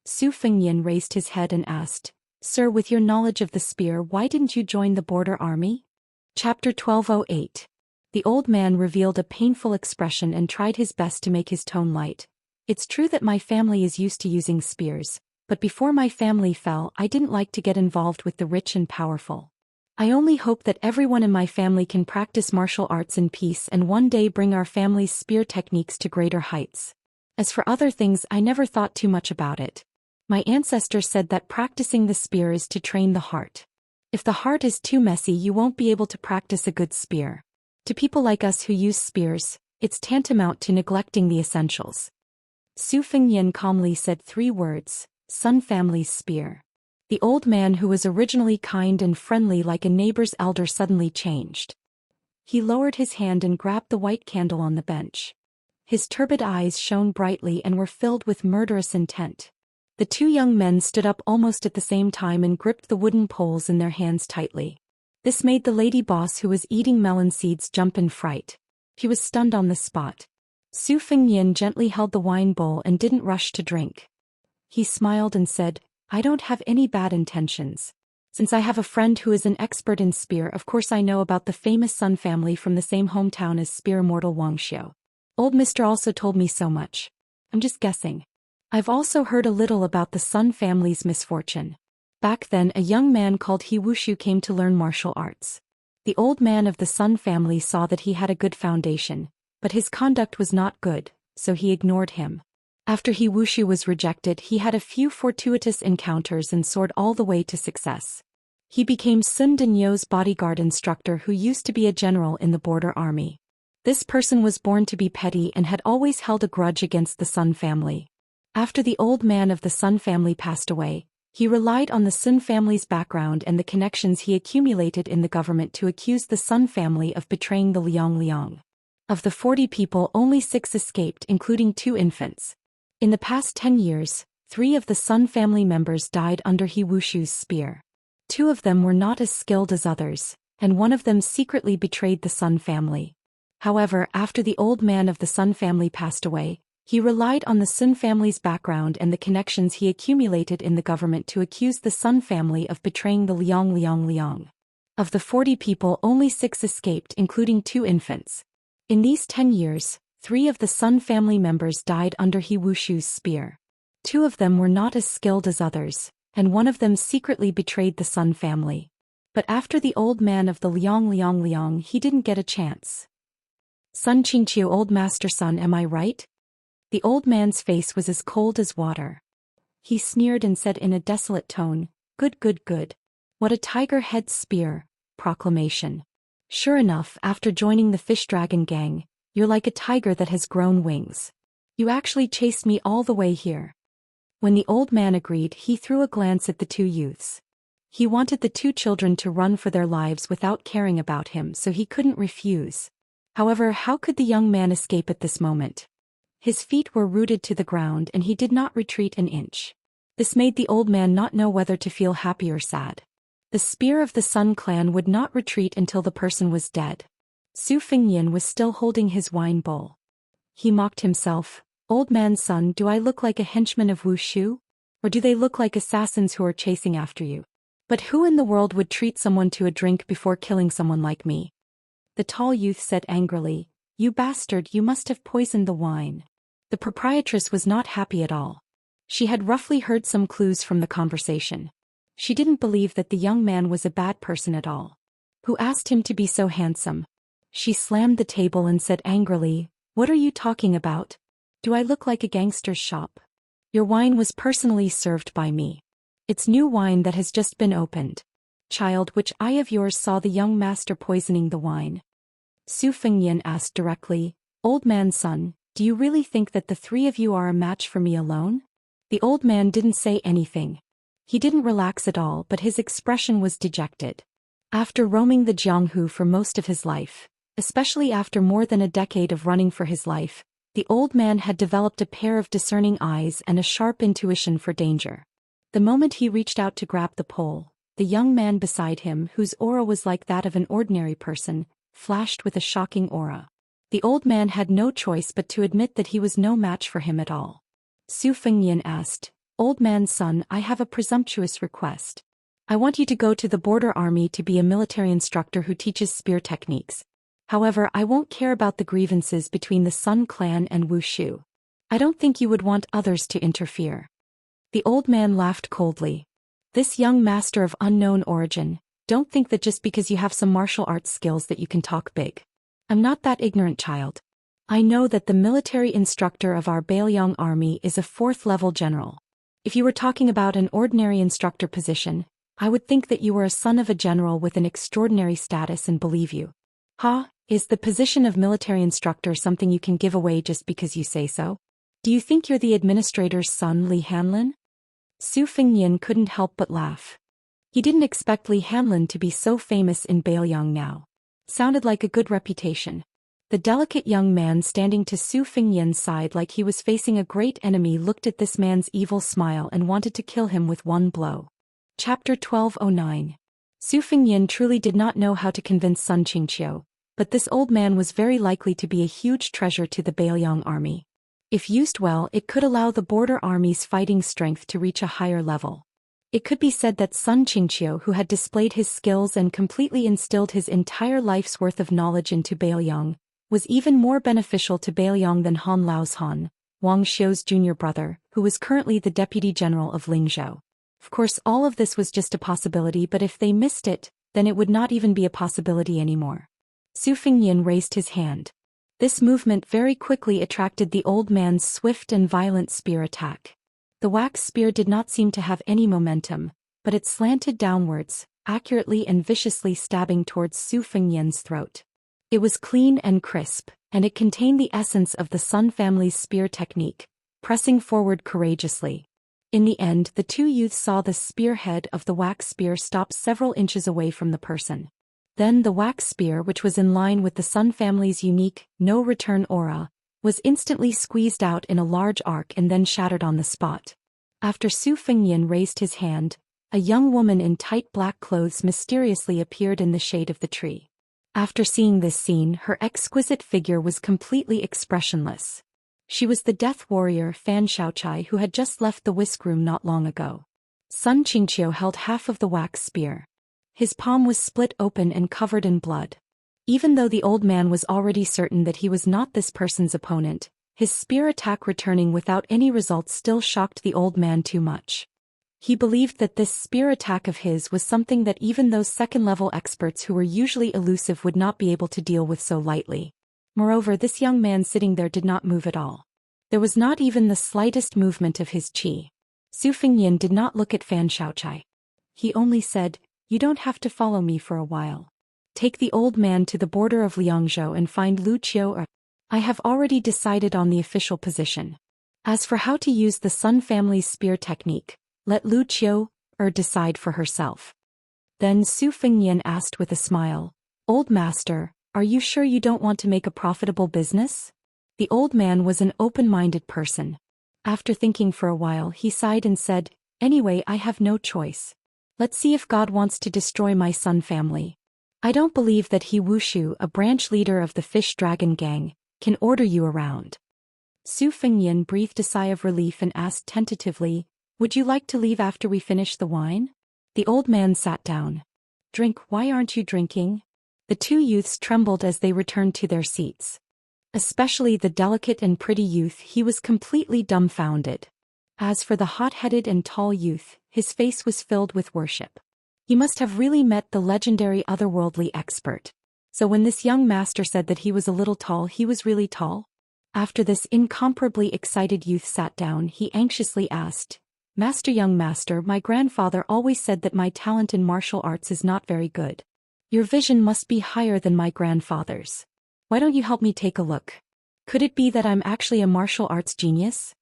Su Fengyan raised his head and asked, "Sir, with your knowledge of the spear, why didn't you join the border army?" Chapter 1208. The old man revealed a painful expression and tried his best to make his tone light. "It's true that my family is used to using spears, but before my family fell, I didn't like to get involved with the rich and powerful. I only hope that everyone in my family can practice martial arts in peace and one day bring our family's spear techniques to greater heights. As for other things, I never thought too much about it. My ancestor said that practicing the spear is to train the heart. If the heart is too messy, you won't be able to practice a good spear. To people like us who use spears, it's tantamount to neglecting the essentials." Su Fengyan calmly said 3 words, "Sun family's spear." The old man, who was originally kind and friendly like a neighbor's elder, suddenly changed. He lowered his hand and grabbed the white candle on the bench. His turbid eyes shone brightly and were filled with murderous intent. The 2 young men stood up almost at the same time and gripped the wooden poles in their hands tightly. This made the lady boss, who was eating melon seeds, jump in fright. He was stunned on the spot. Su Fengyan gently held the wine bowl and didn't rush to drink. He smiled and said, "I don't have any bad intentions. Since I have a friend who is an expert in spear, of course I know about the famous Sun family from the same hometown as spear immortal Wuxia. Old Mr. also told me so much. I'm just guessing. I've also heard a little about the Sun family's misfortune. Back then a young man called He Wushu came to learn martial arts. The old man of the Sun family saw that he had a good foundation, but his conduct was not good, so he ignored him. After He Wushu was rejected, he had a few fortuitous encounters and soared all the way to success. He became Sun Danyo's bodyguard instructor, who used to be a general in the border army. This person was born to be petty and had always held a grudge against the Sun family. After the old man of the Sun family passed away, he relied on the Sun family's background and the connections he accumulated in the government to accuse the Sun family of betraying the Liang. Of the 40 people, only 6 escaped, including 2 infants. In the past 10 years, 3 of the Sun family members died under He Wushu's spear. 2 of them were not as skilled as others, and one of them secretly betrayed the Sun family. However, after the old man of the Sun family passed away, he relied on the Sun family's background and the connections he accumulated in the government to accuse the Sun family of betraying the Liang. Of the 40 people, only 6 escaped, including 2 infants. In these 10 years, 3 of the Sun family members died under He Wushu's spear. 2 of them were not as skilled as others, and one of them secretly betrayed the Sun family. But after the old man of the Liang, he didn't get a chance. Sun Xianxia, old master Sun, am I right? The old man's face was as cold as water. He sneered and said in a desolate tone, Good. What a tiger-head spear, proclamation. Sure enough, after joining the fish dragon gang, you're like a tiger that has grown wings. You actually chased me all the way here. When the old man agreed, he threw a glance at the 2 youths. He wanted the 2 children to run for their lives without caring about him, so he couldn't refuse. However, how could the young man escape at this moment? His feet were rooted to the ground and he did not retreat an inch. This made the old man not know whether to feel happy or sad. The spear of the Sun clan would not retreat until the person was dead. Su Fengyan was still holding his wine bowl. He mocked himself, Old man's son, do I look like a henchman of Wushu? Or do they look like assassins who are chasing after you? But who in the world would treat someone to a drink before killing someone like me? The tall youth said angrily, You bastard, you must have poisoned the wine. The proprietress was not happy at all. She had roughly heard some clues from the conversation. She didn't believe that the young man was a bad person at all. Who asked him to be so handsome? She slammed the table and said angrily, What are you talking about? Do I look like a gangster's shop? Your wine was personally served by me. It's new wine that has just been opened. Child, which eye of yours saw the young master poisoning the wine? Su Fengyan asked directly, Old man's son, do you really think that the 3 of you are a match for me alone? The old man didn't say anything. He didn't relax at all, but his expression was dejected. After roaming the Jianghu for most of his life, especially after more than a decade of running for his life, the old man had developed a pair of discerning eyes and a sharp intuition for danger. The moment he reached out to grab the pole, the young man beside him, whose aura was like that of an ordinary person, flashed with a shocking aura. The old man had no choice but to admit that he was no match for him at all. Su Fengyan asked, Old man's son, I have a presumptuous request. I want you to go to the border army to be a military instructor who teaches spear techniques. However, I won't care about the grievances between the Sun clan and Wushu. I don't think you would want others to interfere. The old man laughed coldly. This young master of unknown origin, don't think that just because you have some martial arts skills that you can talk big. I'm not that ignorant, child. I know that the military instructor of our Bailiang army is a 4th-level general. If you were talking about an ordinary instructor position, I would think that you were a son of a general with an extraordinary status and believe you. Is the position of military instructor something you can give away just because you say so? Do you think you're the administrator's son, Li Hanlin? Su Fengyan couldn't help but laugh. He didn't expect Li Hanlin to be so famous in Bailiang now. Sounded like a good reputation. The delicate young man standing to Su Fengyan's side like he was facing a great enemy looked at this man's evil smile and wanted to kill him with one blow. Chapter 1209. Su Fengyan truly did not know how to convince Sun Xianxia, but this old man was very likely to be a huge treasure to the Bailiang army. If used well, it could allow the border army's fighting strength to reach a higher level. It could be said that Sun Xianxia, who had displayed his skills and completely instilled his entire life's worth of knowledge into Bailiang, was even more beneficial to Bailiang than Han Lao's Han, Wang Xiu's junior brother, who was currently the deputy general of Lingzhou. Of course, all of this was just a possibility, but if they missed it, then it would not even be a possibility anymore. Su Fengyan raised his hand. This movement very quickly attracted the old man's swift and violent spear attack. The wax spear did not seem to have any momentum, but it slanted downwards, accurately and viciously stabbing towards Su Fengyan's throat. It was clean and crisp, and it contained the essence of the Sun family's spear technique, pressing forward courageously. In the end, the two youths saw the spearhead of the wax spear stop several inches away from the person. Then the wax spear, which was in line with the Sun family's unique, no-return aura, was instantly squeezed out in a large arc and then shattered on the spot. After Su Fengyan raised his hand, a young woman in tight black clothes mysteriously appeared in the shade of the tree. After seeing this scene, her exquisite figure was completely expressionless. She was the death warrior Fan Xiaochai who had just left the whisk room not long ago. Sun Qingqiu held half of the wax spear. His palm was split open and covered in blood. Even though the old man was already certain that he was not this person's opponent, his spear attack returning without any results still shocked the old man too much. He believed that this spear attack of his was something that even those second-level experts who were usually elusive would not be able to deal with so lightly. Moreover, this young man sitting there did not move at all. There was not even the slightest movement of his qi. Su Fengyan did not look at Fan Xiaochai. He only said, "You don't have to follow me for a while. Take the old man to the border of Liangzhou and find Lu Qiu. I have already decided on the official position. As for how to use the Sun family's spear technique, let Lu Qiu decide for herself." Then Su Fengyan asked with a smile, "Old master, are you sure you don't want to make a profitable business?" The old man was an open-minded person. After thinking for a while, he sighed and said, "Anyway, I have no choice. Let's see if God wants to destroy my Sun family. I don't believe that he Wushu, a branch leader of the Fish Dragon Gang, can order you around." Su Fengyan breathed a sigh of relief and asked tentatively, "Would you like to leave after we finish the wine?" The old man sat down. "Drink, why aren't you drinking?" The two youths trembled as they returned to their seats. Especially the delicate and pretty youth, he was completely dumbfounded. As for the hot-headed and tall youth, his face was filled with worship. He must have really met the legendary otherworldly expert. So when this young master said that he was a little tall, he was really tall? After this incomparably excited youth sat down, he anxiously asked, "Master, young master, my grandfather always said that my talent in martial arts is not very good. Your vision must be higher than my grandfather's. Why don't you help me take a look? Could it be that I'm actually a martial arts genius?"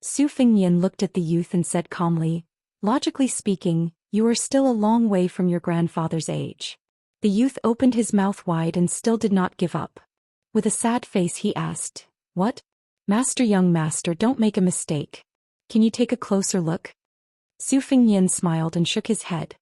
Su Fengyan looked at the youth and said calmly, "Logically speaking, you are still a long way from your grandfather's age." The youth opened his mouth wide and still did not give up. With a sad face he asked, "What? Master, young master, don't make a mistake. Can you take a closer look?" Su Fengyan smiled and shook his head.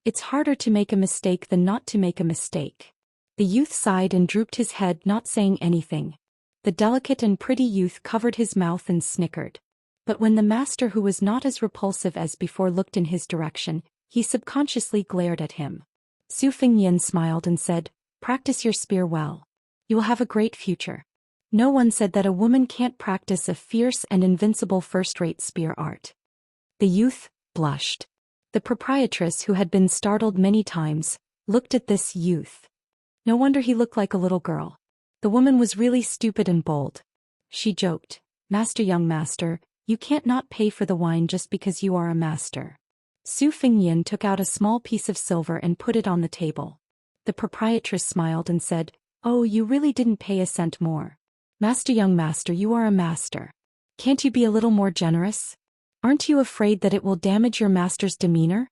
"It's harder to make a mistake than not to make a mistake." The youth sighed and drooped his head, not saying anything. The delicate and pretty youth covered his mouth and snickered. But when the master, who was not as repulsive as before, looked in his direction, he subconsciously glared at him. Su Fengyan smiled and said, "Practice your spear well. You will have a great future." No one said that a woman can't practice a fierce and invincible first-rate spear art. The youth blushed. The proprietress, who had been startled many times, looked at this youth. No wonder he looked like a little girl. The woman was really stupid and bold. She joked, "Master, young master, you can't not pay for the wine just because you are a master." Su Fengyan took out a small piece of silver and put it on the table. The proprietress smiled and said, "Oh, you really didn't pay a cent more. Master, young master, you are a master. Can't you be a little more generous? Aren't you afraid that it will damage your master's demeanor?"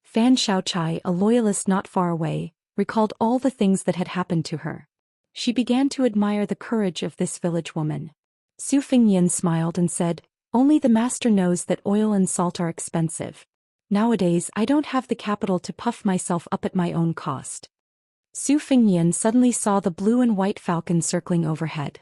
Fan Xiaochai, a loyalist not far away, recalled all the things that had happened to her. She began to admire the courage of this village woman. Su Fengyan smiled and said, "Only the master knows that oil and salt are expensive. Nowadays I don't have the capital to puff myself up at my own cost." Su Fengyan suddenly saw the blue and white falcon circling overhead.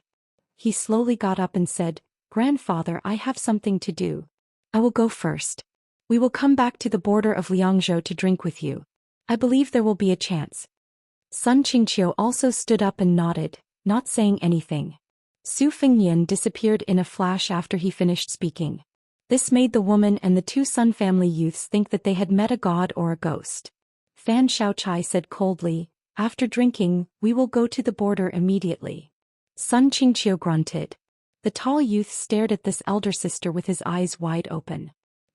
He slowly got up and said, "Grandfather, I have something to do. I will go first. We will come back to the border of Liangzhou to drink with you. I believe there will be a chance." Sun Qingqiu also stood up and nodded, not saying anything. Su Fengyan disappeared in a flash after he finished speaking. This made the woman and the two Sun family youths think that they had met a god or a ghost. Fan Xiaochai said coldly, "After drinking, we will go to the border immediately." Sun Qingqiu grunted. The tall youth stared at this elder sister with his eyes wide open.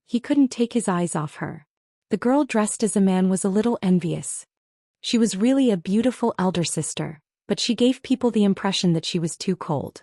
He couldn't take his eyes off her. The girl dressed as a man was a little envious. She was really a beautiful elder sister, but she gave people the impression that she was too cold.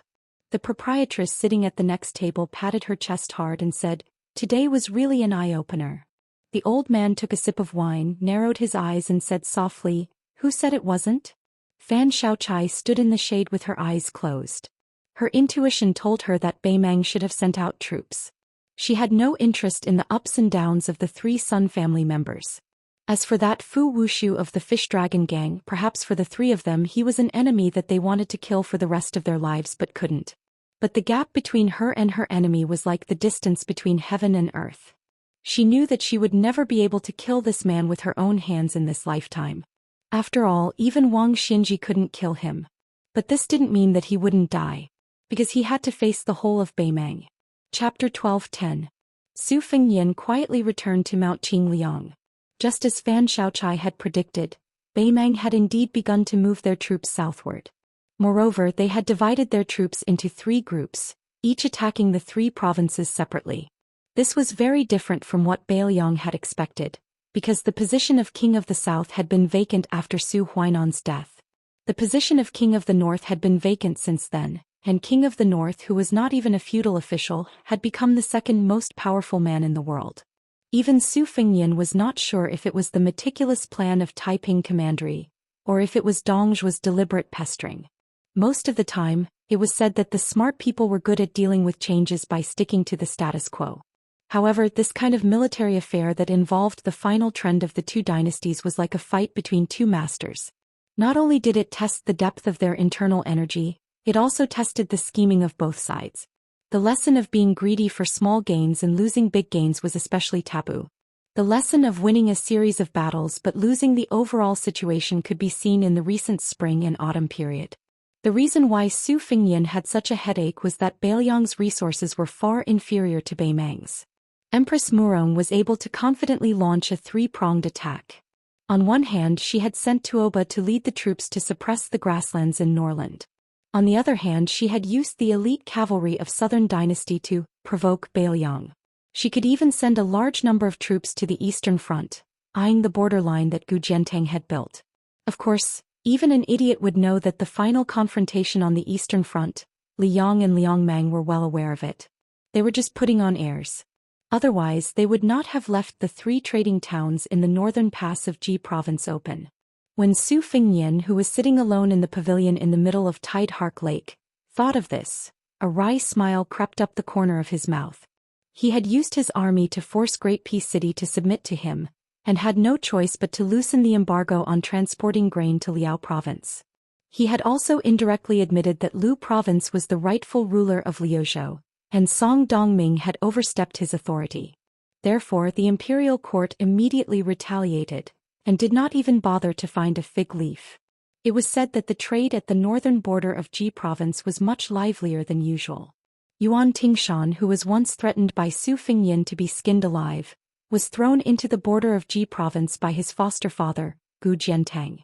The proprietress sitting at the next table patted her chest hard and said, "Today was really an eye-opener." The old man took a sip of wine, narrowed his eyes and said softly, "Who said it wasn't?" Fan Xiaochai stood in the shade with her eyes closed. Her intuition told her that Beimang should have sent out troops. She had no interest in the ups and downs of the three Sun family members. As for that Fu Wushu of the Fish Dragon Gang, perhaps for the three of them he was an enemy that they wanted to kill for the rest of their lives but couldn't. But the gap between her and her enemy was like the distance between heaven and earth. She knew that she would never be able to kill this man with her own hands in this lifetime. After all, even Wang Xinji couldn't kill him. But this didn't mean that he wouldn't die, because he had to face the whole of Beimang. Chapter 12:10. Su Fengyan quietly returned to Mount Qingliang. Just as Fan Xiaochai had predicted, Beimang had indeed begun to move their troops southward. Moreover, they had divided their troops into 3 groups, each attacking the 3 provinces separately. This was very different from what Beiliang had expected, because the position of King of the South had been vacant after Su Huainan's death. The position of King of the North had been vacant since then, and King of the North, who was not even a feudal official, had become the second most powerful man in the world. Even Su Fengyan was not sure if it was the meticulous plan of Taiping Commandery, or if it was Dongzhuo's deliberate pestering. Most of the time, it was said that the smart people were good at dealing with changes by sticking to the status quo. However, this kind of military affair that involved the final trend of the 2 dynasties was like a fight between 2 masters. Not only did it test the depth of their internal energy, it also tested the scheming of both sides. The lesson of being greedy for small gains and losing big gains was especially taboo. The lesson of winning a series of battles but losing the overall situation could be seen in the recent spring and autumn period. The reason why Su Fengyan had such a headache was that Beiliang's resources were far inferior to Beimang's. Empress Murong was able to confidently launch a 3-pronged attack. On one hand, she had sent Tuoba to lead the troops to suppress the grasslands in Norland. On the other hand, she had used the elite cavalry of Southern Dynasty to provoke Beiliang. She could even send a large number of troops to the Eastern Front, eyeing the borderline that Gu Jiantang had built. Of course, even an idiot would know that the final confrontation on the Eastern Front, Liang and Liangmang were well aware of it. They were just putting on airs. Otherwise, they would not have left the 3 trading towns in the northern pass of Ji province open. When Su Fengyan, who was sitting alone in the pavilion in the middle of Tide Hark Lake, thought of this, a wry smile crept up the corner of his mouth. He had used his army to force Great Peace City to submit to him, and had no choice but to loosen the embargo on transporting grain to Liao province. He had also indirectly admitted that Lu province was the rightful ruler of Liuzhou, and Song Dongming had overstepped his authority. Therefore, the imperial court immediately retaliated, and did not even bother to find a fig leaf. It was said that the trade at the northern border of Ji province was much livelier than usual. Yuan Tingshan, who was once threatened by Su Fengyan to be skinned alive, was thrown into the border of Ji province by his foster father, Gu Jiantang.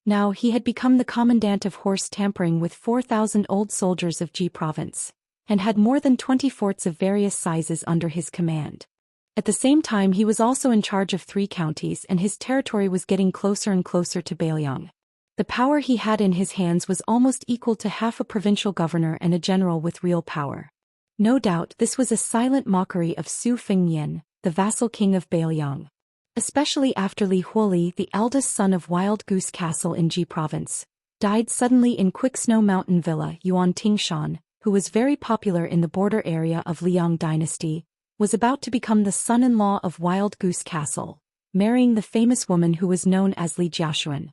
Now he had become the commandant of horse tampering with 4,000 old soldiers of Ji province, and had more than 20 forts of various sizes under his command. At the same time, he was also in charge of 3 counties, and his territory was getting closer and closer to Beiliang. The power he had in his hands was almost equal to half a provincial governor and a general with real power. No doubt this was a silent mockery of Su Fengyan, the vassal king of Beiliang. Especially after Li Huoli, the eldest son of Wild Goose Castle in Ji province, died suddenly in Quick Snow Mountain Villa. Yuan Tingshan, who was very popular in the border area of Liang dynasty, was about to become the son-in-law of Wild Goose Castle, marrying the famous woman who was known as Li Jiashuan.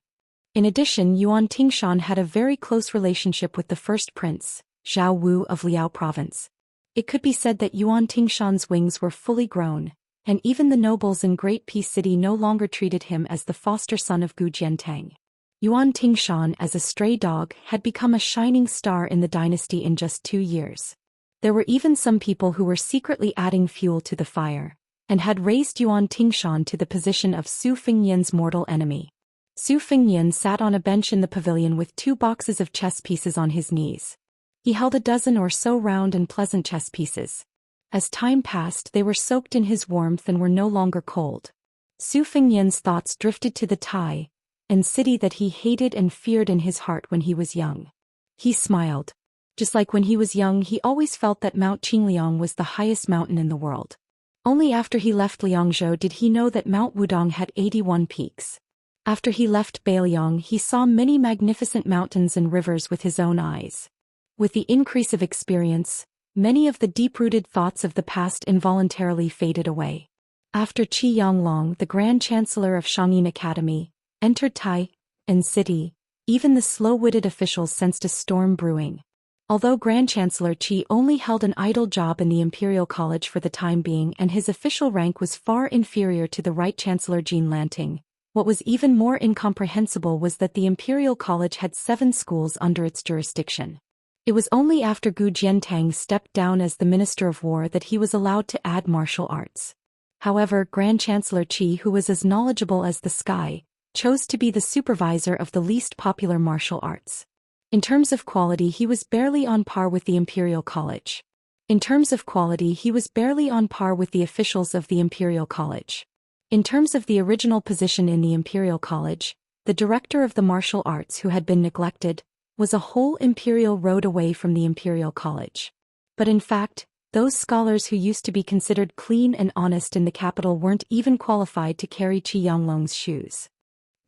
In addition, Yuan Tingshan had a very close relationship with the first prince, Zhao Wu of Liao province. It could be said that Yuan Tingshan's wings were fully grown, and even the nobles in Great Peace City no longer treated him as the foster son of Gu Jiantang. Yuan Tingshan, as a stray dog, had become a shining star in the dynasty in just 2 years. There were even some people who were secretly adding fuel to the fire, and had raised Yuan Tingshan to the position of Su Fengyan's mortal enemy. Su Fengyan sat on a bench in the pavilion with 2 boxes of chess pieces on his knees. He held a dozen or so round and pleasant chess pieces. As time passed, they were soaked in his warmth and were no longer cold. Su Fengnian's thoughts drifted to the Tai and city that he hated and feared in his heart when he was young. He smiled. Just like when he was young, he always felt that Mount Qingliang was the highest mountain in the world. Only after he left Liangzhou did he know that Mount Wudong had 81 peaks. After he left Beiliang, he saw many magnificent mountains and rivers with his own eyes. With the increase of experience, many of the deep-rooted thoughts of the past involuntarily faded away. After Qi Yanglong, the Grand Chancellor of Shangyin Academy, entered Tai and city, even the slow-witted officials sensed a storm brewing. Although Grand Chancellor Qi only held an idle job in the Imperial College for the time being and his official rank was far inferior to the Right Chancellor Jean Lanting, what was even more incomprehensible was that the Imperial College had 7 schools under its jurisdiction. It was only after Gu Jiantang stepped down as the Minister of War that he was allowed to add martial arts. However, Grand Chancellor Qi, who was as knowledgeable as the sky, chose to be the supervisor of the least popular martial arts. In terms of quality, he was barely on par with the Imperial College. In terms of quality, he was barely on par with the officials of the Imperial College. In terms of the original position in the Imperial College, the director of the martial arts who had been neglected, was a whole imperial road away from the Imperial College. But in fact, those scholars who used to be considered clean and honest in the capital weren't even qualified to carry Qi Yanglong's shoes.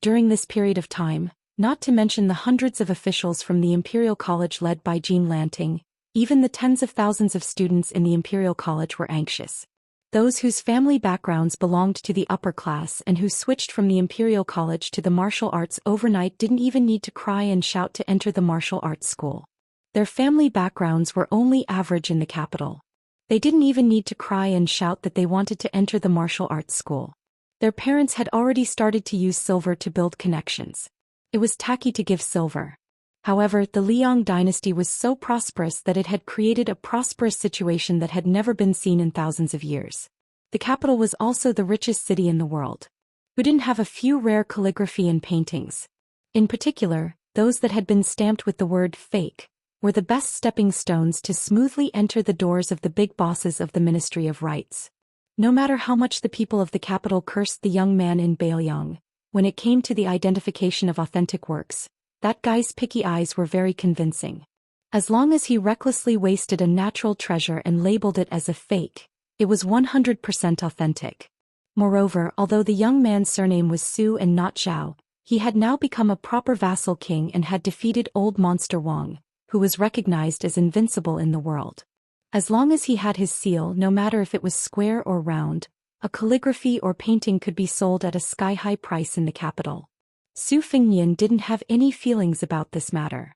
During this period of time, not to mention the hundreds of officials from the Imperial College led by Jean Lanting, even the tens of thousands of students in the Imperial College were anxious. Those whose family backgrounds belonged to the upper class and who switched from the Imperial College to the martial arts overnight didn't even need to cry and shout to enter the martial arts school. Their family backgrounds were only average in the capital. They didn't even need to cry and shout that they wanted to enter the martial arts school. Their parents had already started to use silver to build connections. It was tacky to give silver. However, the Liang dynasty was so prosperous that it had created a prosperous situation that had never been seen in thousands of years. The capital was also the richest city in the world. Who didn't have a few rare calligraphy and paintings. In particular, those that had been stamped with the word fake, were the best stepping stones to smoothly enter the doors of the big bosses of the Ministry of Rights. No matter how much the people of the capital cursed the young man in Beiliang, when it came to the identification of authentic works, that guy's picky eyes were very convincing. As long as he recklessly wasted a natural treasure and labeled it as a fake, it was 100% authentic. Moreover, although the young man's surname was Su and not Zhao, he had now become a proper vassal king and had defeated old monster Wang, who was recognized as invincible in the world. As long as he had his seal, no matter if it was square or round, a calligraphy or painting could be sold at a sky-high price in the capital. Su Fengnian didn't have any feelings about this matter.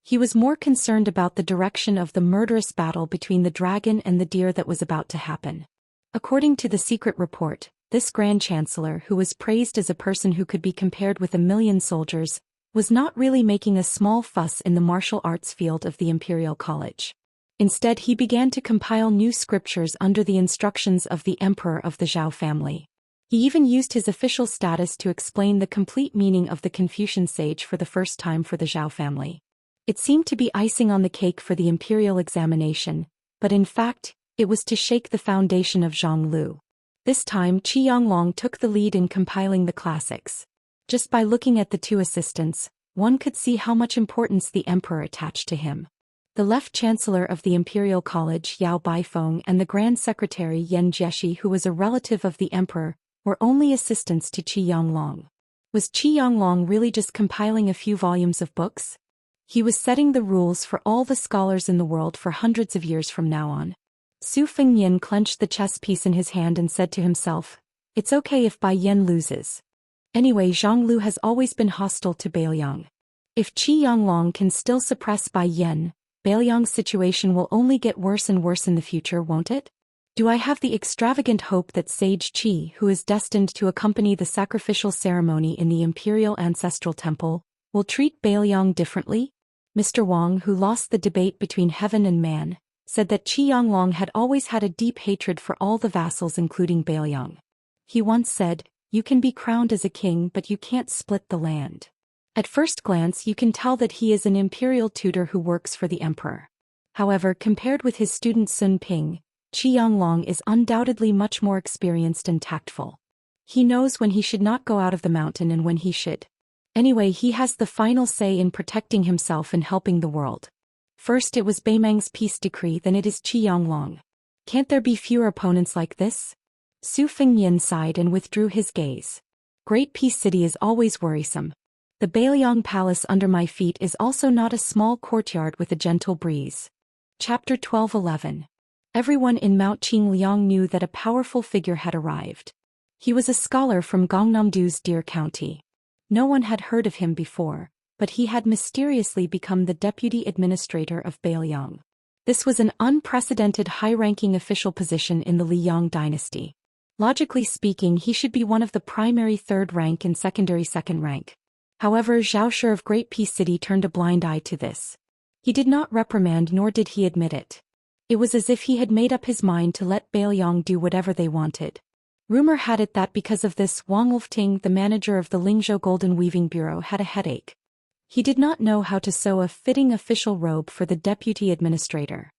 He was more concerned about the direction of the murderous battle between the dragon and the deer that was about to happen. According to the secret report, this Grand Chancellor, who was praised as a person who could be compared with 1,000,000 soldiers, was not really making a small fuss in the martial arts field of the Imperial College. Instead, he began to compile new scriptures under the instructions of the Emperor of the Zhao family. He even used his official status to explain the complete meaning of the Confucian sage for the first time for the Zhao family. It seemed to be icing on the cake for the imperial examination, but in fact, it was to shake the foundation of Zhonglu. This time Qi Yanglong took the lead in compiling the classics. Just by looking at the 2 assistants, one could see how much importance the emperor attached to him. The left chancellor of the Imperial College, Yao Baifeng, and the Grand Secretary Yan Jieshi, who was a relative of the emperor, were only assistants to Qi Yanglong. Was Qi Yanglong really just compiling a few volumes of books? He was setting the rules for all the scholars in the world for hundreds of years from now on. Su Fengnian clenched the chess piece in his hand and said to himself, "It's okay if Bai Yan loses. Anyway, Zhonglu has always been hostile to Beiliang. If Qi Yanglong can still suppress Bai Yan, Beiliang's situation will only get worse and worse in the future, won't it? Do I have the extravagant hope that Sage Qi, who is destined to accompany the sacrificial ceremony in the Imperial Ancestral Temple, will treat Beiliang differently?" Mr. Wang, who lost the debate between heaven and man, said that Qi Yanglong had always had a deep hatred for all the vassals including Beiliang. He once said, "You can be crowned as a king but you can't split the land." At first glance you can tell that he is an imperial tutor who works for the emperor. However, compared with his student Sun Ping, Qianglong is undoubtedly much more experienced and tactful. He knows when he should not go out of the mountain and when he should. Anyway, he has the final say in protecting himself and helping the world. First it was Beimang's peace decree, then it is Qianglong. Can't there be fewer opponents like this? Su Fengnian sighed and withdrew his gaze. Great Peace City is always worrisome. The Beiliang Palace under my feet is also not a small courtyard with a gentle breeze. Chapter 12:11. Everyone in Mount Qingliang knew that a powerful figure had arrived. He was a scholar from Gangnam-do's Deer County. No one had heard of him before, but he had mysteriously become the deputy administrator of Beiliang. This was an unprecedented high-ranking official position in the Liang dynasty. Logically speaking, he should be one of the primary third rank and secondary second rank. However, Zhou Xian of Great Peace City turned a blind eye to this. He did not reprimand nor did he admit it. It was as if he had made up his mind to let Beiliang do whatever they wanted. Rumor had it that because of this, Wang Wolfting, the manager of the Lingzhou Golden Weaving Bureau, had a headache. He did not know how to sew a fitting official robe for the deputy administrator.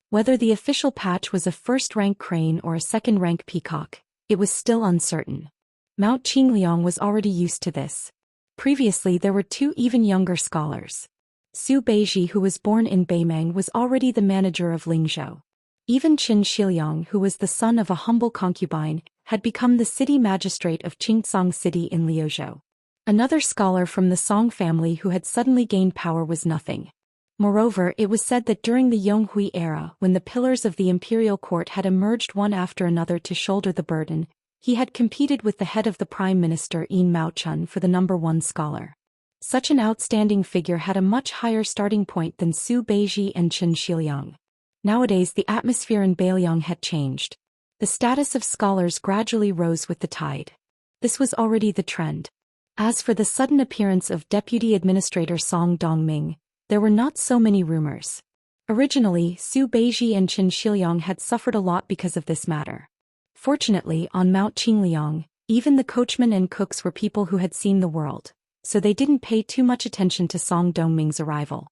Whether the official patch was a first-rank crane or a second-rank peacock, it was still uncertain. Mount Qingliang was already used to this. Previously there were two even younger scholars. Su Beiji, who was born in Beimang, was already the manager of Lingzhou. Even Qin Shiliang, who was the son of a humble concubine, had become the city magistrate of Qingcang City in Liuzhou. Another scholar from the Song family who had suddenly gained power was nothing. Moreover, it was said that during the Yonghui era, when the pillars of the imperial court had emerged one after another to shoulder the burden, he had competed with the head of the prime minister Yin Maochun for the number one scholar. Such an outstanding figure had a much higher starting point than Su Beiji and Qin Shiliang. Nowadays the atmosphere in Beiliang had changed. The status of scholars gradually rose with the tide. This was already the trend. As for the sudden appearance of Deputy Administrator Song Dongming, there were not so many rumors. Originally, Su Beiji and Qin Shiliang had suffered a lot because of this matter. Fortunately, on Mount Qingliang, even the coachmen and cooks were people who had seen the world, so they didn't pay too much attention to Song Dongming's arrival.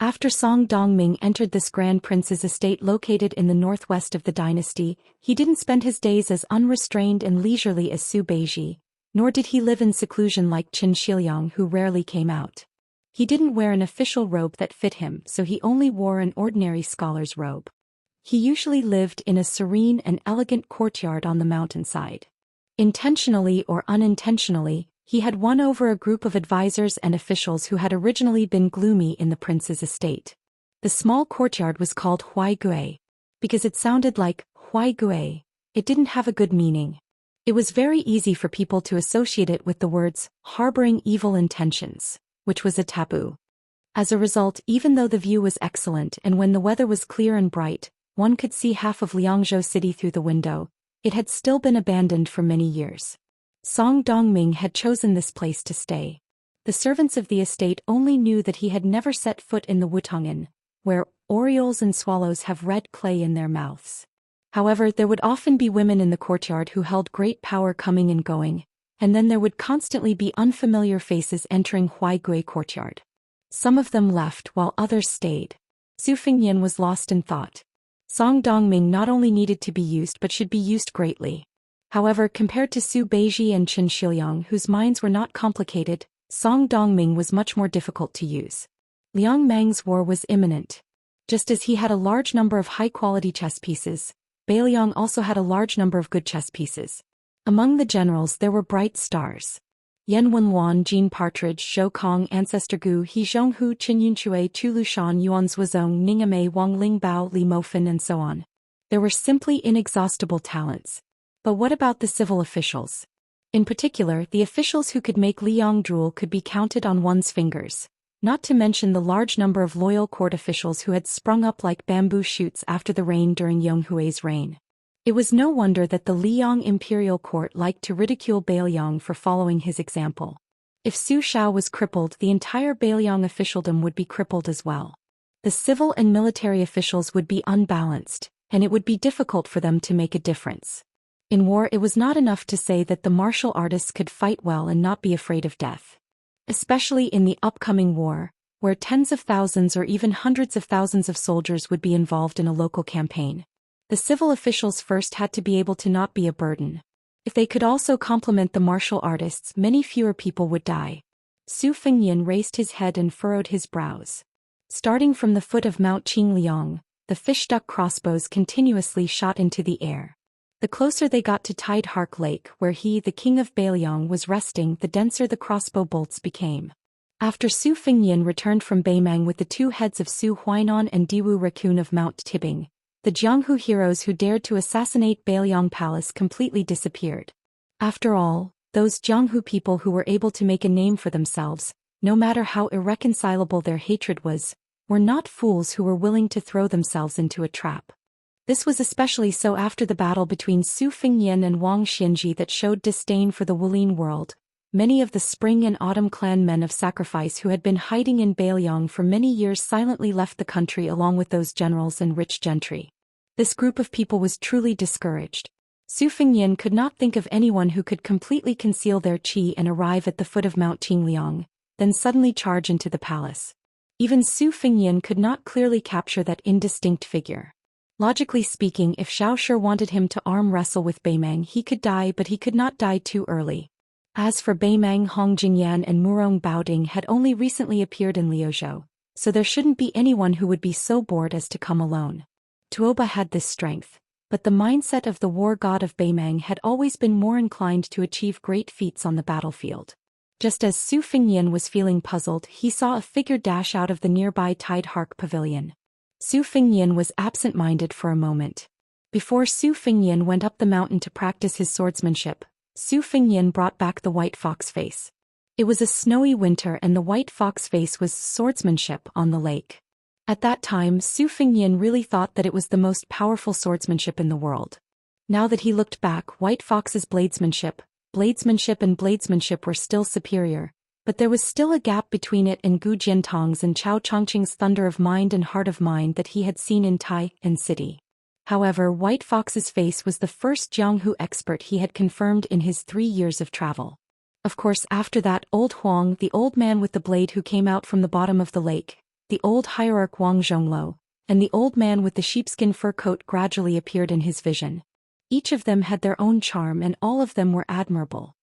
After Song Dongming entered this grand prince's estate located in the northwest of the dynasty, he didn't spend his days as unrestrained and leisurely as Su Beiji, nor did he live in seclusion like Qin Shiliang, who rarely came out. He didn't wear an official robe that fit him, so he only wore an ordinary scholar's robe. He usually lived in a serene and elegant courtyard on the mountainside. Intentionally or unintentionally, he had won over a group of advisors and officials who had originally been gloomy in the prince's estate. The small courtyard was called Huaigui. Because it sounded like Huaigui, it didn't have a good meaning. It was very easy for people to associate it with the words, harboring evil intentions, which was a taboo. As a result, even though the view was excellent and when the weather was clear and bright, one could see half of Liangzhou city through the window, it had still been abandoned for many years. Song Dongming had chosen this place to stay. The servants of the estate only knew that he had never set foot in the Wutong'an, where orioles and swallows have red clay in their mouths. However, there would often be women in the courtyard who held great power coming and going, and then there would constantly be unfamiliar faces entering Huaigui courtyard. Some of them left while others stayed. Su Fengnian was lost in thought. Song Dongming not only needed to be used but should be used greatly. However, compared to Su Beiji and Qin Shiliang, whose minds were not complicated, Song Dongming was much more difficult to use. Liang Mang's war was imminent. Just as he had a large number of high-quality chess pieces, Beiliang also had a large number of good chess pieces. Among the generals there were bright stars. Yan Wenluan, Jean Partridge, Zhou Kong, Ancestor Gu, He Zhonghu, Qin Yunchui, Chu Lushan, Yuan Zuozong, Ningame, Wang Lingbao, Li Mofin, and so on. There were simply inexhaustible talents. But what about the civil officials? In particular, the officials who could make Liang drool could be counted on one's fingers, not to mention the large number of loyal court officials who had sprung up like bamboo shoots after the rain during Yonghui's reign. It was no wonder that the Liang imperial court liked to ridicule Beiliang for following his example. If Su Shao was crippled, the entire Beiliang officialdom would be crippled as well. The civil and military officials would be unbalanced, and it would be difficult for them to make a difference. In war, it was not enough to say that the martial artists could fight well and not be afraid of death. Especially in the upcoming war, where tens of thousands or even hundreds of thousands of soldiers would be involved in a local campaign. The civil officials first had to be able to not be a burden. If they could also complement the martial artists, many fewer people would die. Su Fengyan raised his head and furrowed his brows. Starting from the foot of Mount Qingliang, the fish-duck crossbows continuously shot into the air. The closer they got to Tide Hark Lake, where he, the king of Beiliang, was resting, the denser the crossbow bolts became. After Su Fengyan returned from Beimang with the two heads of Su Huainan and Diwu Raccoon of Mount Tibing, the Jianghu heroes who dared to assassinate Beiliang Palace completely disappeared. After all, those Jianghu people who were able to make a name for themselves, no matter how irreconcilable their hatred was, were not fools who were willing to throw themselves into a trap. This was especially so after the battle between Su Fengyan and Wang Xianji that showed disdain for the Wulin world. Many of the Spring and Autumn clan men of sacrifice who had been hiding in Beiliang for many years silently left the country along with those generals and rich gentry. This group of people was truly discouraged. Su Fengyan could not think of anyone who could completely conceal their qi and arrive at the foot of Mount Qingliang, then suddenly charge into the palace. Even Su Fengyan could not clearly capture that indistinct figure. Logically speaking, if Xiaoshi wanted him to arm wrestle with Beimang, he could die, but he could not die too early. As for Beimang, Hong Jingyan and Murong Baoding had only recently appeared in Liuzhou, so there shouldn't be anyone who would be so bored as to come alone. Tuoba had this strength, but the mindset of the war god of Beimang had always been more inclined to achieve great feats on the battlefield. Just as Su Fengyan was feeling puzzled, he saw a figure dash out of the nearby Tide Hark pavilion. Su Fengyan was absent-minded for a moment. Before Su Fengyan went up the mountain to practice his swordsmanship, Su Fengyan brought back the white fox face. It was a snowy winter and the white fox face was swordsmanship on the lake. At that time, Su Fengyan really thought that it was the most powerful swordsmanship in the world. Now that he looked back, White Fox's bladesmanship and bladesmanship were still superior, but there was still a gap between it and Gu Jiantong's and Chao Chongqing's thunder of mind and heart of mind that he had seen in Tai and City. However, White Fox's face was the first Jianghu expert he had confirmed in his 3 years of travel. Of course, after that, old Huang, the old man with the blade who came out from the bottom of the lake, the old hierarch Wang Zhongluo, and the old man with the sheepskin fur coat gradually appeared in his vision. Each of them had their own charm and all of them were admirable.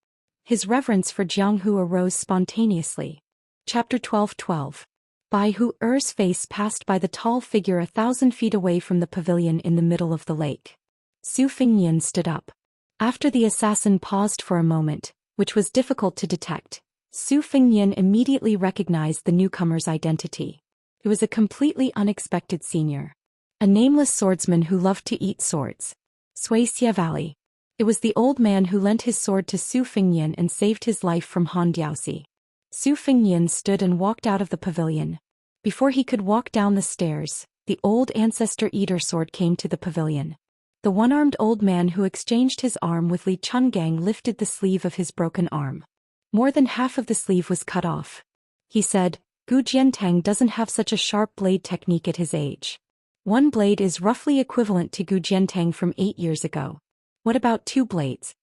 His reverence for Jianghu arose spontaneously. Chapter 12:12. Bai Hu Er's face passed by the tall figure 1,000 feet away from the pavilion in the middle of the lake. Su Fengyan stood up. After the assassin paused for a moment, which was difficult to detect, Su Fengyan immediately recognized the newcomer's identity. It was a completely unexpected senior. A nameless swordsman who loved to eat swords. Xianxia Valley. It was the old man who lent his sword to Su Fengyan and saved his life from Han Diaoxi. Su Fengyan stood and walked out of the pavilion. Before he could walk down the stairs, the old ancestor eater sword came to the pavilion. The one-armed old man who exchanged his arm with Li Chungang lifted the sleeve of his broken arm. More than half of the sleeve was cut off. He said, Gu Jiantang doesn't have such a sharp blade technique at his age. One blade is roughly equivalent to Gu Jiantang from 8 years ago. What about 2 blades?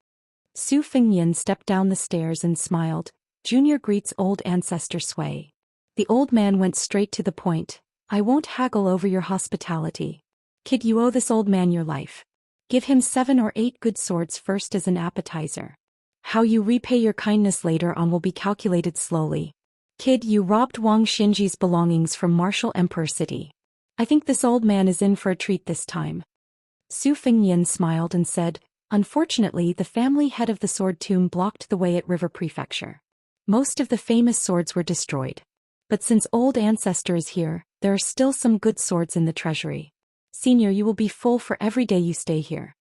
Su Fengyan stepped down the stairs and smiled. Junior greets old ancestor Sui. The old man went straight to the point. I won't haggle over your hospitality. Kid, you owe this old man your life. Give him 7 or 8 good swords first as an appetizer. How you repay your kindness later on will be calculated slowly. Kid, you robbed Wang Xinji's belongings from Martial Emperor City. I think this old man is in for a treat this time. Su Fengyan smiled and said, unfortunately, the family head of the sword tomb blocked the way at River Prefecture. Most of the famous swords were destroyed. But since old ancestor is here, there are still some good swords in the treasury. Senior, you will be full for every day you stay here.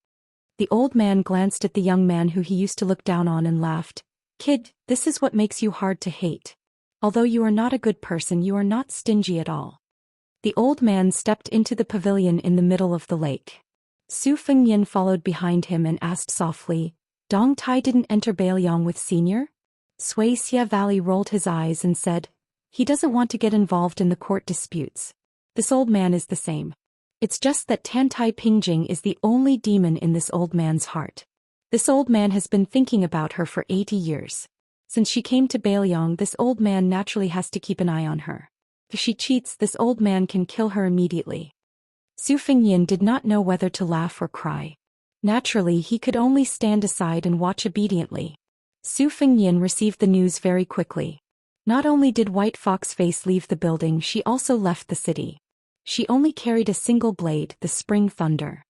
The old man glanced at the young man who he used to look down on and laughed. Kid, this is what makes you hard to hate. Although you are not a good person, you are not stingy at all. The old man stepped into the pavilion in the middle of the lake. Su Fengyan followed behind him and asked softly, Dong Tai didn't enter Beiliang with Senior? Xianxia Valley rolled his eyes and said, he doesn't want to get involved in the court disputes. This old man is the same. It's just that Tantai Pingjing is the only demon in this old man's heart. This old man has been thinking about her for 80 years. Since she came to Beiliang, this old man naturally has to keep an eye on her. If she cheats, this old man can kill her immediately. Su Fengyan did not know whether to laugh or cry. Naturally, he could only stand aside and watch obediently. Su Fengyan received the news very quickly. Not only did White Fox Face leave the building, she also left the city. She only carried a single blade, the Spring Thunder.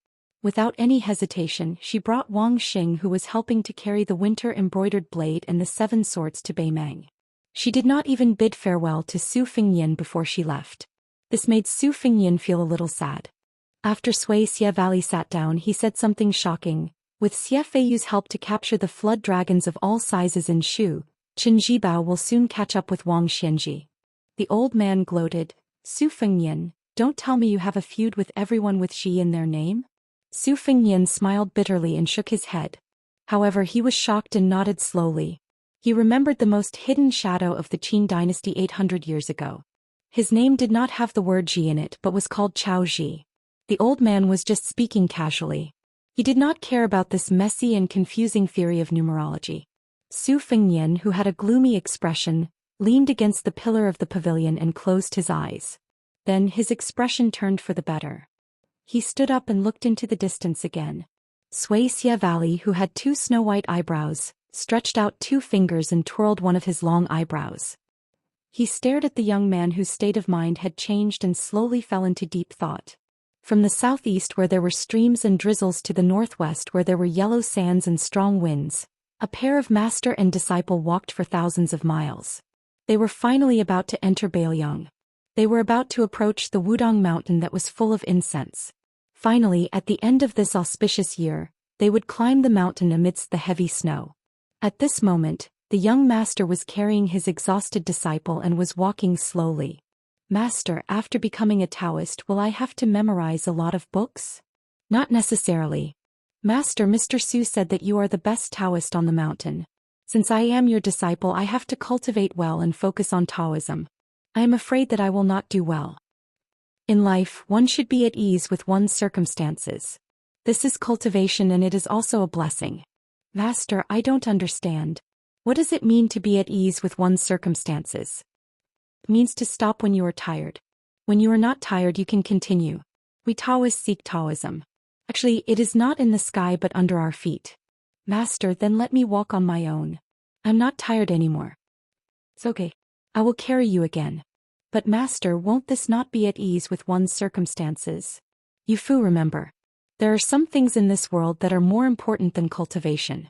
Without any hesitation, she brought Wang Xing, who was helping to carry the winter-embroidered blade and the 7 swords, to Beimang. She did not even bid farewell to Su Fengyan before she left. This made Su Fengyan feel a little sad. After Xianxia Valley sat down, he said something shocking. With Xie Feiyu's help to capture the flood dragons of all sizes in Shu, Chen Zhibao will soon catch up with Wang Xianji. The old man gloated. Su Fengyan, don't tell me you have a feud with everyone with Xi in their name? Su Fengyan smiled bitterly and shook his head. However, he was shocked and nodded slowly. He remembered the most hidden shadow of the Qin dynasty 800 years ago. His name did not have the word Ji in it but was called Chao Ji. The old man was just speaking casually. He did not care about this messy and confusing theory of numerology. Su Fengyan, who had a gloomy expression, leaned against the pillar of the pavilion and closed his eyes. Then his expression turned for the better. He stood up and looked into the distance again. Xianxia Valley, who had 2 snow-white eyebrows, stretched out 2 fingers and twirled one of his long eyebrows. He stared at the young man whose state of mind had changed and slowly fell into deep thought. From the southeast, where there were streams and drizzles, to the northwest, where there were yellow sands and strong winds, a pair of master and disciple walked for thousands of miles. They were finally about to enter Baoyang. They were about to approach the Wudong mountain that was full of incense. Finally, at the end of this auspicious year, they would climb the mountain amidst the heavy snow. At this moment, the young master was carrying his exhausted disciple and was walking slowly. Master, after becoming a Taoist, will I have to memorize a lot of books? Not necessarily. Master, Mr. Su said that you are the best Taoist on the mountain. Since I am your disciple, I have to cultivate well and focus on Taoism. I am afraid that I will not do well. In life, one should be at ease with one's circumstances. This is cultivation, and it is also a blessing. Master, I don't understand. What does it mean to be at ease with one's circumstances? It means to stop when you are tired. When you are not tired, you can continue. We Taoists seek Taoism. Actually, it is not in the sky but under our feet. Master, then let me walk on my own. I'm not tired anymore. It's okay. I will carry you again. But Master, won't this not be at ease with one's circumstances? You Fu, remember. There are some things in this world that are more important than cultivation.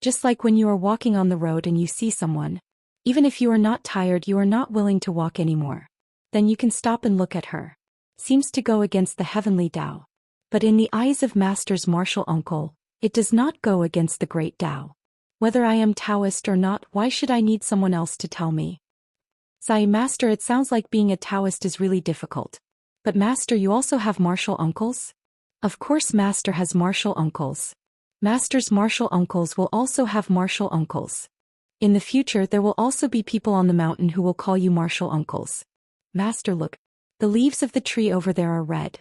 Just like when you are walking on the road and you see someone, even if you are not tired, you are not willing to walk anymore. Then you can stop and look at her. Seems to go against the heavenly Tao. But in the eyes of Master's martial uncle, it does not go against the great Tao. Whether I am Taoist or not, why should I need someone else to tell me? Sai, Master, it sounds like being a Taoist is really difficult. But Master, you also have martial uncles? Of course Master has martial uncles. Master's martial uncles will also have martial uncles. In the future there will also be people on the mountain who will call you martial uncles. Master, look. The leaves of the tree over there are red.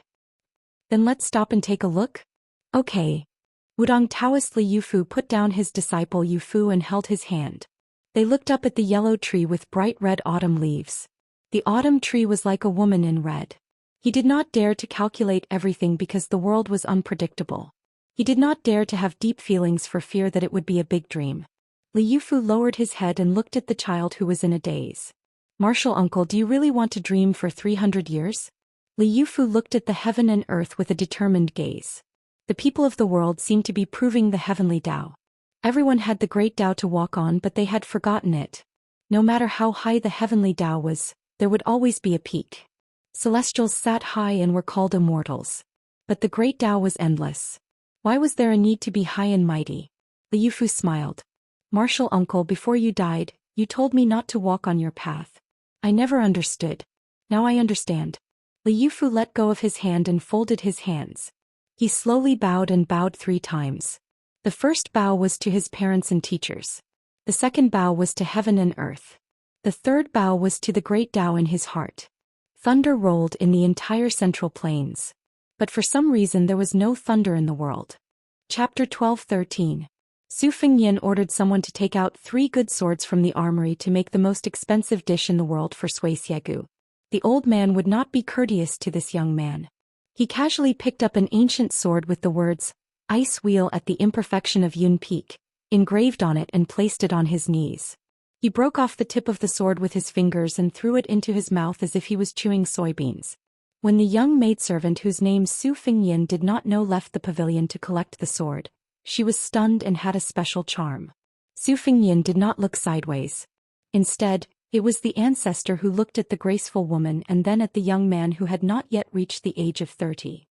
Then let's stop and take a look? Okay. Wudong Taoist Li Yufu put down his disciple Yufu and held his hand. They looked up at the yellow tree with bright red autumn leaves. The autumn tree was like a woman in red. He did not dare to calculate everything because the world was unpredictable. He did not dare to have deep feelings for fear that it would be a big dream. Li Yufu lowered his head and looked at the child who was in a daze. Martial uncle, do you really want to dream for 300 years? Li Yufu looked at the heaven and earth with a determined gaze. The people of the world seemed to be proving the heavenly Tao. Everyone had the great Tao to walk on, but they had forgotten it. No matter how high the heavenly Tao was, there would always be a peak. Celestials sat high and were called immortals. But the great Tao was endless. Why was there a need to be high and mighty? Li Yufu smiled. Martial uncle, before you died, you told me not to walk on your path. I never understood. Now I understand. Li Yufu let go of his hand and folded his hands. He slowly bowed and bowed 3 times. The first bow was to his parents and teachers. The second bow was to heaven and earth. The third bow was to the great Tao in his heart. Thunder rolled in the entire Central Plains. But for some reason there was no thunder in the world. Chapter 12-13. Su Fengyan ordered someone to take out 3 good swords from the armory to make the most expensive dish in the world for Sui Xiegu. The old man would not be courteous to this young man. He casually picked up an ancient sword with the words, "Ice Wheel at the Imperfection of Yun Peak," engraved on it and placed it on his knees. He broke off the tip of the sword with his fingers and threw it into his mouth as if he was chewing soybeans. When the young maidservant whose name Su Fengyan did not know left the pavilion to collect the sword, she was stunned and had a special charm. Su Fengyan did not look sideways. Instead, it was the ancestor who looked at the graceful woman and then at the young man who had not yet reached the age of 30.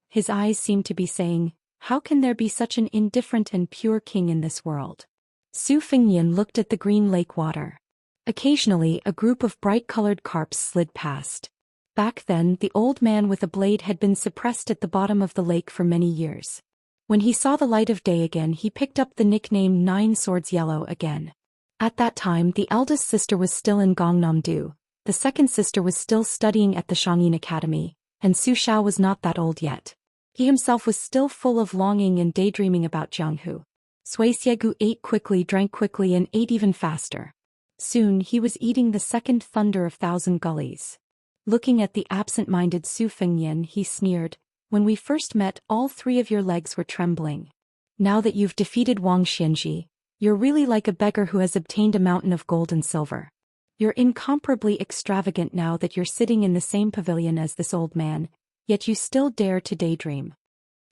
His eyes seemed to be saying, "How can there be such an indifferent and pure king in this world?" Su Fengyan looked at the green lake water. Occasionally, a group of bright-colored carps slid past. Back then, the old man with a blade had been suppressed at the bottom of the lake for many years. When he saw the light of day again, he picked up the nickname 9 Swords Yellow again. At that time, the eldest sister was still in Gangnam-do, the second sister was still studying at the Shangyin Academy, and Su Xiao was not that old yet. He himself was still full of longing and daydreaming about Jianghu. Sui Xiegu ate quickly, drank quickly, and ate even faster. Soon he was eating the second thunder of Thousand Gullies. Looking at the absent-minded Su Fengyan, he sneered, "When we first met, all 3 of your legs were trembling. Now that you've defeated Wang Xianji, you're really like a beggar who has obtained a mountain of gold and silver. You're incomparably extravagant now that you're sitting in the same pavilion as this old man, yet you still dare to daydream."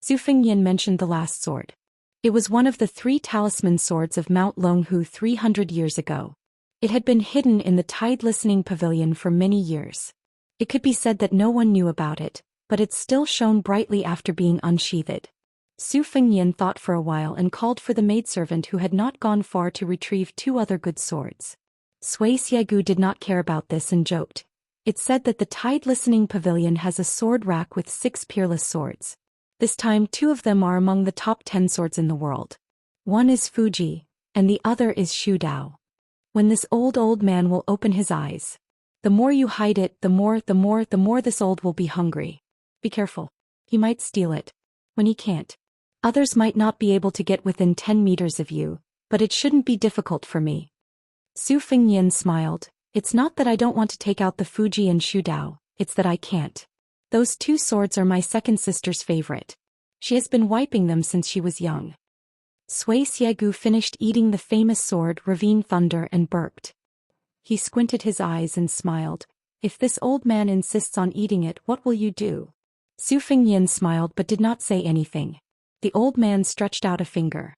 Su Fengyan mentioned the last sword. It was one of the 3 talisman swords of Mount Longhu 300 years ago. It had been hidden in the tide-listening pavilion for many years. It could be said that no one knew about it, but it still shone brightly after being unsheathed. Su Fengyan thought for a while and called for the maidservant who had not gone far to retrieve 2 other good swords. Sui Xiegu did not care about this and joked. It said that the tide-listening pavilion has a sword rack with 6 peerless swords. This time 2 of them are among the top 10 swords in the world. One is Fuji, and the other is Shu Dao. When this old man will open his eyes, the more you hide it, the more this old will be hungry. Be careful. He might steal it. When he can't, others might not be able to get within 10 meters of you, but it shouldn't be difficult for me. Su Fengyan smiled. It's not that I don't want to take out the Fuji and Shu Dao, it's that I can't. Those 2 swords are my second sister's favorite. She has been wiping them since she was young. Sui Xiegu finished eating the famous sword Ravine Thunder and burped. He squinted his eyes and smiled. "If this old man insists on eating it, what will you do?" Su Fengyan smiled but did not say anything. The old man stretched out a finger.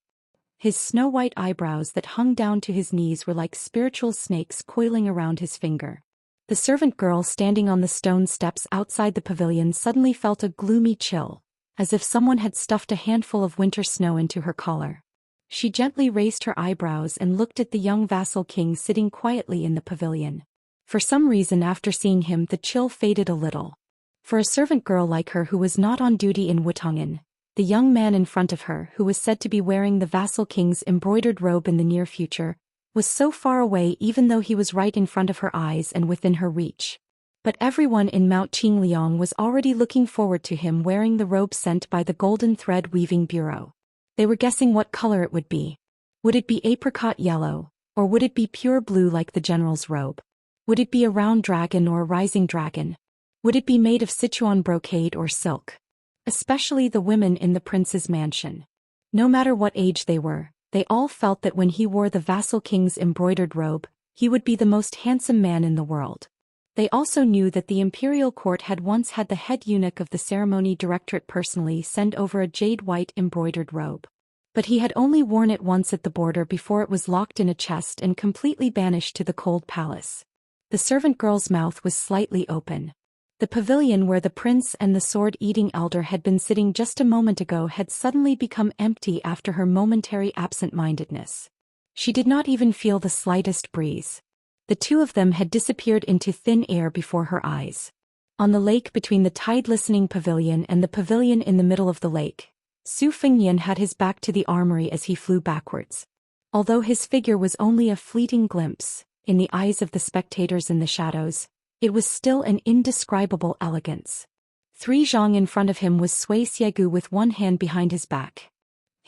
His snow-white eyebrows that hung down to his knees were like spiritual snakes coiling around his finger. The servant girl standing on the stone steps outside the pavilion suddenly felt a gloomy chill, as if someone had stuffed a handful of winter snow into her collar. She gently raised her eyebrows and looked at the young vassal king sitting quietly in the pavilion. For some reason, after seeing him, the chill faded a little. For a servant girl like her who was not on duty in Wutongan, the young man in front of her, who was said to be wearing the vassal king's embroidered robe in the near future, was so far away even though he was right in front of her eyes and within her reach. But everyone in Mount Qingliang was already looking forward to him wearing the robe sent by the Golden Thread Weaving Bureau. They were guessing what color it would be. Would it be apricot yellow, or would it be pure blue like the general's robe? Would it be a round dragon or a rising dragon? Would it be made of Sichuan brocade or silk? Especially the women in the prince's mansion. No matter what age they were, they all felt that when he wore the vassal king's embroidered robe, he would be the most handsome man in the world. They also knew that the imperial court had once had the head eunuch of the ceremony directorate personally send over a jade-white embroidered robe. But he had only worn it once at the border before it was locked in a chest and completely banished to the cold palace. The servant girl's mouth was slightly open. The pavilion where the prince and the sword-eating elder had been sitting just a moment ago had suddenly become empty after her momentary absent-mindedness. She did not even feel the slightest breeze. The 2 of them had disappeared into thin air before her eyes. On the lake between the tide-listening pavilion and the pavilion in the middle of the lake, Su Fengyan had his back to the armory as he flew backwards. Although his figure was only a fleeting glimpse, in the eyes of the spectators in the shadows, it was still an indescribable elegance. 3 zhang in front of him was Sui Xiegu with one hand behind his back.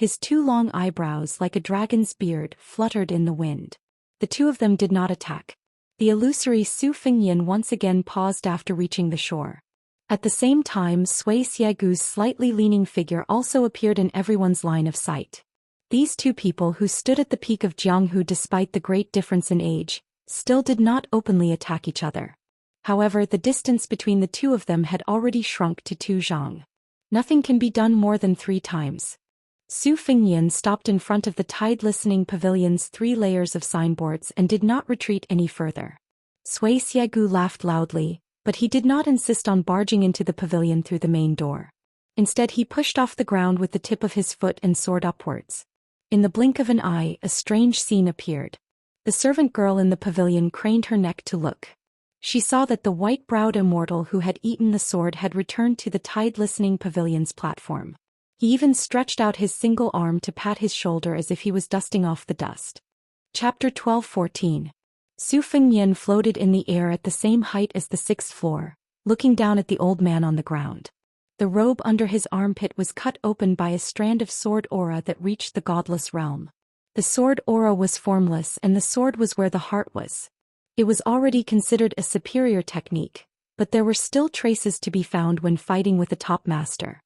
His two long eyebrows like a dragon's beard fluttered in the wind. The two of them did not attack. The illusory Su Fengyan once again paused after reaching the shore. At the same time, Sui Xiagu's slightly leaning figure also appeared in everyone's line of sight. These two people who stood at the peak of Jianghu despite the great difference in age, still did not openly attack each other. However, the distance between the two of them had already shrunk to 2 zhang. Nothing can be done more than 3 times. Su Fengyan stopped in front of the Tide Listening Pavilion's 3 layers of signboards and did not retreat any further. Sui Xiagu laughed loudly, but he did not insist on barging into the pavilion through the main door. Instead, he pushed off the ground with the tip of his foot and soared upwards. In the blink of an eye, a strange scene appeared. The servant girl in the pavilion craned her neck to look. She saw that the white-browed immortal who had eaten the sword had returned to the Tide Listening Pavilion's platform. He even stretched out his single arm to pat his shoulder as if he was dusting off the dust. Chapter 12:14. Su Fengyan floated in the air at the same height as the 6th floor, looking down at the old man on the ground. The robe under his armpit was cut open by a strand of sword aura that reached the godless realm. The sword aura was formless and the sword was where the heart was. It was already considered a superior technique, but there were still traces to be found when fighting with a top master.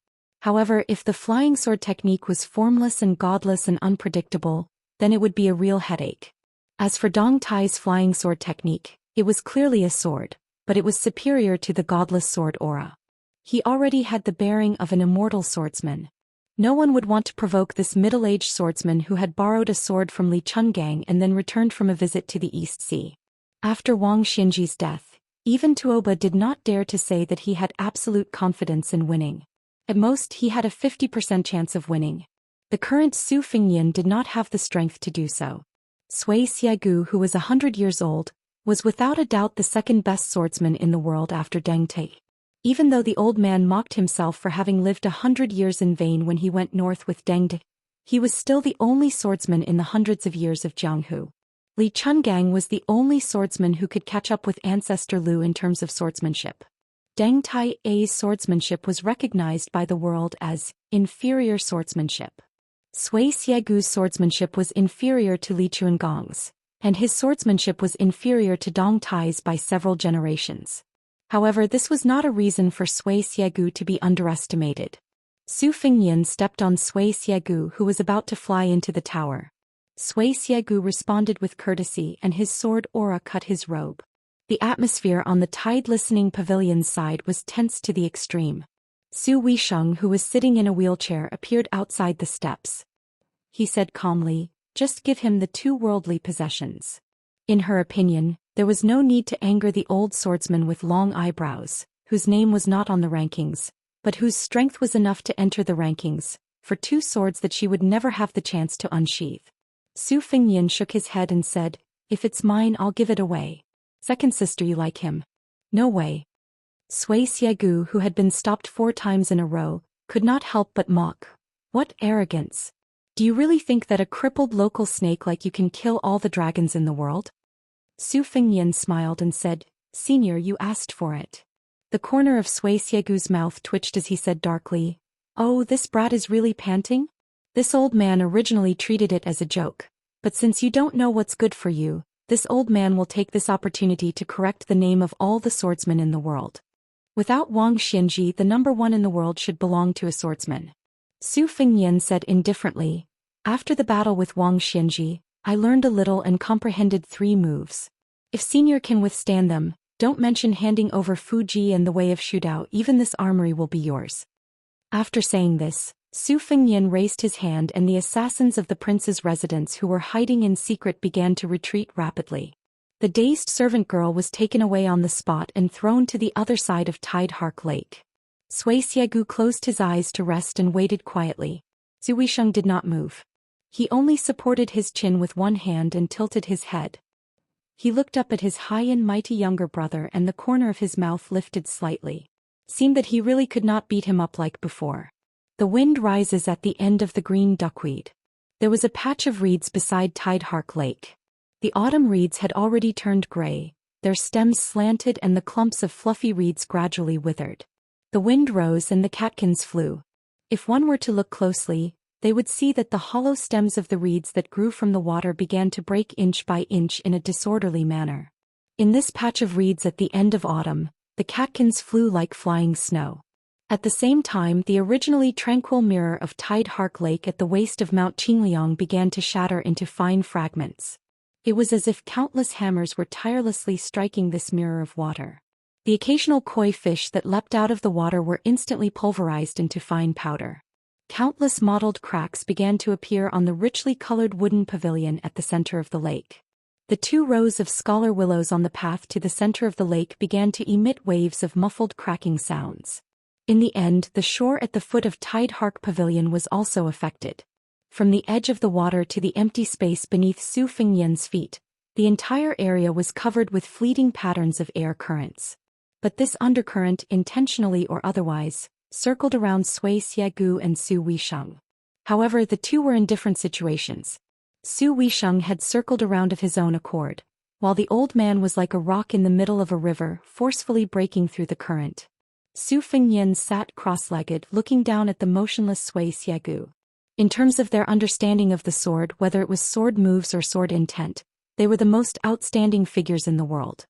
However, if the flying sword technique was formless and godless and unpredictable, then it would be a real headache. As for Dong Tai's flying sword technique, it was clearly a sword, but it was superior to the godless sword aura. He already had the bearing of an immortal swordsman. No one would want to provoke this middle-aged swordsman who had borrowed a sword from Li Chungang and then returned from a visit to the East Sea. After Wang Xinji's death, even Tuoba did not dare to say that he had absolute confidence in winning. At most, he had a 50% chance of winning. The current Su Fengyan did not have the strength to do so. Sui Xiagu, who was 100 years old, was without a doubt the second-best swordsman in the world after Deng Te. Even though the old man mocked himself for having lived 100 years in vain when he went north with Deng Te, he was still the only swordsman in the hundreds of years of Jianghu. Li Chungang was the only swordsman who could catch up with Ancestor Lu in terms of swordsmanship. Deng Tai's swordsmanship was recognized by the world as inferior swordsmanship. Sui Xiagu's swordsmanship was inferior to Li Chungang's, and his swordsmanship was inferior to Dong Tai's by several generations. However, this was not a reason for Sui Xiagu to be underestimated. Su Fengyan stepped on Sui Xiagu, who was about to fly into the tower. Sui Xiagu responded with courtesy and his sword aura cut his robe. The atmosphere on the Tide Listening Pavilion's side was tense to the extreme. Su Weisheng, who was sitting in a wheelchair, appeared outside the steps. He said calmly, "Just give him the 2 worldly possessions." In her opinion, there was no need to anger the old swordsman with long eyebrows, whose name was not on the rankings, but whose strength was enough to enter the rankings, for 2 swords that she would never have the chance to unsheath. Su Fengyan shook his head and said, "If it's mine, I'll give it away. Second sister, you like him?" "No way." Sui Xiagu, who had been stopped 4 times in a row, could not help but mock. "What arrogance! Do you really think that a crippled local snake like you can kill all the dragons in the world?" Su Fengyan smiled and said, "Senior, you asked for it." The corner of Sui Xiagu's mouth twitched as he said darkly, "Oh, this brat is really panting?" This old man originally treated it as a joke, but since you don't know what's good for you, this old man will take this opportunity to correct the name of all the swordsmen in the world. Without Wang Xinji, the number 1 in the world should belong to a swordsman. Su Fengyan said indifferently, "After the battle with Wang Xinji, I learned a little and comprehended 3 moves. If Senior can withstand them, don't mention handing over Fuji and the way of Shudao, even this armory will be yours." After saying this, Su Fengyan raised his hand and the assassins of the prince's residence who were hiding in secret began to retreat rapidly. The dazed servant girl was taken away on the spot and thrown to the other side of Tide Hark Lake. Sui Xiagu closed his eyes to rest and waited quietly. Su Weisheng did not move. He only supported his chin with one hand and tilted his head. He looked up at his high and mighty younger brother and the corner of his mouth lifted slightly. Seemed that he really could not beat him up like before. The wind rises at the end of the green duckweed. There was a patch of reeds beside Tide Hark Lake. The autumn reeds had already turned gray, their stems slanted and the clumps of fluffy reeds gradually withered. The wind rose and the catkins flew. If one were to look closely, they would see that the hollow stems of the reeds that grew from the water began to break inch by inch in a disorderly manner. In this patch of reeds at the end of autumn, the catkins flew like flying snow. At the same time, the originally tranquil mirror of Tide Hark Lake at the waist of Mount Qingliang began to shatter into fine fragments. It was as if countless hammers were tirelessly striking this mirror of water. The occasional koi fish that leapt out of the water were instantly pulverized into fine powder. Countless mottled cracks began to appear on the richly colored wooden pavilion at the center of the lake. The 2 rows of scholar willows on the path to the center of the lake began to emit waves of muffled cracking sounds. In the end, the shore at the foot of Tide Hark Pavilion was also affected. From the edge of the water to the empty space beneath Su Fengyan's feet, the entire area was covered with fleeting patterns of air currents. But this undercurrent, intentionally or otherwise, circled around Sui Xiegu and Su Weisheng. However, the two were in different situations. Su Weisheng had circled around of his own accord, while the old man was like a rock in the middle of a river, forcefully breaking through the current. Su Fengyan sat cross-legged, looking down at the motionless Sui Xiegu. In terms of their understanding of the sword, whether it was sword moves or sword intent, they were the most outstanding figures in the world.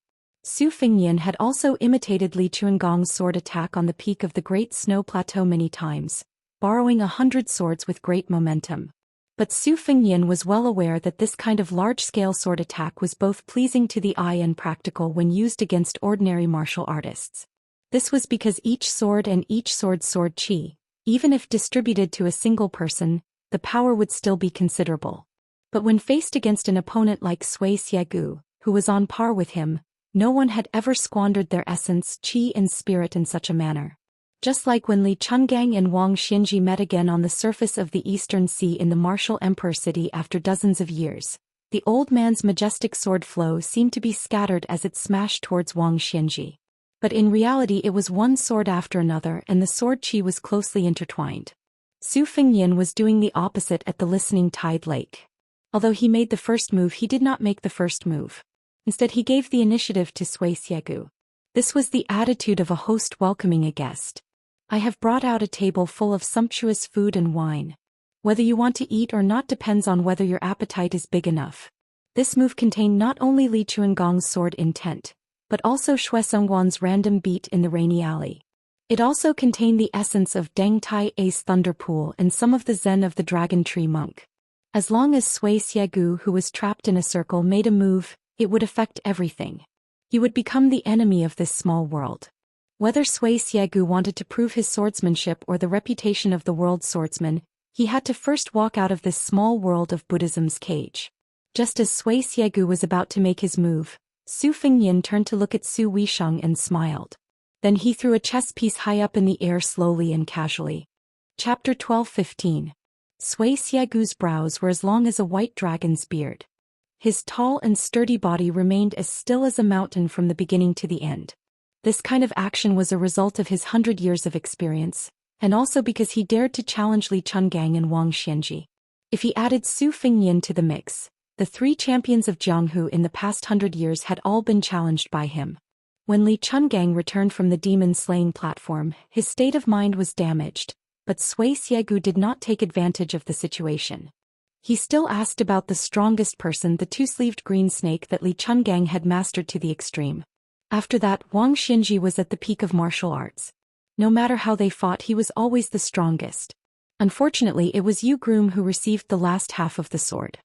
Su Fengyan had also imitated Li Chuangong's sword attack on the peak of the Great Snow Plateau many times, borrowing 100 swords with great momentum. But Su Fengyan was well aware that this kind of large-scale sword attack was both pleasing to the eye and practical when used against ordinary martial artists. This was because each sword and each sword's sword chi, even if distributed to a single person, the power would still be considerable. But when faced against an opponent like Sui Xiegu, who was on par with him, no one had ever squandered their essence, chi and spirit in such a manner. Just like when Li Chungang and Wang Xinji met again on the surface of the Eastern Sea in the martial emperor city after dozens of years, the old man's majestic sword flow seemed to be scattered as it smashed towards Wang Xinji. But in reality it was one sword after another and the sword chi was closely intertwined. Su Fengyan was doing the opposite at the listening Tide Lake. Although he made the first move, he did not make the first move. Instead he gave the initiative to Sui Xiegu. This was the attitude of a host welcoming a guest. I have brought out a table full of sumptuous food and wine. Whether you want to eat or not depends on whether your appetite is big enough. This move contained not only Li Chuangong's sword intent, but also Xue Songguan's random beat in the rainy alley. It also contained the essence of Deng Tai A's thunder pool and some of the zen of the dragon tree monk. As long as Sui Xiegu, who was trapped in a circle, made a move, it would affect everything. He would become the enemy of this small world. Whether Sui Xiegu wanted to prove his swordsmanship or the reputation of the world's swordsman, he had to first walk out of this small world of Buddhism's cage. Just as Sui Xiegu was about to make his move, Su Fengyan turned to look at Su Weisheng and smiled. Then he threw a chess piece high up in the air slowly and casually. Chapter 12:15. Sui Xiagu's brows were as long as a white dragon's beard. His tall and sturdy body remained as still as a mountain from the beginning to the end. This kind of action was a result of his 100 years of experience, and also because he dared to challenge Li Chungang and Wang Xinji. If he added Su Fengyan to the mix, the 3 champions of Jianghu in the past 100 years had all been challenged by him. When Li Chungang returned from the demon-slaying platform, his state of mind was damaged, but Sui Xiegu did not take advantage of the situation. He still asked about the strongest person, the 2-sleeved green snake that Li Chungang had mastered to the extreme. After that, Wang Xinji was at the peak of martial arts. No matter how they fought, he was always the strongest. Unfortunately, it was Yu Groom who received the last half of the sword.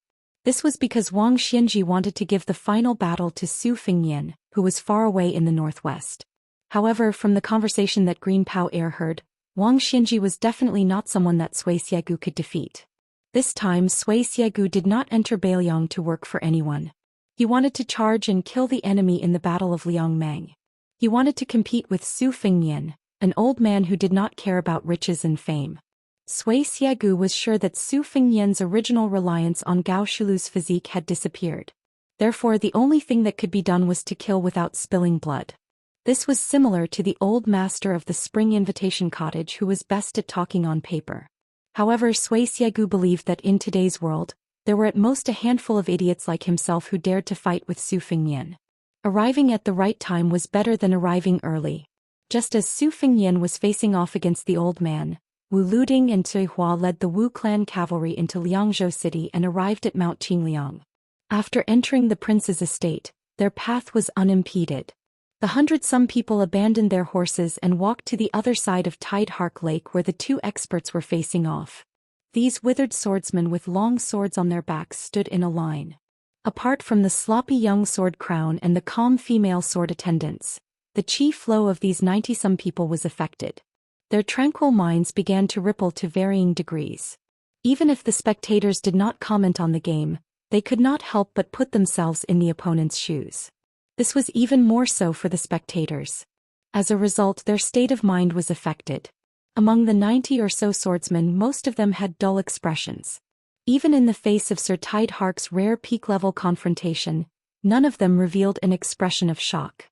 This was because Wang Xinji wanted to give the final battle to Su Fengyan, who was far away in the northwest. However, from the conversation that Green Pao Air heard, Wang Xinji was definitely not someone that Sui Xiegu could defeat. This time Sui Xiegu did not enter Beiliang to work for anyone. He wanted to charge and kill the enemy in the Battle of Liangmang. He wanted to compete with Su Fengyan, an old man who did not care about riches and fame. Sui Xiegu was sure that Su Fengyan's original reliance on Gao Shulu's physique had disappeared. Therefore the only thing that could be done was to kill without spilling blood. This was similar to the old master of the Spring Invitation Cottage who was best at talking on paper. However, Sui Xiegu believed that in today's world, there were at most a handful of idiots like himself who dared to fight with Su Fengyan. Arriving at the right time was better than arriving early. Just as Su Fengyan was facing off against the old man, Wu Luding and Cui Hua led the Wu clan cavalry into Liangzhou city and arrived at Mount Qingliang. After entering the prince's estate, their path was unimpeded. The 100-some people abandoned their horses and walked to the other side of Tide Hark Lake where the two experts were facing off. These withered swordsmen with long swords on their backs stood in a line. Apart from the sloppy young sword crown and the calm female sword attendants, the chief flow of these 90-some people was affected. Their tranquil minds began to ripple to varying degrees. Even if the spectators did not comment on the game, they could not help but put themselves in the opponent's shoes. This was even more so for the spectators. As a result, their state of mind was affected. Among the 90 or so swordsmen, most of them had dull expressions. Even in the face of Sir Tide Hark's rare peak-level confrontation, none of them revealed an expression of shock.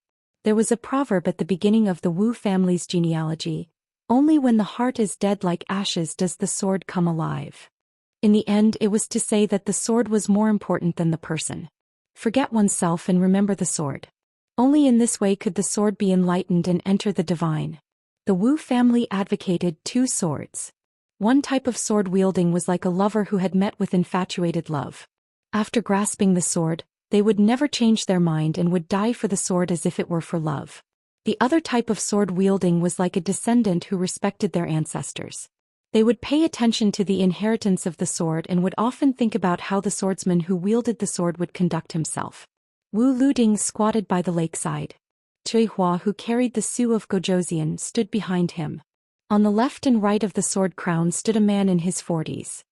There was a proverb at the beginning of the Wu family's genealogy: only when the heart is dead like ashes does the sword come alive. In the end, it was to say that the sword was more important than the person. Forget oneself and remember the sword. Only in this way could the sword be enlightened and enter the divine. The Wu family advocated 2 swords. One type of sword wielding was like a lover who had met with infatuated love. After grasping the sword, they would never change their mind and would die for the sword as if it were for love. The other type of sword wielding was like a descendant who respected their ancestors. They would pay attention to the inheritance of the sword and would often think about how the swordsman who wielded the sword would conduct himself. Wu Luding squatted by the lakeside. Cui Hua, who carried the Su of Gozhouzian, stood behind him. On the left and right of the sword crown stood a man in his 40s.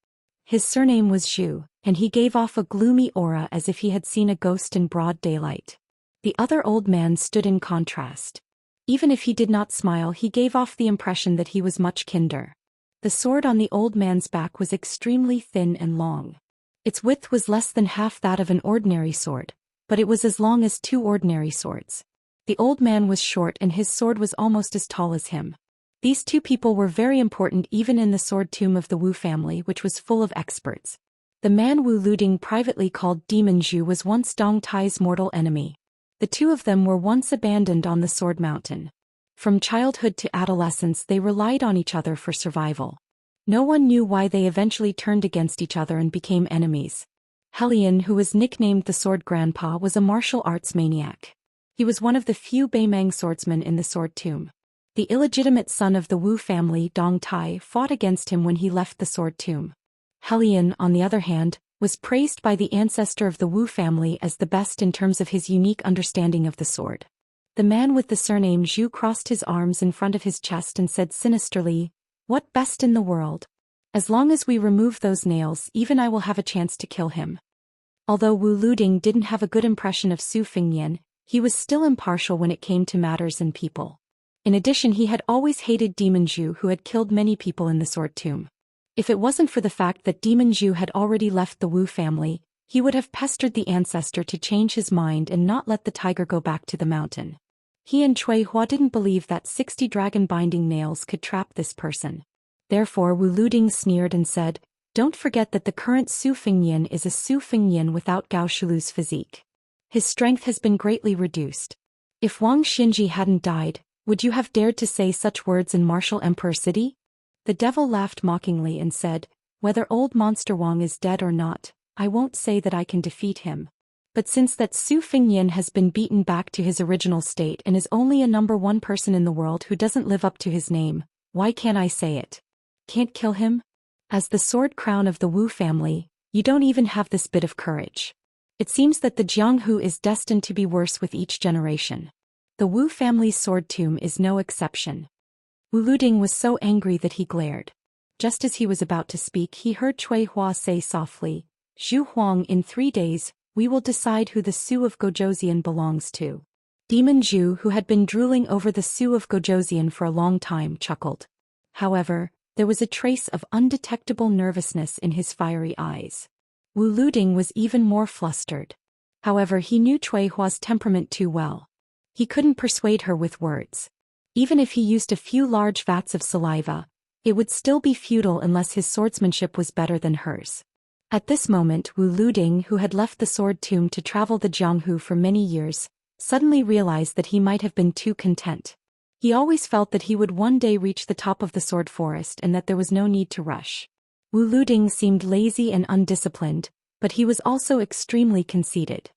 His surname was Zhu, and he gave off a gloomy aura as if he had seen a ghost in broad daylight. The other old man stood in contrast. Even if he did not smile, he gave off the impression that he was much kinder. The sword on the old man's back was extremely thin and long. Its width was less than half that of an ordinary sword, but it was as long as 2 ordinary swords. The old man was short and his sword was almost as tall as him. These 2 people were very important even in the sword tomb of the Wu family, which was full of experts. The man Wu Luding privately called Demon Zhu was once Dong Tai's mortal enemy. The 2 of them were once abandoned on the Sword Mountain. From childhood to adolescence they relied on each other for survival. No one knew why they eventually turned against each other and became enemies. Helian, who was nicknamed the Sword Grandpa, was a martial arts maniac. He was one of the few Beimang swordsmen in the Sword Tomb. The illegitimate son of the Wu family, Dong Tai, fought against him when he left the Sword Tomb. Helian, on the other hand, was praised by the ancestor of the Wu family as the best in terms of his unique understanding of the sword. The man with the surname Zhu crossed his arms in front of his chest and said sinisterly, "What best in the world? As long as we remove those nails, even I will have a chance to kill him." Although Wu Luding didn't have a good impression of Su Fingyan, he was still impartial when it came to matters and people. In addition, he had always hated Demon Zhu, who had killed many people in the Sword Tomb. If it wasn't for the fact that Demon Zhu had already left the Wu family, he would have pestered the ancestor to change his mind and not let the tiger go back to the mountain. He and Cui Hua didn't believe that 60 dragon-binding nails could trap this person. Therefore Wu Luding sneered and said, "Don't forget that the current Su Fingyan is a Su Fingyan without Gao Shulu's physique. His strength has been greatly reduced. If Wang Xinji hadn't died, would you have dared to say such words in Martial Emperor City?" The devil laughed mockingly and said, "Whether old monster Wang is dead or not, I won't say that I can defeat him. But since that Su Fingyan has been beaten back to his original state and is only a number 1 person in the world who doesn't live up to his name, why can't I say it? Can't kill him? As the sword crown of the Wu family, you don't even have this bit of courage. It seems that the Jianghu is destined to be worse with each generation. The Wu family's sword tomb is no exception." Wu Luding was so angry that he glared. Just as he was about to speak, he heard Cui Hua say softly, "Zhu Huang, in 3 days, we will decide who the Su of Gozhouzian belongs to." Demon Zhu, who had been drooling over the Su of Gozhouzian for a long time, chuckled. However, there was a trace of undetectable nervousness in his fiery eyes. Wu Luding was even more flustered. However, he knew Cui Hua's temperament too well. He couldn't persuade her with words. Even if he used a few large vats of saliva, it would still be futile unless his swordsmanship was better than hers. At this moment, Wu Luding, who had left the sword tomb to travel the Jianghu for many years, suddenly realized that he might have been too content. He always felt that he would one day reach the top of the sword forest and that there was no need to rush. Wu Luding seemed lazy and undisciplined, but he was also extremely conceited.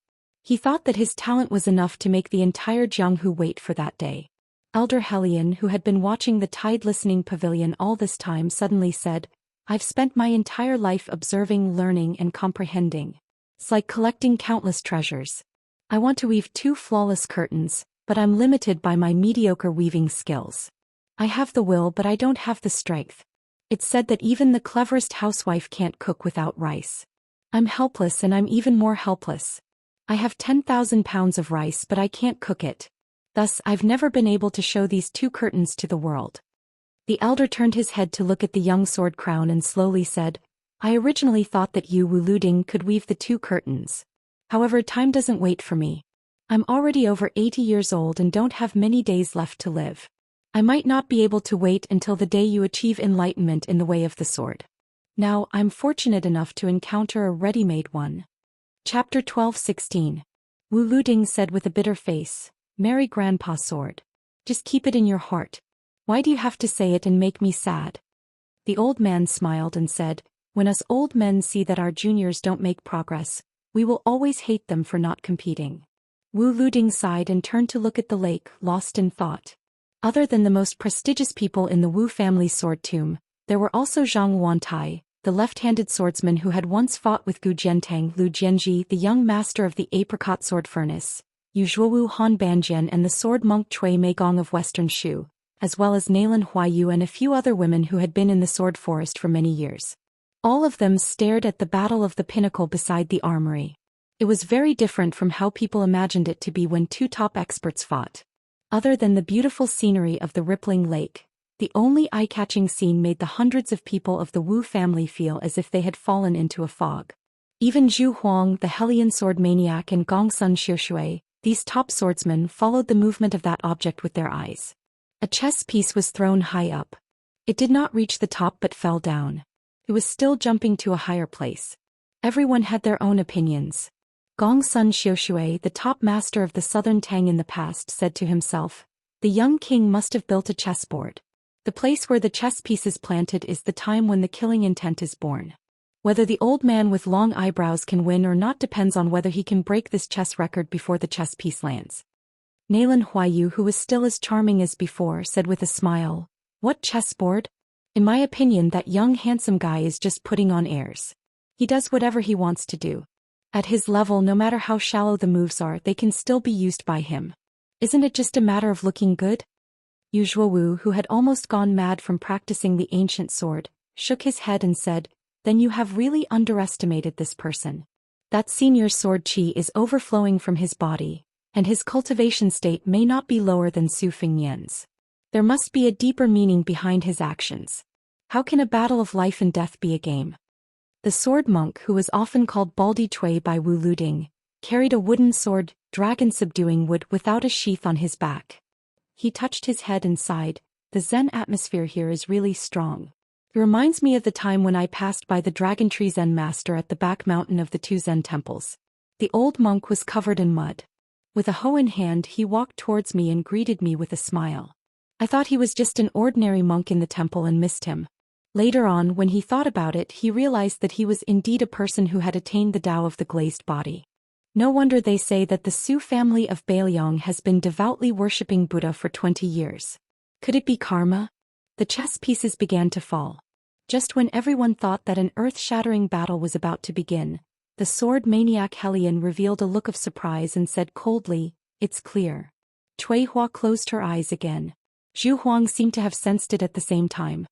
He thought that his talent was enough to make the entire Jianghu wait for that day. Elder Hellion, who had been watching the tide listening pavilion all this time, suddenly said, "I've spent my entire life observing, learning, and comprehending. It's like collecting countless treasures. I want to weave 2 flawless curtains, but I'm limited by my mediocre weaving skills. I have the will, but I don't have the strength. It's said that even the cleverest housewife can't cook without rice. I'm helpless, and I'm even more helpless. I have 10,000 pounds of rice, but I can't cook it. Thus, I've never been able to show these 2 curtains to the world." The elder turned his head to look at the young sword crown and slowly said, "I originally thought that you, Wu Luding, could weave the 2 curtains. However, time doesn't wait for me. I'm already over 80 years old and don't have many days left to live. I might not be able to wait until the day you achieve enlightenment in the way of the sword. Now, I'm fortunate enough to encounter a ready-made one." Chapter 12:16. Wu Luding said with a bitter face, "Marry Grandpa's sword. Just keep it in your heart. Why do you have to say it and make me sad?" The old man smiled and said, "When us old men see that our juniors don't make progress, we will always hate them for not competing." Wu Luding sighed and turned to look at the lake, lost in thought. Other than the most prestigious people in the Wu family sword tomb, there were also Zhang Wantai, the left-handed swordsman who had once fought with Gu Jiantang, Lu Jianji, the young master of the apricot sword furnace, Yu Zhuowu Han Banjian, and the sword monk Cui Meigong of Western Shu, as well as Nalan Huayu and a few other women who had been in the sword forest for many years. All of them stared at the battle of the pinnacle beside the armory. It was very different from how people imagined it to be when 2 top experts fought. Other than the beautiful scenery of the rippling lake, the only eye-catching scene made the hundreds of people of the Wu family feel as if they had fallen into a fog. Even Zhu Huang, the Hellion sword maniac, and Gongsun Xiushui, these top swordsmen, followed the movement of that object with their eyes. A chess piece was thrown high up. It did not reach the top but fell down. It was still jumping to a higher place. Everyone had their own opinions. Gongsun Xiushui, the top master of the southern Tang in the past, said to himself, "The young king must have built a chessboard. The place where the chess piece is planted is the time when the killing intent is born. Whether the old man with long eyebrows can win or not depends on whether he can break this chess record before the chess piece lands." Nalan Huayu, who was still as charming as before, said with a smile, "What chessboard? In my opinion, that young handsome guy is just putting on airs. He does whatever he wants to do. At his level, no matter how shallow the moves are, they can still be used by him. Isn't it just a matter of looking good?" Yu Zhuowu, who had almost gone mad from practicing the ancient sword, shook his head and said, "Then you have really underestimated this person. That senior sword chi is overflowing from his body, and his cultivation state may not be lower than Su Fingnian's. There must be a deeper meaning behind his actions. How can a battle of life and death be a game?" The sword monk, who was often called Baldi Cui by Wu Luding, carried a wooden sword, dragon subduing wood, without a sheath on his back. He touched his head and sighed, "The Zen atmosphere here is really strong. It reminds me of the time when I passed by the Dragon Tree Zen master at the back mountain of the 2 Zen temples. The old monk was covered in mud. With a hoe in hand, he walked towards me and greeted me with a smile. I thought he was just an ordinary monk in the temple and missed him. Later on, when he thought about it, he realized that he was indeed a person who had attained the Tao of the glazed body. No wonder they say that the Su family of Bailiang has been devoutly worshipping Buddha for 20 years. Could it be karma?" The chess pieces began to fall. Just when everyone thought that an earth-shattering battle was about to begin, the sword maniac Hellion revealed a look of surprise and said coldly, "It's clear." Cui Hua closed her eyes again. Zhu Huang seemed to have sensed it at the same time.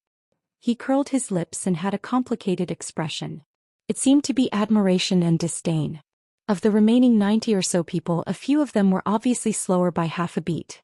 He curled his lips and had a complicated expression. It seemed to be admiration and disdain. Of the remaining 90 or so people, a few of them were obviously slower by half a beat.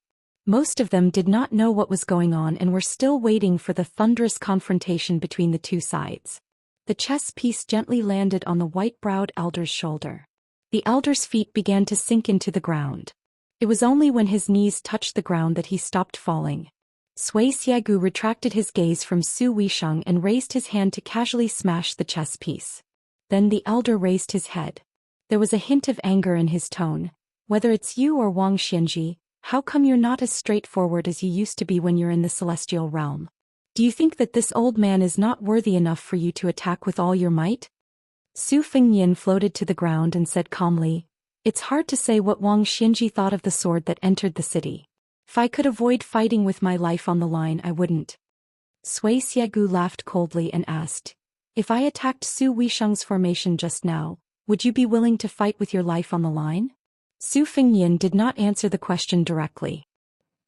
Most of them did not know what was going on and were still waiting for the thunderous confrontation between the 2 sides. The chess piece gently landed on the white-browed elder's shoulder. The elder's feet began to sink into the ground. It was only when his knees touched the ground that he stopped falling. Sui Xiagu retracted his gaze from Su Weisheng and raised his hand to casually smash the chess piece. Then the elder raised his head. There was a hint of anger in his tone. "Whether it's you or Wang Xianji, how come you're not as straightforward as you used to be when you're in the celestial realm? Do you think that this old man is not worthy enough for you to attack with all your might? Su Fengnian floated to the ground and said calmly, "It's hard to say what Wang Xinji thought of the sword that entered the city. If I could avoid fighting with my life on the line, I wouldn't." Sui Xiegu laughed coldly and asked, "If I attacked Su Weisheng's formation just now, would you be willing to fight with your life on the line?" Su Fengnian did not answer the question directly.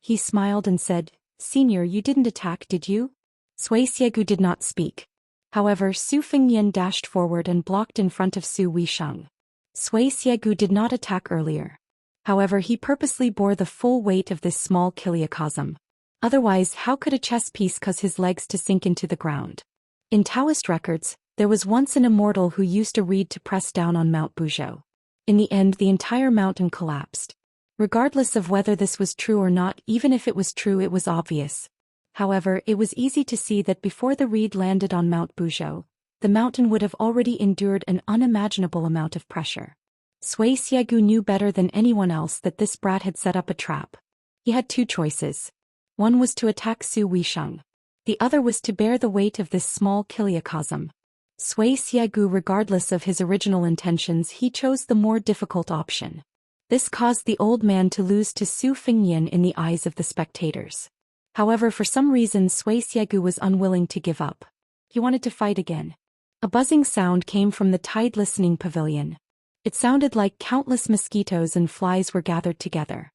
He smiled and said, "Senior, you didn't attack, did you?" Sui Xiegu did not speak. However, Su Fengnian dashed forward and blocked in front of Su Weisheng. Sui Xiegu did not attack earlier. However, he purposely bore the full weight of this small kiliacosm. Otherwise, how could a chess piece cause his legs to sink into the ground? In Daoist records, there was once an immortal who used a reed to press down on Mount Buzhou. In the end, the entire mountain collapsed. Regardless of whether this was true or not, even if it was true, it was obvious. However, it was easy to see that before the reed landed on Mount Buzhou, the mountain would have already endured an unimaginable amount of pressure. Sui Xiegu knew better than anyone else that this brat had set up a trap. He had two choices. One was to attack Su Weisheng. The other was to bear the weight of this small kiliacosm. Sui Xiegu, regardless of his original intentions, he chose the more difficult option. This caused the old man to lose to Su Fengnian in the eyes of the spectators. However, for some reason Sui Xiegu was unwilling to give up. He wanted to fight again. A buzzing sound came from the tide listening pavilion. It sounded like countless mosquitoes and flies were gathered together.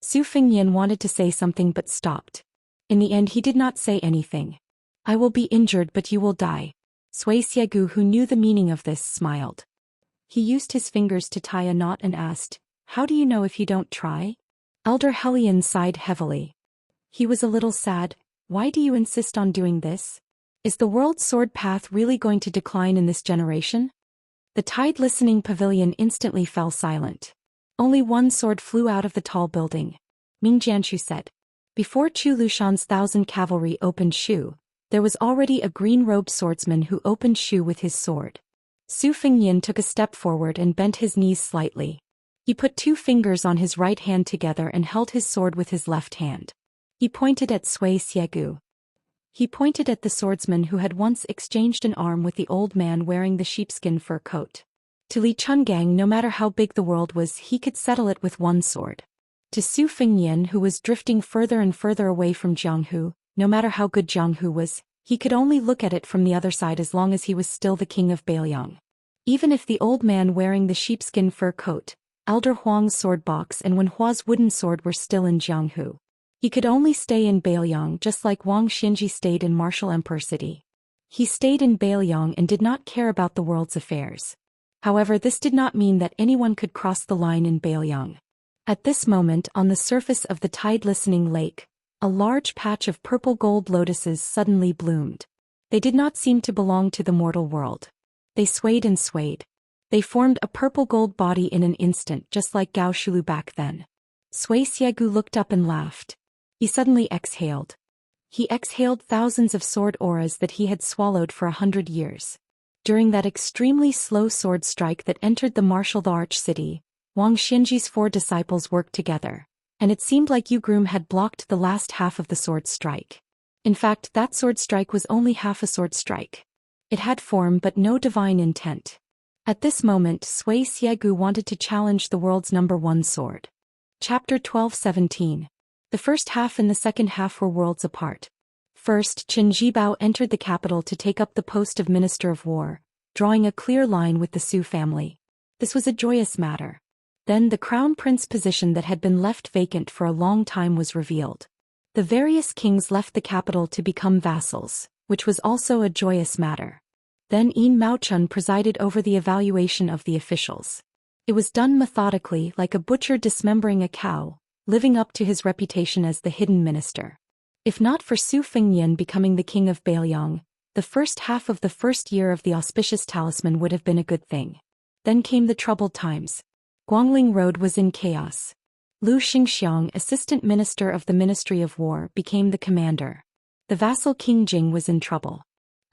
Su Fengnian wanted to say something but stopped. In the end, he did not say anything. "I will be injured, but you will die." Sui Xiegu, who knew the meaning of this, smiled. He used his fingers to tie a knot and asked, "How do you know if you don't try?" Elder Hellion sighed heavily. He was a little sad. "Why do you insist on doing this? Is the world sword path really going to decline in this generation?" The tide listening pavilion instantly fell silent. Only one sword flew out of the tall building. Ming Jianshu said. Before Chu Lushan's 1,000 cavalry opened Shu, there was already a green-robed swordsman who opened Shu with his sword. Su Fengnian took a step forward and bent his knees slightly. He put two fingers on his right hand together and held his sword with his left hand. He pointed at Sui Xiegu. He pointed at the swordsman who had once exchanged an arm with the old man wearing the sheepskin fur coat. To Li Chungang, no matter how big the world was, he could settle it with one sword. To Su Fengnian, who was drifting further and further away from Jianghu, no matter how good Jianghu was, he could only look at it from the other side as long as he was still the king of Beiliang. Even if the old man wearing the sheepskin fur coat, Elder Huang's sword box and Wen Hua's wooden sword were still in Jianghu, he could only stay in Beiliang just like Wang Xinji stayed in Martial Emperor City. He stayed in Beiliang and did not care about the world's affairs. However, this did not mean that anyone could cross the line in Beiliang. At this moment, on the surface of the tide-listening lake, a large patch of purple-gold lotuses suddenly bloomed. They did not seem to belong to the mortal world. They swayed and swayed. They formed a purple-gold body in an instant, just like Gao Shulu back then. Sui Xiegu looked up and laughed. He suddenly exhaled. He exhaled thousands of sword auras that he had swallowed for 100 years. During that extremely slow sword strike that entered the martial arch city, Wang Xinji's 4 disciples worked together, and it seemed like Yu Groom had blocked the last half of the sword strike. In fact, that sword strike was only half a sword strike. It had form but no divine intent. At this moment, Sui Xiegu wanted to challenge the world's #1 sword. Chapter 12:17. The first half and the second half were worlds apart. First, Qin Jibao entered the capital to take up the post of Minister of War, drawing a clear line with the Su family. This was a joyous matter. Then the crown prince position that had been left vacant for a long time was revealed. The various kings left the capital to become vassals, which was also a joyous matter. Then Yin Maochun presided over the evaluation of the officials. It was done methodically, like a butcher dismembering a cow, living up to his reputation as the hidden minister. If not for Su Fengnian becoming the king of Beiliang, the first half of the first year of the auspicious talisman would have been a good thing. Then came the troubled times. Guangling Road was in chaos. Lu Xingxiang, assistant minister of the Ministry of War, became the commander. The vassal King Jing was in trouble.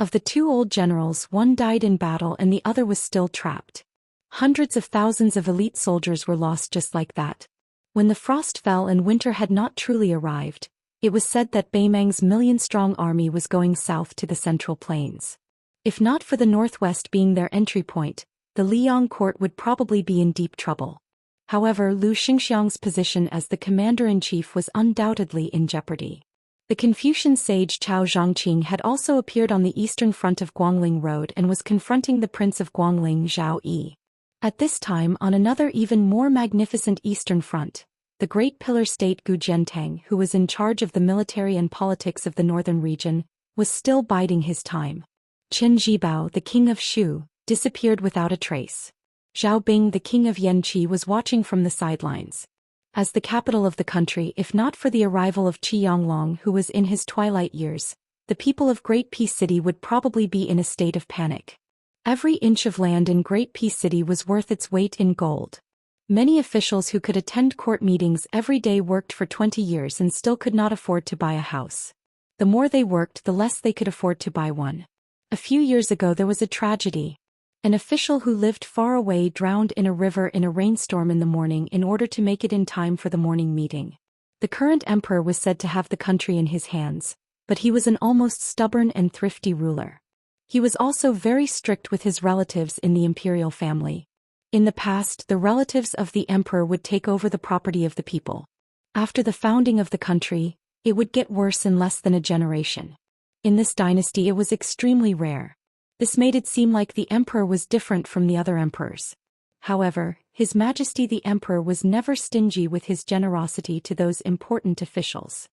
Of the 2 old generals, one died in battle and the other was still trapped. Hundreds of thousands of elite soldiers were lost just like that. When the frost fell and winter had not truly arrived, it was said that Beimang's million-strong army was going south to the Central Plains. If not for the northwest being their entry point, the Liang court would probably be in deep trouble. However, Lu Xingxiang's position as the commander-in-chief was undoubtedly in jeopardy. The Confucian sage Cao Zhangqing had also appeared on the eastern front of Guangling Road and was confronting the Prince of Guangling Zhao Yi. At this time, on another even more magnificent eastern front, the great pillar state Gu Jiantang, who was in charge of the military and politics of the northern region, was still biding his time. Qin Zhibao, the king of Shu, disappeared without a trace. Zhao Bing, the king of Yanqi, was watching from the sidelines. As the capital of the country, if not for the arrival of Qi Yanglong, who was in his twilight years, the people of Great Peace City would probably be in a state of panic. Every inch of land in Great Peace City was worth its weight in gold. Many officials who could attend court meetings every day worked for 20 years and still could not afford to buy a house. The more they worked, the less they could afford to buy one. A few years ago there was a tragedy. An official who lived far away drowned in a river in a rainstorm in the morning in order to make it in time for the morning meeting. The current emperor was said to have the country in his hands, but he was an almost stubborn and thrifty ruler. He was also very strict with his relatives in the imperial family. In the past, the relatives of the emperor would take over the property of the people. After the founding of the country, it would get worse in less than a generation. In this dynasty it was extremely rare. This made it seem like the emperor was different from the other emperors. However, His Majesty the Emperor was never stingy with his generosity to those important officials.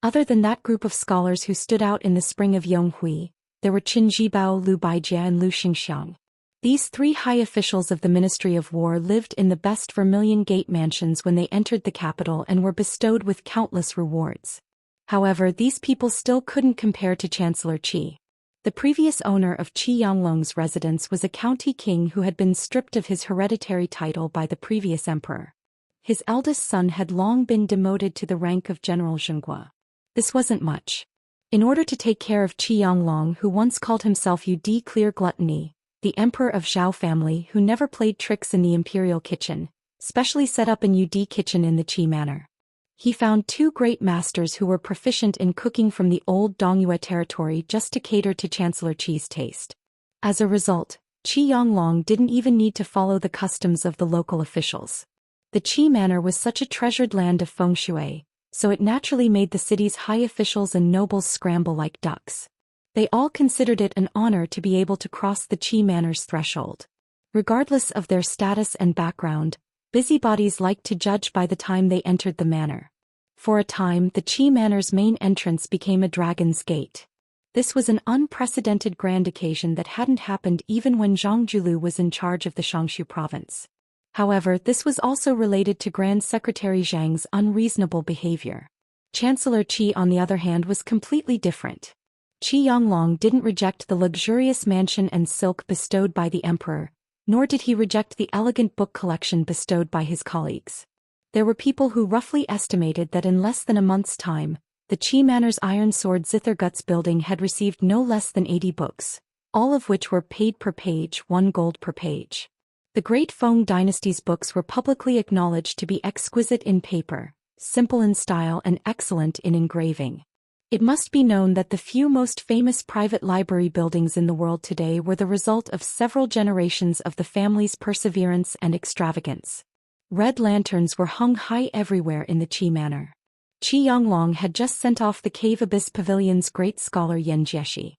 Other than that group of scholars who stood out in the spring of Yonghui, there were Qin Zhibao, Lu Baijie and Lu Xingxiang. These three high officials of the Ministry of War lived in the best Vermilion Gate mansions when they entered the capital and were bestowed with countless rewards. However, these people still couldn't compare to Chancellor Qi. The previous owner of Qi Yanglong's residence was a county king who had been stripped of his hereditary title by the previous emperor. His eldest son had long been demoted to the rank of General Zhenghua. This wasn't much. In order to take care of Qi Yanglong, who once called himself Ud Clear Gluttony, the emperor of Zhao family who never played tricks in the imperial kitchen, specially set up an Ud kitchen in the Qi manor. He found two great masters who were proficient in cooking from the old Dongyue territory just to cater to Chancellor Qi's taste. As a result, Qi Yanglong didn't even need to follow the customs of the local officials. The Qi manor was such a treasured land of feng shui, so it naturally made the city's high officials and nobles scramble like ducks. They all considered it an honor to be able to cross the Qi manor's threshold. Regardless of their status and background, busybodies liked to judge by the time they entered the manor. For a time, the Qi manor's main entrance became a dragon's gate. This was an unprecedented grand occasion that hadn't happened even when Zhang Julu was in charge of the Xianxia province. However, this was also related to Grand Secretary Zhang's unreasonable behavior. Chancellor Qi, on the other hand, was completely different. Qi Yanglong didn't reject the luxurious mansion and silk bestowed by the emperor, nor did he reject the elegant book collection bestowed by his colleagues. There were people who roughly estimated that in less than a month's time, the Qi Manor's Iron Sword Zitherguts building had received no less than 80 books, all of which were paid per page, 1 gold per page. The Great Feng Dynasty's books were publicly acknowledged to be exquisite in paper, simple in style and excellent in engraving. It must be known that the few most famous private library buildings in the world today were the result of several generations of the family's perseverance and extravagance. Red lanterns were hung high everywhere in the Qi manor. Qi Yanglong had just sent off the Cave Abyss Pavilion's great scholar Yan Jieshi.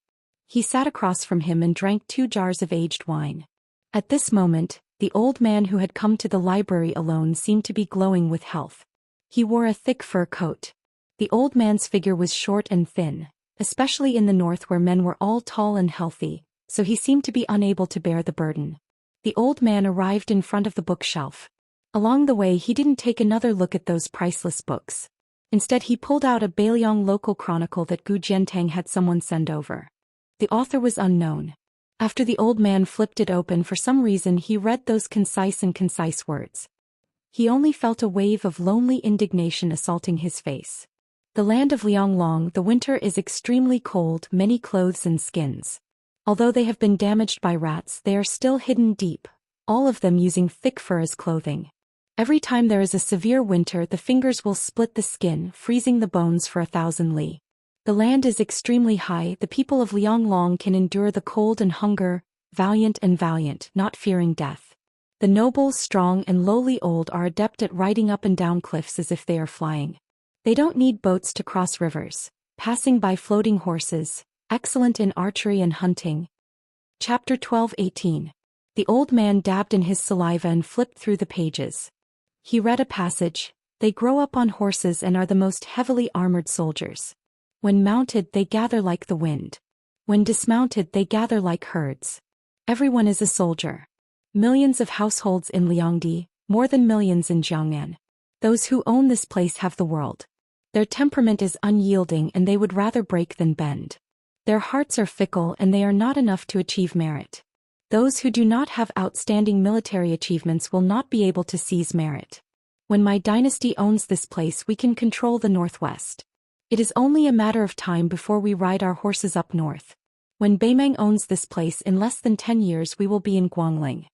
He sat across from him and drank 2 jars of aged wine. At this moment, the old man who had come to the library alone seemed to be glowing with health. He wore a thick fur coat. The old man's figure was short and thin, especially in the north where men were all tall and healthy, so he seemed to be unable to bear the burden. The old man arrived in front of the bookshelf. Along the way he didn't take another look at those priceless books. Instead he pulled out a Bailiang local chronicle that Gu Jiantang had someone send over. The author was unknown. After the old man flipped it open, for some reason he read those concise words. He only felt a wave of lonely indignation assaulting his face. The land of Lianglong, the winter is extremely cold, many clothes and skins. Although they have been damaged by rats, they are still hidden deep, all of them using thick fur as clothing. Every time there is a severe winter, the fingers will split the skin, freezing the bones for 1,000 li. The land is extremely high. The people of Lianglong can endure the cold and hunger, valiant, not fearing death. The noble, strong, and lowly old are adept at riding up and down cliffs as if they are flying. They don't need boats to cross rivers, passing by floating horses, excellent in archery and hunting. Chapter 12:18. The old man dabbed in his saliva and flipped through the pages. He read a passage. They grow up on horses and are the most heavily armored soldiers. When mounted, they gather like the wind. When dismounted, they gather like herds. Everyone is a soldier. Millions of households in Liangdi, more than millions in Jiangnan. Those who own this place have the world. Their temperament is unyielding and they would rather break than bend. Their hearts are fickle and they are not enough to achieve merit. Those who do not have outstanding military achievements will not be able to seize merit. When my dynasty owns this place, we can control the northwest. It is only a matter of time before we ride our horses up north. When Beimeng owns this place, in less than 10 years we will be in Guangling.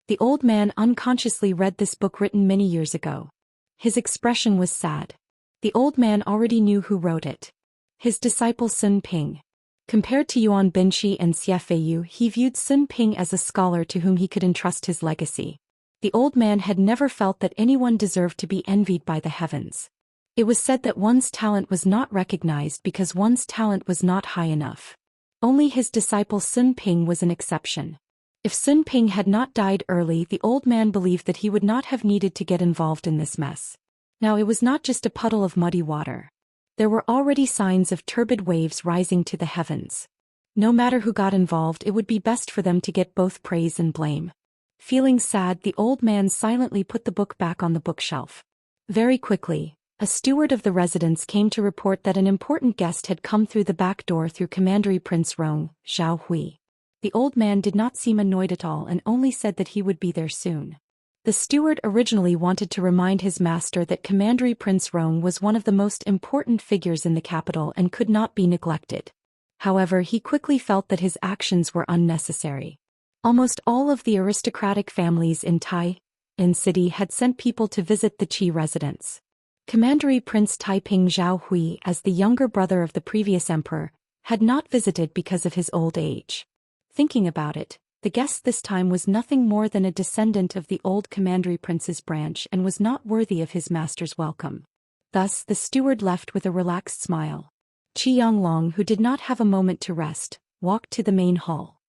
The old man unconsciously read this book written many years ago. His expression was sad. The old man already knew who wrote it. His disciple Sun Ping. Compared to Yuan Binshi and Xie Feiyu, he viewed Sun Ping as a scholar to whom he could entrust his legacy. The old man had never felt that anyone deserved to be envied by the heavens. It was said that one's talent was not recognized because one's talent was not high enough. Only his disciple Sun Ping was an exception. If Sun Ping had not died early, the old man believed that he would not have needed to get involved in this mess. Now it was not just a puddle of muddy water. There were already signs of turbid waves rising to the heavens. No matter who got involved, it would be best for them to get both praise and blame. Feeling sad, the old man silently put the book back on the bookshelf. Very quickly, a steward of the residence came to report that an important guest had come through the back door through Commandery Prince Rong, Zhao Hui. The old man did not seem annoyed at all and only said that he would be there soon. The steward originally wanted to remind his master that Commandery Prince Rong was one of the most important figures in the capital and could not be neglected. However, he quickly felt that his actions were unnecessary. Almost all of the aristocratic families in City had sent people to visit the Qi residence. Commandery Prince Taiping Zhao Hui, as the younger brother of the previous emperor, had not visited because of his old age. Thinking about it, the guest this time was nothing more than a descendant of the old Commandery Prince's branch and was not worthy of his master's welcome. Thus the steward left with a relaxed smile. Qi Yanglong, who did not have a moment to rest, walked to the main hall.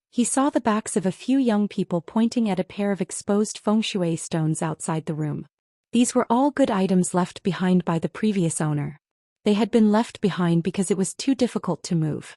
He saw the backs of a few young people pointing at a pair of exposed feng shui stones outside the room. These were all good items left behind by the previous owner. They had been left behind because it was too difficult to move.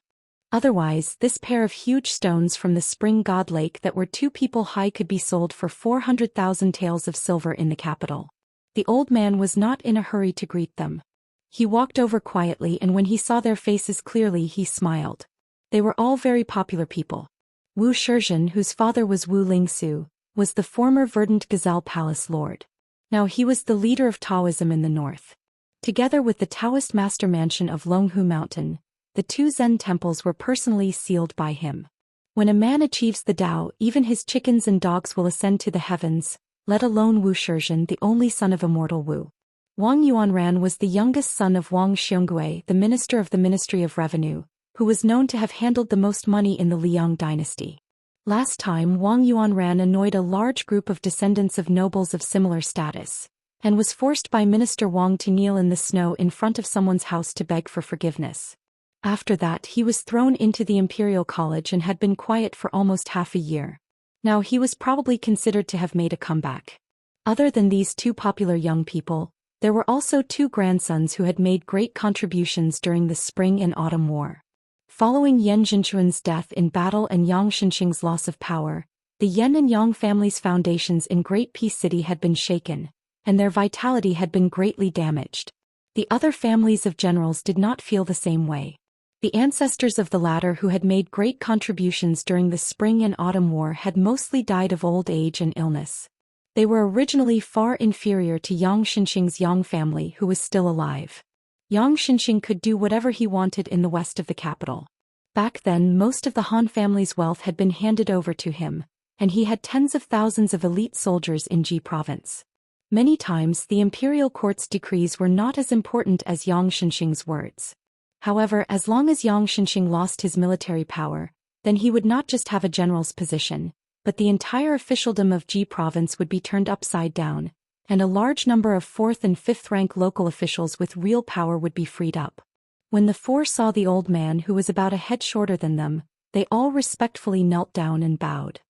Otherwise, this pair of huge stones from the Spring God Lake that were 2 people high could be sold for 400,000 taels of silver in the capital. The old man was not in a hurry to greet them. He walked over quietly, and when he saw their faces clearly, he smiled. They were all very popular people. Wu Shizhen, whose father was Wu Lingsu, was the former Verdant Gazelle Palace lord. Now he was the leader of Taoism in the north. Together with the Taoist master mansion of Longhu Mountain, the 2 Zen temples were personally sealed by him. When a man achieves the Tao, even his chickens and dogs will ascend to the heavens, let alone Wu Shizhen, the only son of Immortal Wu. Wang Yuanran was the youngest son of Wang Xiongui, the minister of the Ministry of Revenue, who was known to have handled the most money in the Liang dynasty. Last time, Wang Yuanran annoyed a large group of descendants of nobles of similar status, and was forced by Minister Wang to kneel in the snow in front of someone's house to beg for forgiveness. After that, he was thrown into the Imperial College and had been quiet for almost half a year. Now he was probably considered to have made a comeback. Other than these 2 popular young people, there were also 2 grandsons who had made great contributions during the Spring and Autumn War. Following Yan Zhenchuan's death in battle and Yang Shenxing's loss of power, the Yan and Yang families' foundations in Great Peace City had been shaken, and their vitality had been greatly damaged. The other families of generals did not feel the same way. The ancestors of the latter, who had made great contributions during the Spring and Autumn War, had mostly died of old age and illness. They were originally far inferior to Yang Shenxing's Yang family, who was still alive. Yang Shenxing could do whatever he wanted in the west of the capital. Back then, most of the Han family's wealth had been handed over to him, and he had tens of thousands of elite soldiers in Ji province. Many times the imperial court's decrees were not as important as Yang Shenxing's words. However, as long as Yang Shenxing lost his military power, then he would not just have a general's position, but the entire officialdom of Ji province would be turned upside down, and a large number of 4th and 5th rank local officials with real power would be freed up. When the four saw the old man who was about a head shorter than them, they all respectfully knelt down and bowed.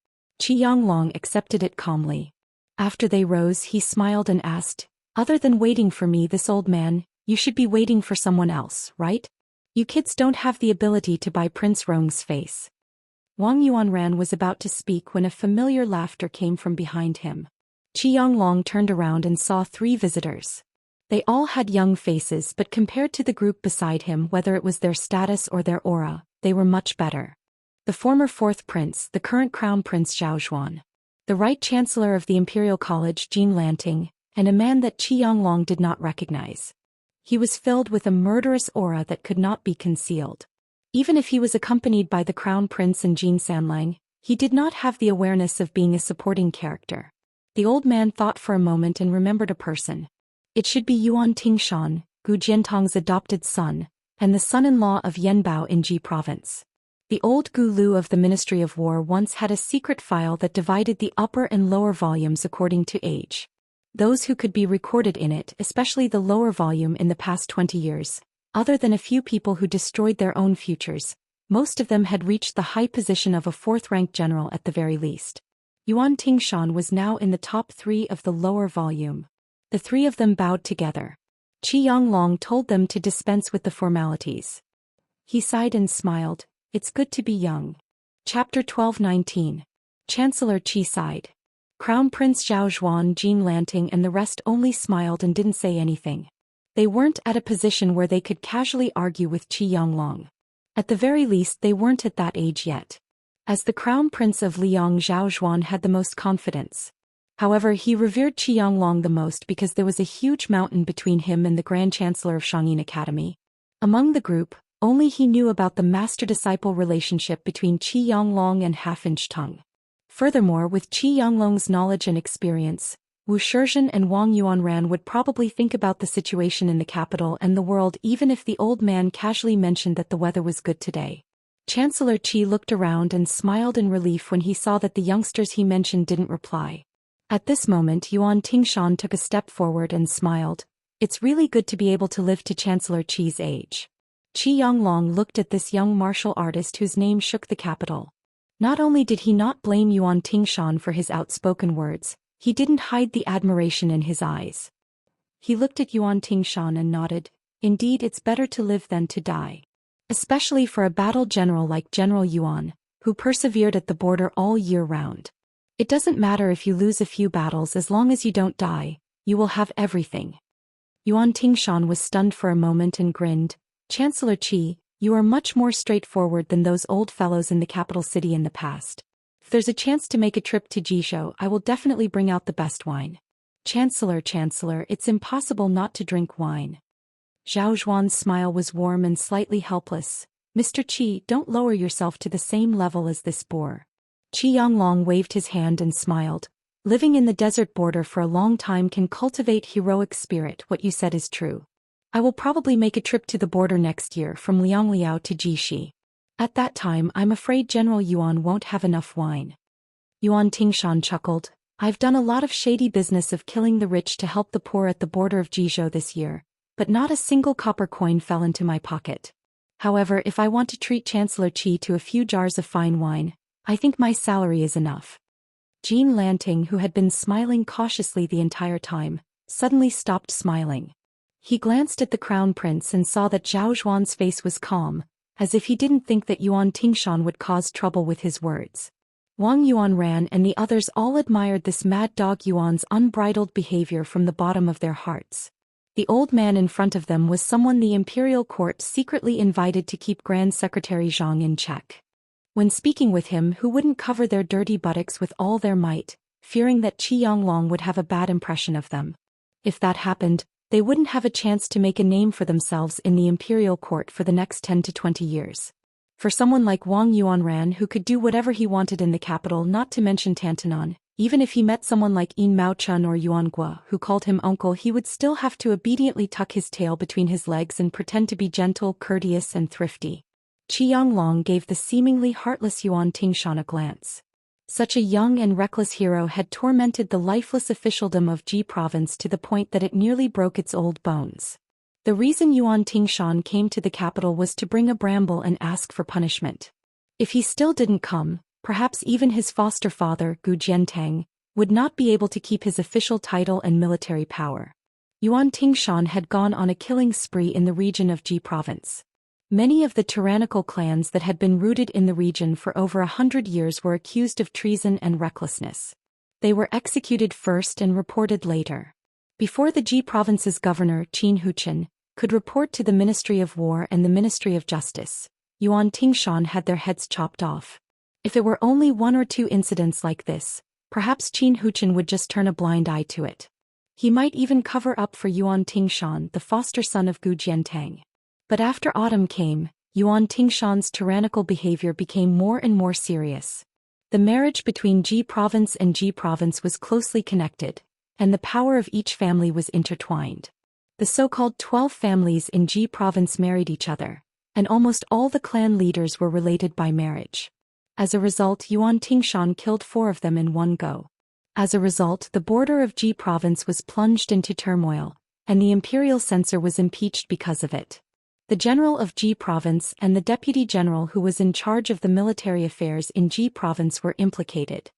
Qi Yanglong accepted it calmly. After they rose, he smiled and asked, "Other than waiting for me, this old man, you should be waiting for someone else, right? You kids don't have the ability to buy Prince Rong's face." Wang Yuanran was about to speak when a familiar laughter came from behind him. Qi Yanglong turned around and saw 3 visitors. They all had young faces, but compared to the group beside him, whether it was their status or their aura, they were much better. The former 4th prince, the current crown prince Zhou Xian, the right chancellor of the Imperial College Jean Lanting, and a man that Qi Yanglong did not recognize. He was filled with a murderous aura that could not be concealed. Even if he was accompanied by the crown prince and Jean Sanlang, he did not have the awareness of being a supporting character. The old man thought for a moment and remembered a person. It should be Yuan Tingshan, Gu Jiantong's adopted son, and the son-in-law of Yanbao in Ji province. The old Gu Lu of the Ministry of War once had a secret file that divided the upper and lower volumes according to age. Those who could be recorded in it, especially the lower volume in the past 20 years, other than a few people who destroyed their own futures, most of them had reached the high position of a 4th-ranked general at the very least. Yuan Tingshan was now in the top 3 of the lower volume. The 3 of them bowed together. Qi Yanglong told them to dispense with the formalities. He sighed and smiled. "It's good to be young." Chapter 12:19. Chancellor Qi sighed. Crown Prince Zhao Zhuan, Jean Lanting and the rest only smiled and didn't say anything. They weren't at a position where they could casually argue with Qi Yanglong. At the very least, they weren't at that age yet. As the Crown Prince of Liang, Zhao Zhuan had the most confidence. However, he revered Qi Yanglong the most because there was a huge mountain between him and the Grand Chancellor of Shangyin Academy. Among the group, only he knew about the master-disciple relationship between Qi Yanglong and Half-Inch Tongue. Furthermore, with Qi Yanglong's knowledge and experience, Wu Shizhen and Wang Yuanran would probably think about the situation in the capital and the world even if the old man casually mentioned that the weather was good today. Chancellor Qi looked around and smiled in relief when he saw that the youngsters he mentioned didn't reply. At this moment, Yuan Tingshan took a step forward and smiled. "It's really good to be able to live to Chancellor Qi's age." Qi Yanglong looked at this young martial artist whose name shook the capital. Not only did he not blame Yuan Tingshan for his outspoken words, he didn't hide the admiration in his eyes. He looked at Yuan Tingshan and nodded. "Indeed, it's better to live than to die. Especially for a battle general like General Yuan, who persevered at the border all year round. It doesn't matter if you lose a few battles as long as you don't die, you will have everything." Yuan Tingshan was stunned for a moment and grinned. "Chancellor Qi, you are much more straightforward than those old fellows in the capital city in the past. If there's a chance to make a trip to Jishou, I will definitely bring out the best wine." Chancellor, it's impossible not to drink wine." Zhao Zhuan's smile was warm and slightly helpless. "Mr. Qi, don't lower yourself to the same level as this boor." Qi Yanglong waved his hand and smiled. "Living in the desert border for a long time can cultivate heroic spirit. What you said is true. I will probably make a trip to the border next year from Liangliao to Jixi. At that time, I'm afraid General Yuan won't have enough wine." Yuan Tingshan chuckled. "I've done a lot of shady business of killing the rich to help the poor at the border of Jizhou this year, but not a single copper coin fell into my pocket. However, if I want to treat Chancellor Qi to a few jars of fine wine, I think my salary is enough." Jean Lanting, who had been smiling cautiously the entire time, suddenly stopped smiling. He glanced at the crown prince and saw that Zhao Zhuan's face was calm, as if he didn't think that Yuan Tingshan would cause trouble with his words. Wang Yuanran and the others all admired this mad dog Yuan's unbridled behavior from the bottom of their hearts. The old man in front of them was someone the imperial court secretly invited to keep Grand Secretary Zhang in check. When speaking with him, who wouldn't cover their dirty buttocks with all their might, fearing that Qi Yanglong would have a bad impression of them. If that happened, they wouldn't have a chance to make a name for themselves in the imperial court for the next 10 to 20 years. For someone like Wang Yuanran who could do whatever he wanted in the capital, not to mention Tantanon, Even if he met someone like Yin Maochun or Yuan Gua who called him uncle, he would still have to obediently tuck his tail between his legs and pretend to be gentle, courteous and thrifty. Qi Yanglong gave the seemingly heartless Yuan Tingshan a glance. Such a young and reckless hero had tormented the lifeless officialdom of Ji province to the point that it nearly broke its old bones. The reason Yuan Tingshan came to the capital was to bring a bramble and ask for punishment. If he still didn't come, perhaps even his foster father, Gu Jiantang, would not be able to keep his official title and military power. Yuan Tingshan had gone on a killing spree in the region of Ji province. Many of the tyrannical clans that had been rooted in the region for over 100 years were accused of treason and recklessness. They were executed first and reported later. Before the Ji province's governor, Qin Huchen, could report to the Ministry of War and the Ministry of Justice, Yuan Tingshan had their heads chopped off. If it were only one or two incidents like this, perhaps Qin Huchen would just turn a blind eye to it. He might even cover up for Yuan Tingshan, the foster son of Gu Jiantang. But after autumn came, Yuan Tingshan's tyrannical behavior became more and more serious. The marriage between Ji province and Ji province was closely connected, and the power of each family was intertwined. The so-called 12 families in Ji province married each other, and almost all the clan leaders were related by marriage. As a result, Yuan Tingshan killed 4 of them in one go. As a result, the border of Ji province was plunged into turmoil, and the imperial censor was impeached because of it. The general of Ji province and the deputy general who was in charge of the military affairs in Ji province were implicated.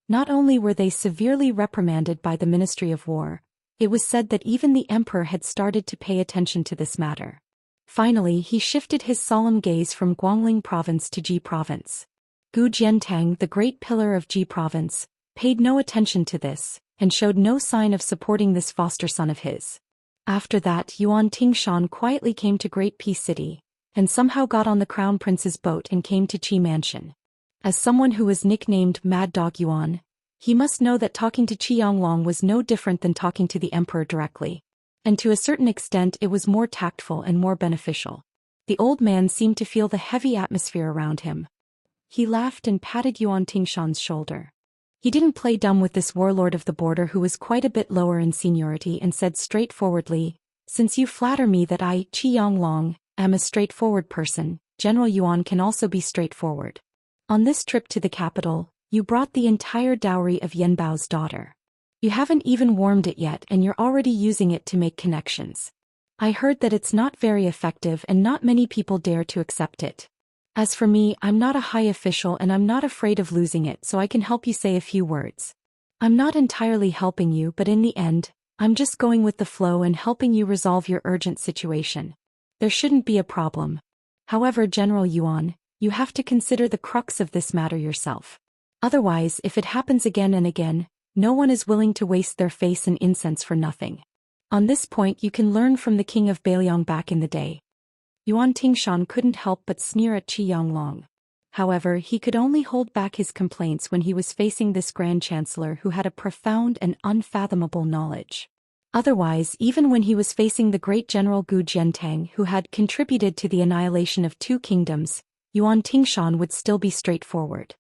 Not only were they severely reprimanded by the Ministry of War, it was said that even the emperor had started to pay attention to this matter. Finally, he shifted his solemn gaze from Guangling province to Ji province. Gu Jiantang, the great pillar of Ji province, paid no attention to this, and showed no sign of supporting this foster son of his. After that, Yuan Tingshan quietly came to Great Peace City, and somehow got on the crown prince's boat and came to Qi Mansion. As someone who was nicknamed Mad Dog Yuan, he must know that talking to Qi Yanglong was no different than talking to the emperor directly. And to a certain extent it was more tactful and more beneficial. The old man seemed to feel the heavy atmosphere around him. He laughed and patted Yuan Tingshan's shoulder. He didn't play dumb with this warlord of the border who was quite a bit lower in seniority and said straightforwardly, "Since you flatter me that I, Qi Yanglong, am a straightforward person, General Yuan can also be straightforward. On this trip to the capital, you brought the entire dowry of Yanbao's daughter. You haven't even warmed it yet and you're already using it to make connections. I heard that it's not very effective and not many people dare to accept it. As for me, I'm not a high official and I'm not afraid of losing it, so I can help you say a few words. I'm not entirely helping you, but in the end, I'm just going with the flow and helping you resolve your urgent situation. There shouldn't be a problem. However, General Yuan, you have to consider the crux of this matter yourself. Otherwise, if it happens again and again, no one is willing to waste their face and incense for nothing. On this point you can learn from the king of Bailiang back in the day." Yuan Tingshan couldn't help but sneer at Qi Yanglong. However, he could only hold back his complaints when he was facing this Grand Chancellor who had a profound and unfathomable knowledge. Otherwise, even when he was facing the great General Gu Jiantang who had contributed to the annihilation of 2 kingdoms, Yuan Tingshan would still be straightforward.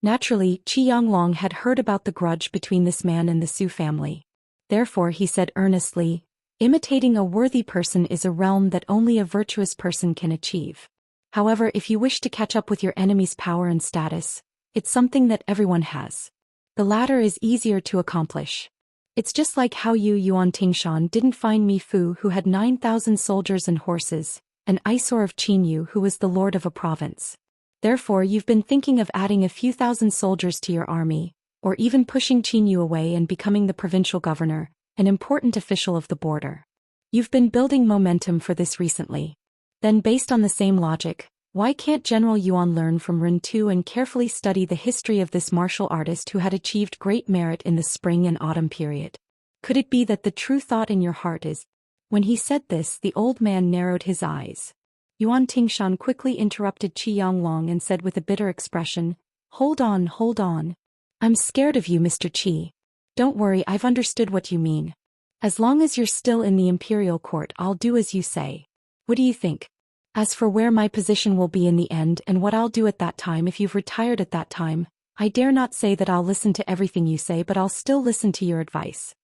Naturally, Qi Yanglong had heard about the grudge between this man and the Su family. Therefore he said earnestly, "Imitating a worthy person is a realm that only a virtuous person can achieve. However, if you wish to catch up with your enemy's power and status, it's something that everyone has. The latter is easier to accomplish. It's just like how you, Yuan Tingshan, didn't find Mi Fu who had 9,000 soldiers and horses, an eyesore of Qinyu who was the lord of a province. Therefore you've been thinking of adding a few thousand soldiers to your army, or even pushing Qinyu away and becoming the provincial governor, an important official of the border. You've been building momentum for this recently. Then based on the same logic, why can't General Yuan learn from Ren Tu and carefully study the history of this martial artist who had achieved great merit in the spring and autumn period? Could it be that the true thought in your heart is—" When he said this, the old man narrowed his eyes. Yuan Tingshan quickly interrupted Qi Yanglong and said with a bitter expression, Hold on. I'm scared of you, Mr. Qi. Don't worry, I've understood what you mean. As long as you're still in the imperial court, I'll do as you say. What do you think? As for where my position will be in the end and what I'll do at that time, if you've retired at that time, I dare not say that I'll listen to everything you say, but I'll still listen to your advice.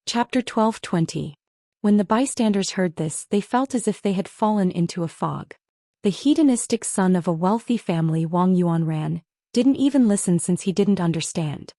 Chapter 12:20. When the bystanders heard this, they felt as if they had fallen into a fog. The hedonistic son of a wealthy family, Wang Yuanran, didn't even listen since he didn't understand.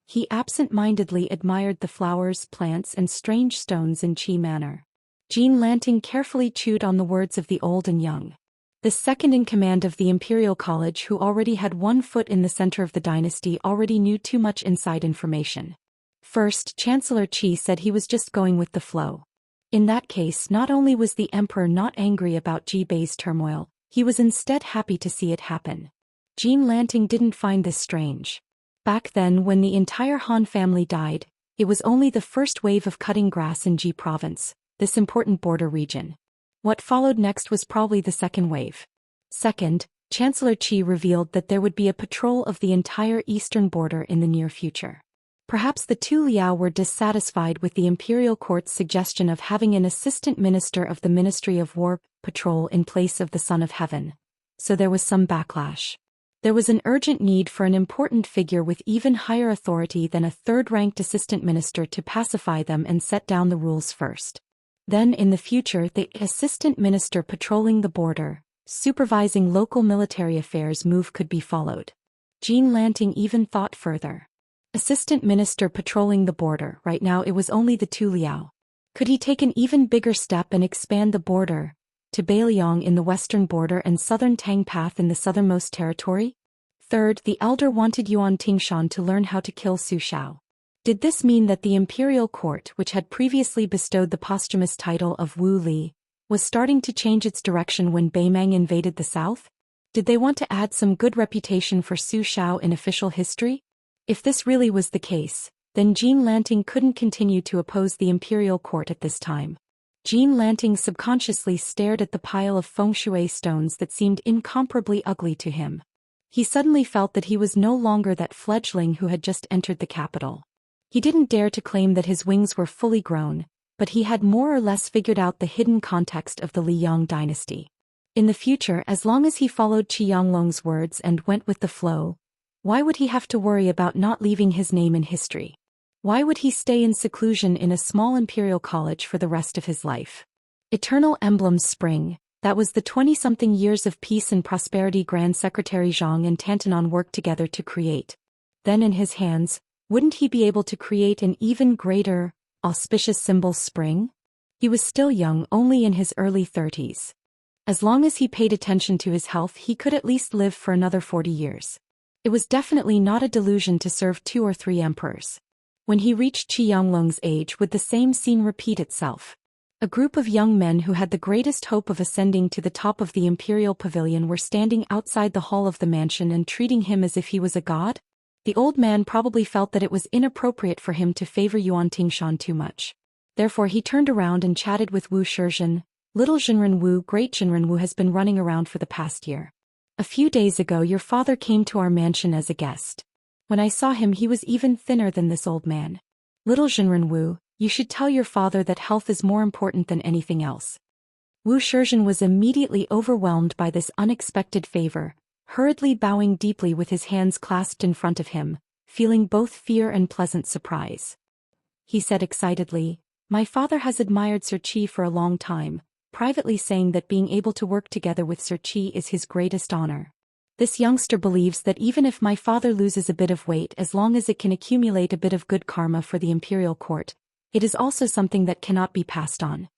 He absent-mindedly admired the flowers, plants, and strange stones in Qi manner. Jean Lanting carefully chewed on the words of the old and young. The second-in-command of the Imperial College, who already had one foot in the center of the dynasty, already knew too much inside information. First, Chancellor Qi said he was just going with the flow. In that case, not only was the emperor not angry about Ji Bei's turmoil, he was instead happy to see it happen. Jean Lanting didn't find this strange. Back then, when the entire Han family died, it was only the first wave of cutting grass in Ji province, this important border region. What followed next was probably the second wave. Second, Chancellor Qi revealed that there would be a patrol of the entire eastern border in the near future. Perhaps the two Liao were dissatisfied with the imperial court's suggestion of having an assistant minister of the Ministry of War patrol in place of the Son of Heaven, so there was some backlash. There was an urgent need for an important figure with even higher authority than a third-ranked assistant minister to pacify them and set down the rules first. Then in the future, the assistant minister patrolling the border, supervising local military affairs move could be followed. Jean Lanting even thought further. Assistant minister patrolling the border, right now it was only the two Liao. Could he take an even bigger step and expand the border to Beiliang in the western border and southern Tang Path in the southernmost territory? Third, the elder wanted Yuan Tingshan to learn how to kill Su Shao. Did this mean that the imperial court, which had previously bestowed the posthumous title of Wu Li, was starting to change its direction when Beimang invaded the south? Did they want to add some good reputation for Su Shao in official history? If this really was the case, then Jean Lanting couldn't continue to oppose the imperial court at this time. Jean Lanting subconsciously stared at the pile of feng shui stones that seemed incomparably ugly to him. He suddenly felt that he was no longer that fledgling who had just entered the capital. He didn't dare to claim that his wings were fully grown, but he had more or less figured out the hidden context of the Liang dynasty. In the future, as long as he followed Qi Yanglong's words and went with the flow, why would he have to worry about not leaving his name in history? Why would he stay in seclusion in a small imperial college for the rest of his life? Eternal Emblems Spring, that was the 20-something years of peace and prosperity Grand Secretary Zhang and Tantanon worked together to create. Then in his hands, wouldn't he be able to create an even greater, auspicious symbol spring? He was still young, only in his early 30s. As long as he paid attention to his health, he could at least live for another 40 years. It was definitely not a delusion to serve 2 or 3 emperors. When he reached Qi Yanglong's age, would the same scene repeat itself? A group of young men who had the greatest hope of ascending to the top of the imperial pavilion were standing outside the hall of the mansion and treating him as if he was a god? The old man probably felt that it was inappropriate for him to favor Yuan Tingshan too much. Therefore he turned around and chatted with Wu Shizhen. Little Zhenren Wu, great Zhenren Wu has been running around for the past year. A few days ago your father came to our mansion as a guest. When I saw him he was even thinner than this old man. Little Zhenren Wu, you should tell your father that health is more important than anything else. Wu Shizhen was immediately overwhelmed by this unexpected favor, hurriedly bowing deeply with his hands clasped in front of him, feeling both fear and pleasant surprise. He said excitedly, "My father has admired Sir Qi for a long time, privately saying that being able to work together with Sir Qi is his greatest honor. This youngster believes that even if my father loses a bit of weight, as long as it can accumulate a bit of good karma for the imperial court, it is also something that cannot be passed on."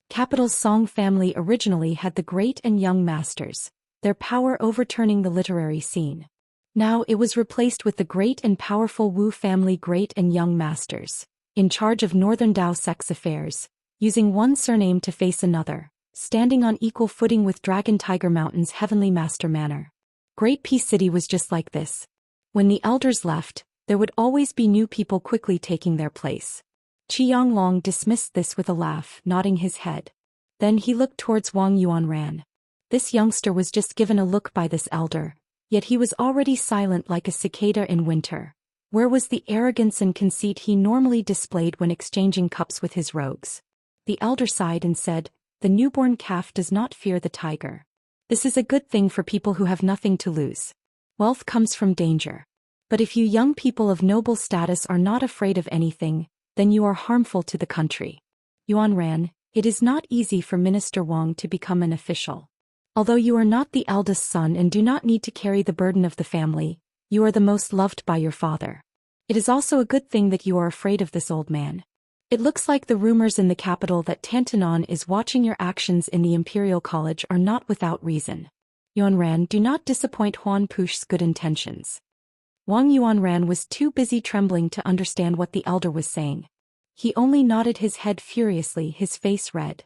Capital's Song family originally had the great and young masters, their power overturning the literary scene. Now it was replaced with the great and powerful Wu family great and young masters, in charge of northern Dao sex affairs, using one surname to face another, standing on equal footing with Dragon Tiger Mountain's heavenly master manor. Great Peace City was just like this. When the elders left, there would always be new people quickly taking their place. Qi Yanglong dismissed this with a laugh, nodding his head. Then he looked towards Wang Yuanran. This youngster was just given a look by this elder, yet he was already silent like a cicada in winter. Where was the arrogance and conceit he normally displayed when exchanging cups with his rogues? The elder sighed and said, "The newborn calf does not fear the tiger. This is a good thing for people who have nothing to lose. Wealth comes from danger. But if you young people of noble status are not afraid of anything, then you are harmful to the country. Yuan ran, it is not easy for Minister Wang to become an official. Although you are not the eldest son and do not need to carry the burden of the family, you are the most loved by your father. It is also a good thing that you are afraid of this old man. It looks like the rumors in the capital that Tantanon is watching your actions in the Imperial College are not without reason. Yuanran, do not disappoint Huan Push's good intentions. Wang Yuanran was too busy trembling to understand what the elder was saying. He only nodded his head furiously, his face red.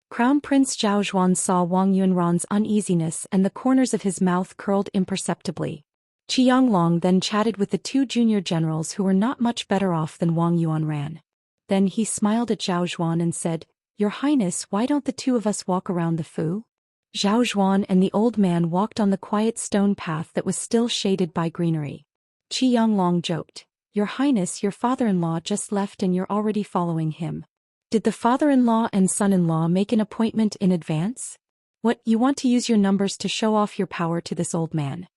Crown Prince Zhao Xuan saw Wang Yuanran's uneasiness and the corners of his mouth curled imperceptibly. Qi Yanglong then chatted with the two junior generals who were not much better off than Wang Yuanran. Then he smiled at Zhao Xuan and said, Your Highness, why don't the two of us walk around the Fu? Zhao Xuan and the old man walked on the quiet stone path that was still shaded by greenery. Qi Yanglong joked, Your Highness, your father-in-law just left and you're already following him. Did the father-in-law and son-in-law make an appointment in advance? What, you want to use your numbers to show off your power to this old man?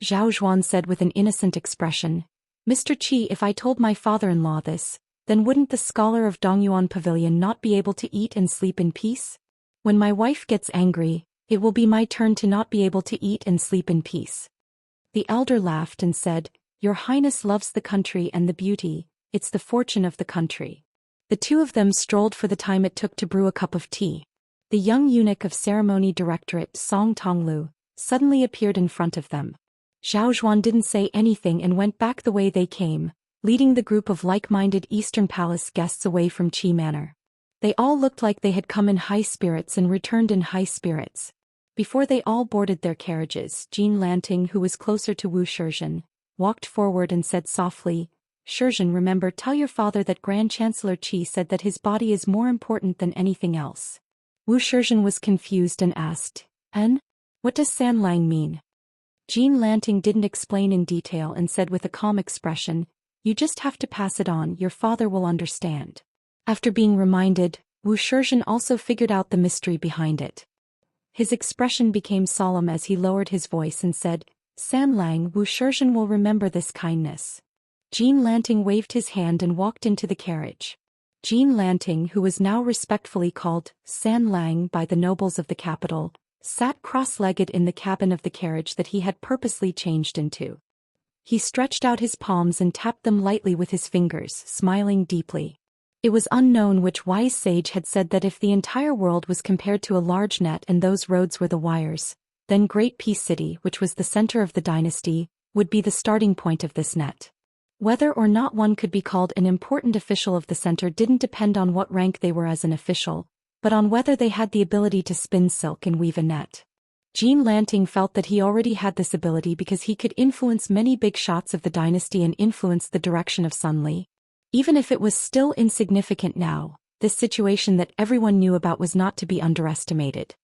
Zhao Xuan said with an innocent expression, Mr. Qi, if I told my father-in-law this, then wouldn't the scholar of Dongyuan Pavilion not be able to eat and sleep in peace? When my wife gets angry, it will be my turn to not be able to eat and sleep in peace. The elder laughed and said, Your Highness loves the country and the beauty, it's the fortune of the country. The two of them strolled for the time it took to brew a cup of tea. The young eunuch of Ceremony Directorate Song Tonglu suddenly appeared in front of them. Zhao Xuan didn't say anything and went back the way they came, leading the group of like-minded Eastern Palace guests away from Qi Manor. They all looked like they had come in high spirits and returned in high spirits. Before they all boarded their carriages, Jean Lanting, who was closer to Wu Shizhen, walked forward and said softly, Shizhen, remember, tell your father that Grand Chancellor Qi said that his body is more important than anything else. Wu Shizhen was confused and asked, En? What does San Lang mean? Jean Lanting didn't explain in detail and said with a calm expression, You just have to pass it on, your father will understand. After being reminded, Wu Shizhen also figured out the mystery behind it. His expression became solemn as he lowered his voice and said, San Lang, Wu Shizhen will remember this kindness. Jean Lanting waved his hand and walked into the carriage. Jean Lanting, who was now respectfully called San Lang by the nobles of the capital, sat cross-legged in the cabin of the carriage that he had purposely changed into. He stretched out his palms and tapped them lightly with his fingers, smiling deeply. It was unknown which wise sage had said that if the entire world was compared to a large net and those roads were the wires, then Great Peace City, which was the center of the dynasty, would be the starting point of this net. Whether or not one could be called an important official of the center didn't depend on what rank they were as an official, but on whether they had the ability to spin silk and weave a net. Jean Lanting felt that he already had this ability because he could influence many big shots of the dynasty and influence the direction of Sun Li. Even if it was still insignificant now, this situation that everyone knew about was not to be underestimated.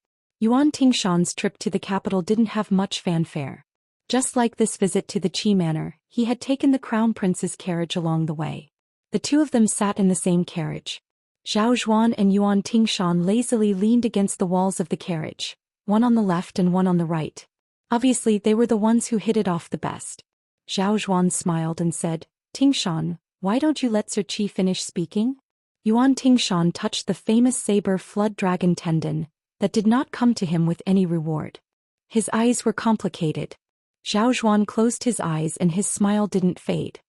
Yuan Tingshan's trip to the capital didn't have much fanfare. Just like this visit to the Qi Manor, he had taken the Crown Prince's carriage along the way. The two of them sat in the same carriage. Zhao Xuan and Yuan Tingshan lazily leaned against the walls of the carriage, one on the left and one on the right. Obviously they were the ones who hit it off the best. Zhao Xuan smiled and said, Tingshan, why don't you let Sir Qi finish speaking? Yuan Tingshan touched the famous saber flood dragon tendon, that did not come to him with any reward. His eyes were complicated. Zhao Xuan closed his eyes and his smile didn't fade.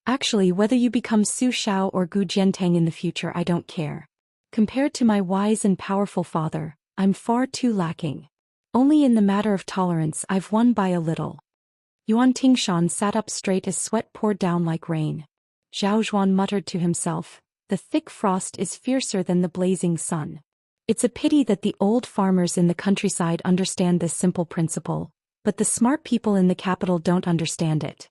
Actually, whether you become Su Xiao or Gu Jiantang in the future, I don't care. Compared to my wise and powerful father, I'm far too lacking. Only in the matter of tolerance I've won by a little. Yuan Tingshan sat up straight as sweat poured down like rain. Zhao Xuan muttered to himself, the thick frost is fiercer than the blazing sun. It's a pity that the old farmers in the countryside understand this simple principle, but the smart people in the capital don't understand it.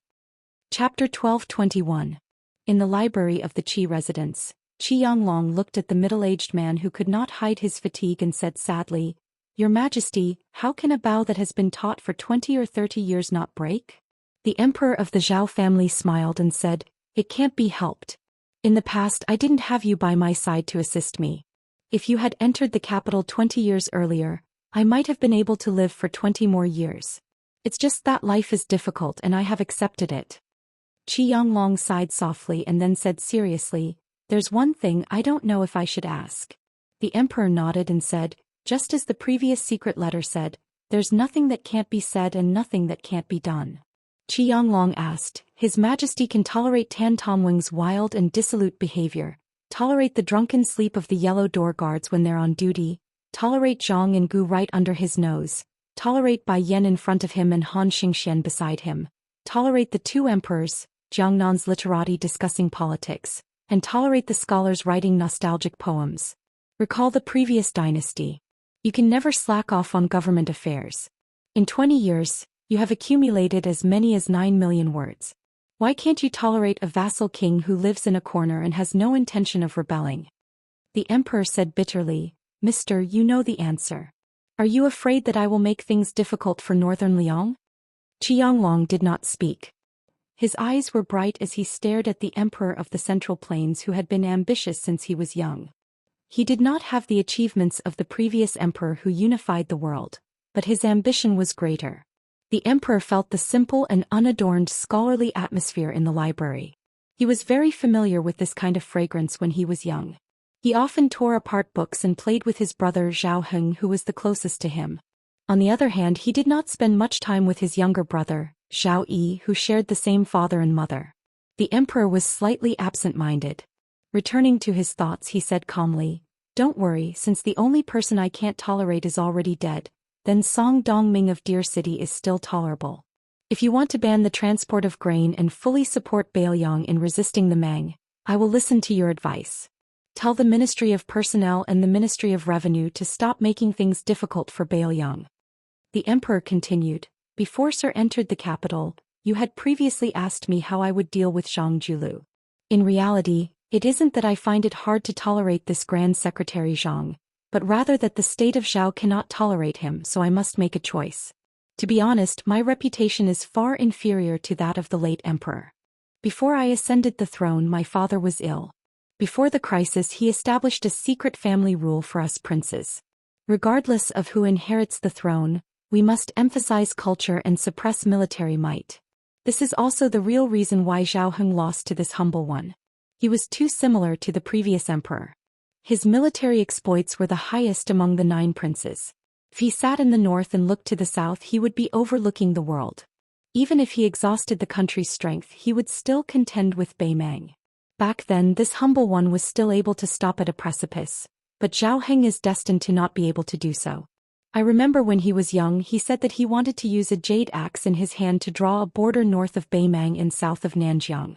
Chapter 1221. In the library of the Qi residence, Qi Yanglong looked at the middle-aged man who could not hide his fatigue and said sadly, Your Majesty, how can a bow that has been taught for 20 or 30 years not break? The emperor of the Zhao family smiled and said, It can't be helped. In the past I didn't have you by my side to assist me. If you had entered the capital 20 years earlier, I might have been able to live for 20 more years. It's just that life is difficult and I have accepted it. Qianglong sighed softly and then said seriously, "There's one thing I don't know if I should ask." The emperor nodded and said, "Just as the previous secret letter said, there's nothing that can't be said and nothing that can't be done." Qianglong asked, "His Majesty can tolerate Tan Tomwing's wild and dissolute behavior, tolerate the drunken sleep of the yellow door guards when they're on duty, tolerate Zhang and Gu right under his nose, tolerate Bai Yan in front of him and Han Xingxian beside him, tolerate the two emperors, Jiangnan's literati discussing politics, and tolerate the scholars writing nostalgic poems. Recall the previous dynasty. You can never slack off on government affairs. In 20 years, you have accumulated as many as 9 million words. Why can't you tolerate a vassal king who lives in a corner and has no intention of rebelling?" The emperor said bitterly, "Mister, you know the answer. Are you afraid that I will make things difficult for Northern Liang?" Qianglong did not speak. His eyes were bright as he stared at the emperor of the Central Plains who had been ambitious since he was young. He did not have the achievements of the previous emperor who unified the world, but his ambition was greater. The emperor felt the simple and unadorned scholarly atmosphere in the library. He was very familiar with this kind of fragrance when he was young. He often tore apart books and played with his brother Zhao Heng, who was the closest to him. On the other hand, he did not spend much time with his younger brother, Zhao Yi, who shared the same father and mother. The emperor was slightly absent-minded. Returning to his thoughts, he said calmly, "Don't worry, since the only person I can't tolerate is already dead, then Song Dongming of Deer City is still tolerable. If you want to ban the transport of grain and fully support Bailiang in resisting the Mang, I will listen to your advice. Tell the Ministry of Personnel and the Ministry of Revenue to stop making things difficult for Bailiang." The emperor continued, "Before Sir entered the capital, you had previously asked me how I would deal with Zhang Julu. In reality, it isn't that I find it hard to tolerate this Grand Secretary Zhang, but rather that the state of Zhao cannot tolerate him, so I must make a choice. To be honest, my reputation is far inferior to that of the late emperor. Before I ascended the throne, my father was ill. Before the crisis, he established a secret family rule for us princes. Regardless of who inherits the throne, we must emphasize culture and suppress military might. This is also the real reason why Zhao Heng lost to this humble one. He was too similar to the previous emperor. His military exploits were the highest among the 9 princes. If he sat in the north and looked to the south, he would be overlooking the world. Even if he exhausted the country's strength, he would still contend with Bei Mang. Back then, this humble one was still able to stop at a precipice, but Zhao Heng is destined to not be able to do so. I remember when he was young, he said that he wanted to use a jade axe in his hand to draw a border north of Bei Mang and south of Nanjiang.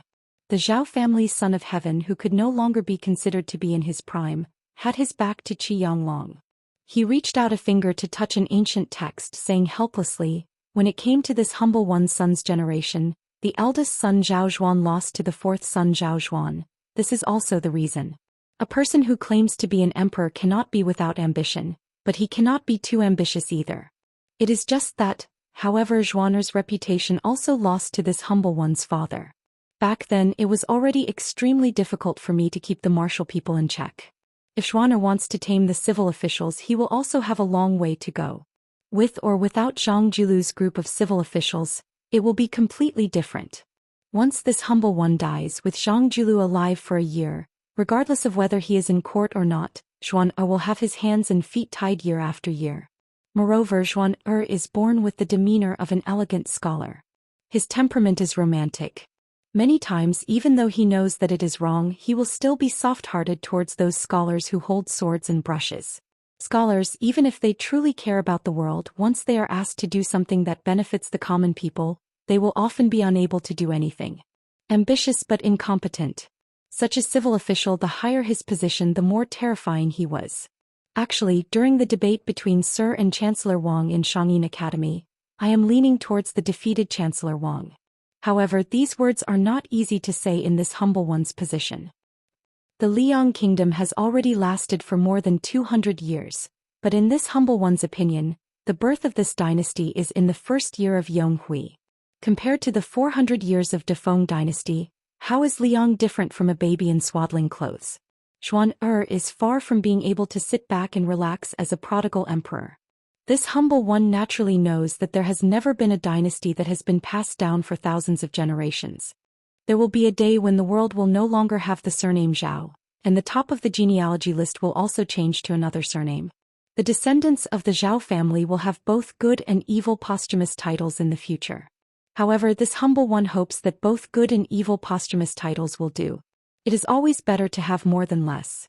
The Zhao family's son of heaven, who could no longer be considered to be in his prime, had his back to Qianglong. He reached out a finger to touch an ancient text, saying helplessly, "When it came to this humble one's son's generation, the eldest son Zhao Zhuan lost to the 4th son Zhao Zhuan. This is also the reason. A person who claims to be an emperor cannot be without ambition, but he cannot be too ambitious either. It is just that, however, Zhuaner's reputation also lost to this humble one's father. Back then, it was already extremely difficult for me to keep the martial people in check. If Zhuaner wants to tame the civil officials, he will also have a long way to go. With or without Zhang Julu's group of civil officials, it will be completely different. Once this humble one dies with Zhang Julu alive for a year, regardless of whether he is in court or not, Zhuan-Er will have his hands and feet tied year after year. Moreover, Zhuan-Er is born with the demeanor of an elegant scholar. His temperament is romantic. Many times, even though he knows that it is wrong, he will still be soft-hearted towards those scholars who hold swords and brushes. Scholars, even if they truly care about the world, once they are asked to do something that benefits the common people, they will often be unable to do anything. Ambitious but incompetent. Such a civil official, the higher his position, the more terrifying he was. Actually, during the debate between Sir and Chancellor Wang in Shangyin Academy, I am leaning towards the defeated Chancellor Wang. However, these words are not easy to say in this humble one's position. The Liang kingdom has already lasted for more than 200 years, but in this humble one's opinion, the birth of this dynasty is in the first year of Yonghui. Compared to the 400 years of Defeng dynasty, how is Liang different from a baby in swaddling clothes? Zhuan-Er is far from being able to sit back and relax as a prodigal emperor. This humble one naturally knows that there has never been a dynasty that has been passed down for thousands of generations. There will be a day when the world will no longer have the surname Zhao, and the top of the genealogy list will also change to another surname. The descendants of the Zhao family will have both good and evil posthumous titles in the future. However, this humble one hopes that both good and evil posthumous titles will do. It is always better to have more than less.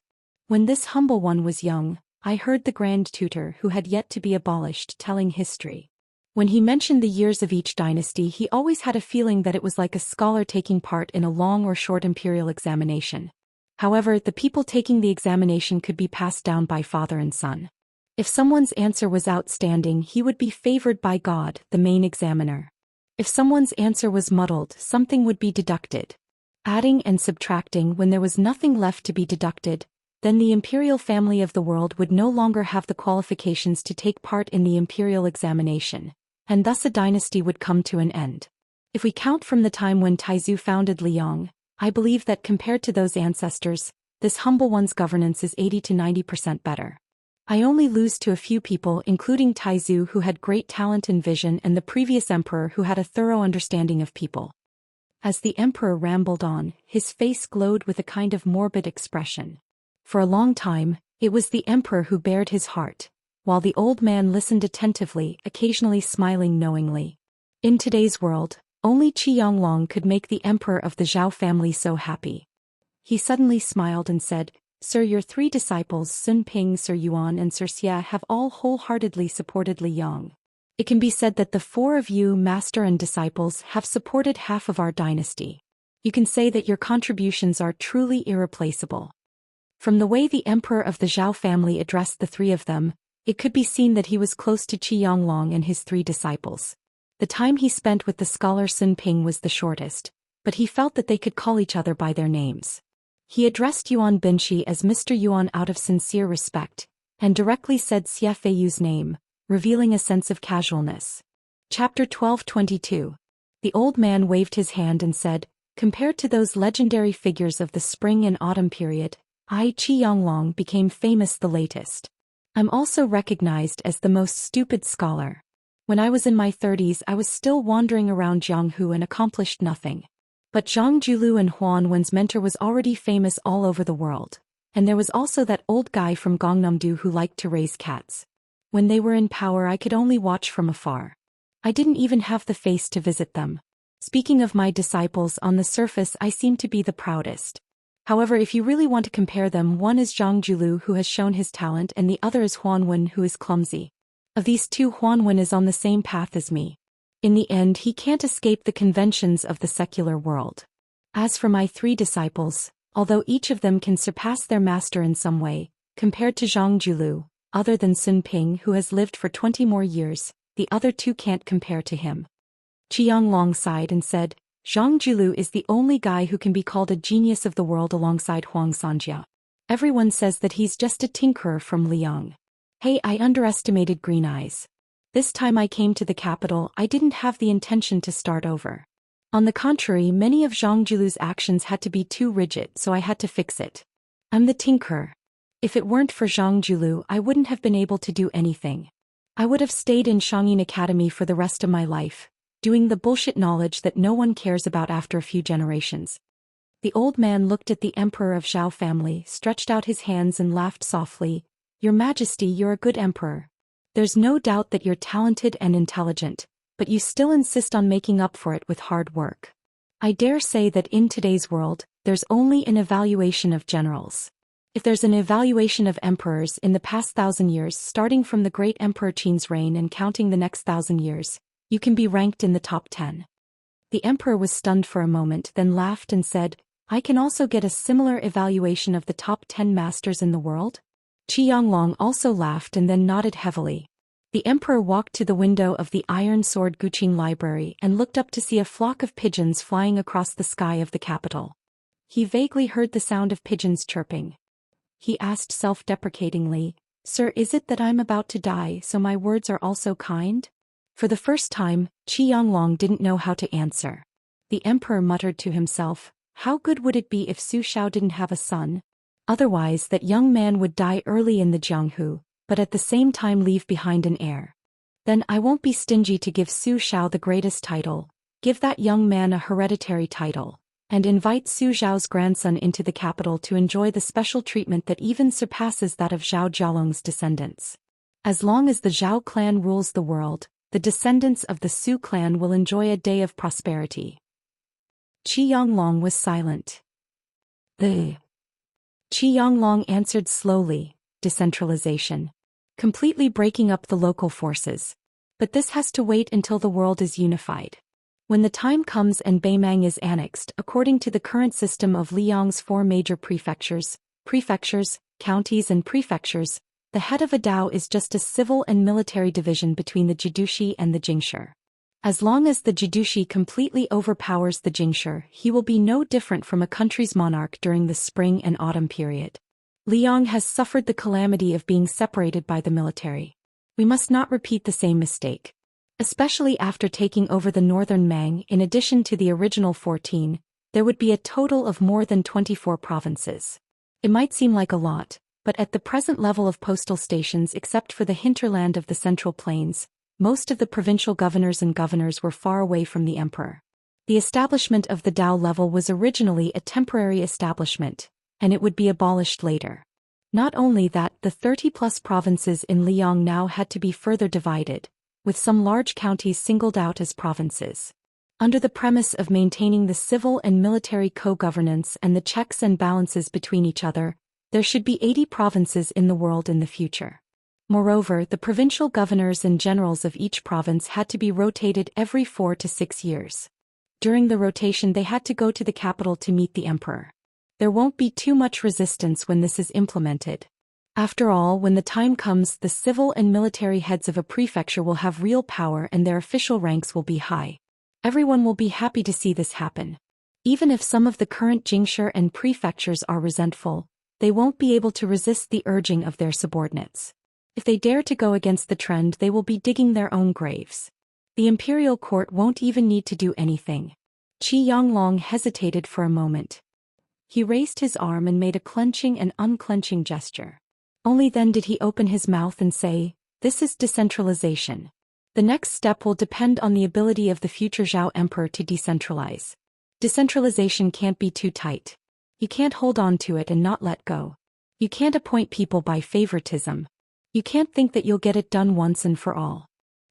When this humble one was young, I heard the grand tutor who had yet to be abolished telling history. When he mentioned the years of each dynasty, he always had a feeling that it was like a scholar taking part in a long or short imperial examination. However, the people taking the examination could be passed down by father and son. If someone's answer was outstanding, he would be favored by God, the main examiner. If someone's answer was muddled, something would be deducted. Adding and subtracting, when there was nothing left to be deducted, then the imperial family of the world would no longer have the qualifications to take part in the imperial examination, and thus a dynasty would come to an end. If we count from the time when Taizhu founded Liang, I believe that compared to those ancestors, this humble one's governance is 80 to 90% better. I only lose to a few people, including Taizhu, who had great talent and vision, and the previous emperor who had a thorough understanding of people. As the emperor rambled on, his face glowed with a kind of morbid expression. For a long time, it was the emperor who bared his heart, while the old man listened attentively, occasionally smiling knowingly. In today's world, only Qi Yonglong could make the emperor of the Zhao family so happy. He suddenly smiled and said, "Sir, your three disciples Sun Ping, Sir Yuan and Sir Xia have all wholeheartedly supported Liang. It can be said that the four of you, master and disciples, have supported half of our dynasty. You can say that your contributions are truly irreplaceable." From the way the emperor of the Zhao family addressed the three of them, it could be seen that he was close to Qi Yonglong and his three disciples. The time he spent with the scholar Sun Ping was the shortest, but he felt that they could call each other by their names. He addressed Yuan Binshi as Mr. Yuan out of sincere respect, and directly said Xia Feiyu's name, revealing a sense of casualness. Chapter 12:22. The old man waved his hand and said, "Compared to those legendary figures of the spring and autumn period, I, Qi Yonglong, became famous the latest. I'm also recognized as the most stupid scholar. When I was in my 30s, I was still wandering around Jianghu and accomplished nothing. But Zhang Julu and Huan Wen's mentor was already famous all over the world, and there was also that old guy from Gongnamdu who liked to raise cats. When they were in power, I could only watch from afar. I didn't even have the face to visit them. Speaking of my disciples, on the surface I seem to be the proudest. However, if you really want to compare them, one is Zhang Julu, who has shown his talent, and the other is Huan Wen, who is clumsy. Of these two, Huan Wen is on the same path as me. In the end, he can't escape the conventions of the secular world. As for my three disciples, although each of them can surpass their master in some way, compared to Zhang Julu, other than Sun Ping, who has lived for 20 more years, the other two can't compare to him." Qi Yonglong sighed and said, "Zhang Julu is the only guy who can be called a genius of the world alongside Huang Sanjia. Everyone says that he's just a tinkerer from Liang. Hey, I underestimated Green Eyes. This time I came to the capital, I didn't have the intention to start over. On the contrary, many of Zhang Julu's actions had to be too rigid, so I had to fix it. I'm the tinkerer. If it weren't for Zhang Julu, I wouldn't have been able to do anything. I would have stayed in Shangyin Academy for the rest of my life, doing the bullshit knowledge that no one cares about after a few generations." The old man looked at the emperor of Zhao family, stretched out his hands and laughed softly. "Your Majesty, you're a good emperor. There's no doubt that you're talented and intelligent, but you still insist on making up for it with hard work. I dare say that in today's world, there's only an evaluation of generals. If there's an evaluation of emperors in the past 1,000 years, starting from the great Emperor Qin's reign and counting the next 1,000 years, you can be ranked in the top 10. The emperor was stunned for a moment, then laughed and said, "I can also get a similar evaluation of the top 10 masters in the world?" Qi Yonglong also laughed and then nodded heavily. The emperor walked to the window of the Iron Sword Guqing Library and looked up to see a flock of pigeons flying across the sky of the capital. He vaguely heard the sound of pigeons chirping. He asked self-deprecatingly, "Sir, is it that I'm about to die, so my words are also kind?" For the first time, Qi Yonglong didn't know how to answer. The emperor muttered to himself, "How good would it be if Su Xiao didn't have a son? Otherwise, that young man would die early in the Jianghu, but at the same time leave behind an heir. Then I won't be stingy to give Su Xiao the greatest title, give that young man a hereditary title, and invite Su Zhao's grandson into the capital to enjoy the special treatment that even surpasses that of Zhao Jialong's descendants. As long as the Zhao clan rules the world, the descendants of the Su clan will enjoy a day of prosperity. Qi Yonglong was silent. Qi Yonglong answered slowly, decentralization. Completely breaking up the local forces. But this has to wait until the world is unified. When the time comes and Beimang is annexed according to the current system of Liang's 4 major prefectures, counties and prefectures, the head of a Dao is just a civil and military division between the Jidushi and the Jingshi. As long as the Jidushi completely overpowers the Jingshi, he will be no different from a country's monarch during the spring and autumn period. Liang has suffered the calamity of being separated by the military. We must not repeat the same mistake. Especially after taking over the northern Mang, in addition to the original 14, there would be a total of more than 24 provinces. It might seem like a lot, but at the present level of postal stations except for the hinterland of the Central Plains, most of the provincial governors and governors were far away from the emperor. The establishment of the Dao level was originally a temporary establishment, and it would be abolished later. Not only that, the 30-plus provinces in Liang now had to be further divided, with some large counties singled out as provinces. Under the premise of maintaining the civil and military co-governance and the checks and balances between each other, there should be 80 provinces in the world in the future. Moreover, the provincial governors and generals of each province had to be rotated every 4 to 6 years. During the rotation they had to go to the capital to meet the emperor. There won't be too much resistance when this is implemented. After all, when the time comes, the civil and military heads of a prefecture will have real power and their official ranks will be high. Everyone will be happy to see this happen. Even if some of the current Jingshi and prefectures are resentful, they won't be able to resist the urging of their subordinates. If they dare to go against the trend, they will be digging their own graves. The imperial court won't even need to do anything. Qi Yonglong hesitated for a moment. He raised his arm and made a clenching and unclenching gesture. Only then did he open his mouth and say, "This is decentralization. The next step will depend on the ability of the future Zhao emperor to decentralize. Decentralization can't be too tight. You can't hold on to it and not let go. You can't appoint people by favoritism. You can't think that you'll get it done once and for all.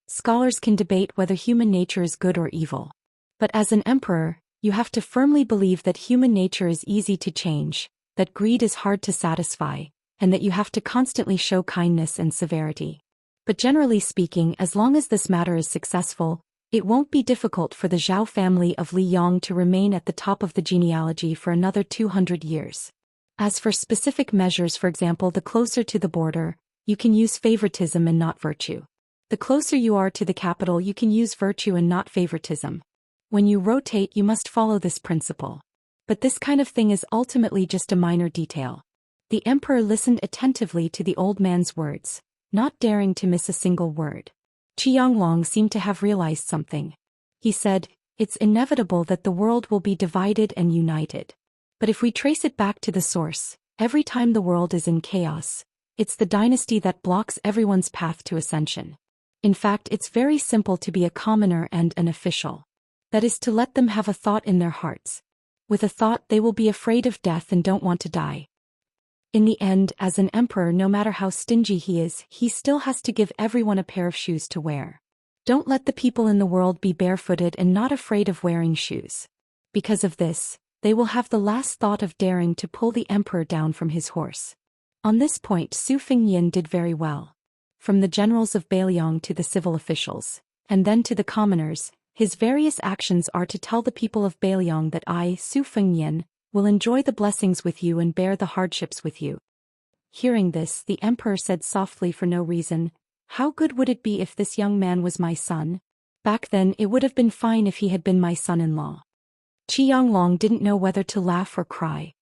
Scholars can debate whether human nature is good or evil. But as an emperor, you have to firmly believe that human nature is easy to change, that greed is hard to satisfy, and that you have to constantly show kindness and severity. But generally speaking, as long as this matter is successful, it won't be difficult for the Zhao family of Liyang to remain at the top of the genealogy for another 200 years. As for specific measures, for example, the closer to the border, you can use favoritism and not virtue. The closer you are to the capital, you can use virtue and not favoritism. When you rotate, you must follow this principle. But this kind of thing is ultimately just a minor detail. The emperor listened attentively to the old man's words, not daring to miss a single word. Qi Yonglong seemed to have realized something. He said, "It's inevitable that the world will be divided and united. But if we trace it back to the source, every time the world is in chaos, it's the dynasty that blocks everyone's path to ascension. In fact, it's very simple to be a commoner and an official. That is to let them have a thought in their hearts. With a thought, they will be afraid of death and don't want to die. In the end, as an emperor, no matter how stingy he is, he still has to give everyone a pair of shoes to wear. Don't let the people in the world be barefooted and not afraid of wearing shoes. Because of this, they will have the last thought of daring to pull the emperor down from his horse." On this point, Su Fengyin did very well. From the generals of Beiliang to the civil officials, and then to the commoners, his various actions are to tell the people of Beiliang that I, Su Fengyin, will enjoy the blessings with you and bear the hardships with you. Hearing this, the emperor said softly for no reason, "How good would it be if this young man was my son? Back then it would have been fine if he had been my son-in-law." Qi Yonglong didn't know whether to laugh or cry.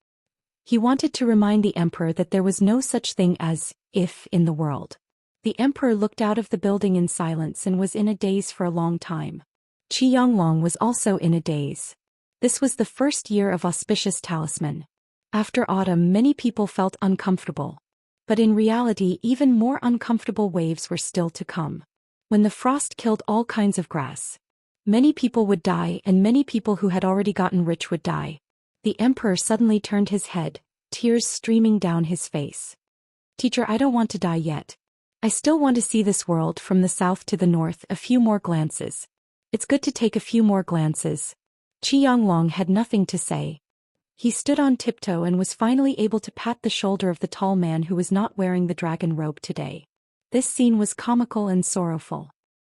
He wanted to remind the emperor that there was no such thing as if in the world. The emperor looked out of the building in silence and was in a daze for a long time. Qi Yonglong was also in a daze. This was the first year of auspicious talisman. After autumn, many people felt uncomfortable. But in reality, even more uncomfortable waves were still to come. When the frost killed all kinds of grass, many people would die, and many people who had already gotten rich would die. The emperor suddenly turned his head, tears streaming down his face. Teacher, I don't want to die yet. I still want to see this world from the south to the north. A few more glances. It's good to take a few more glances. Qi Yanglong had nothing to say. He stood on tiptoe and was finally able to pat the shoulder of the tall man who was not wearing the dragon robe today. This scene was comical and sorrowful.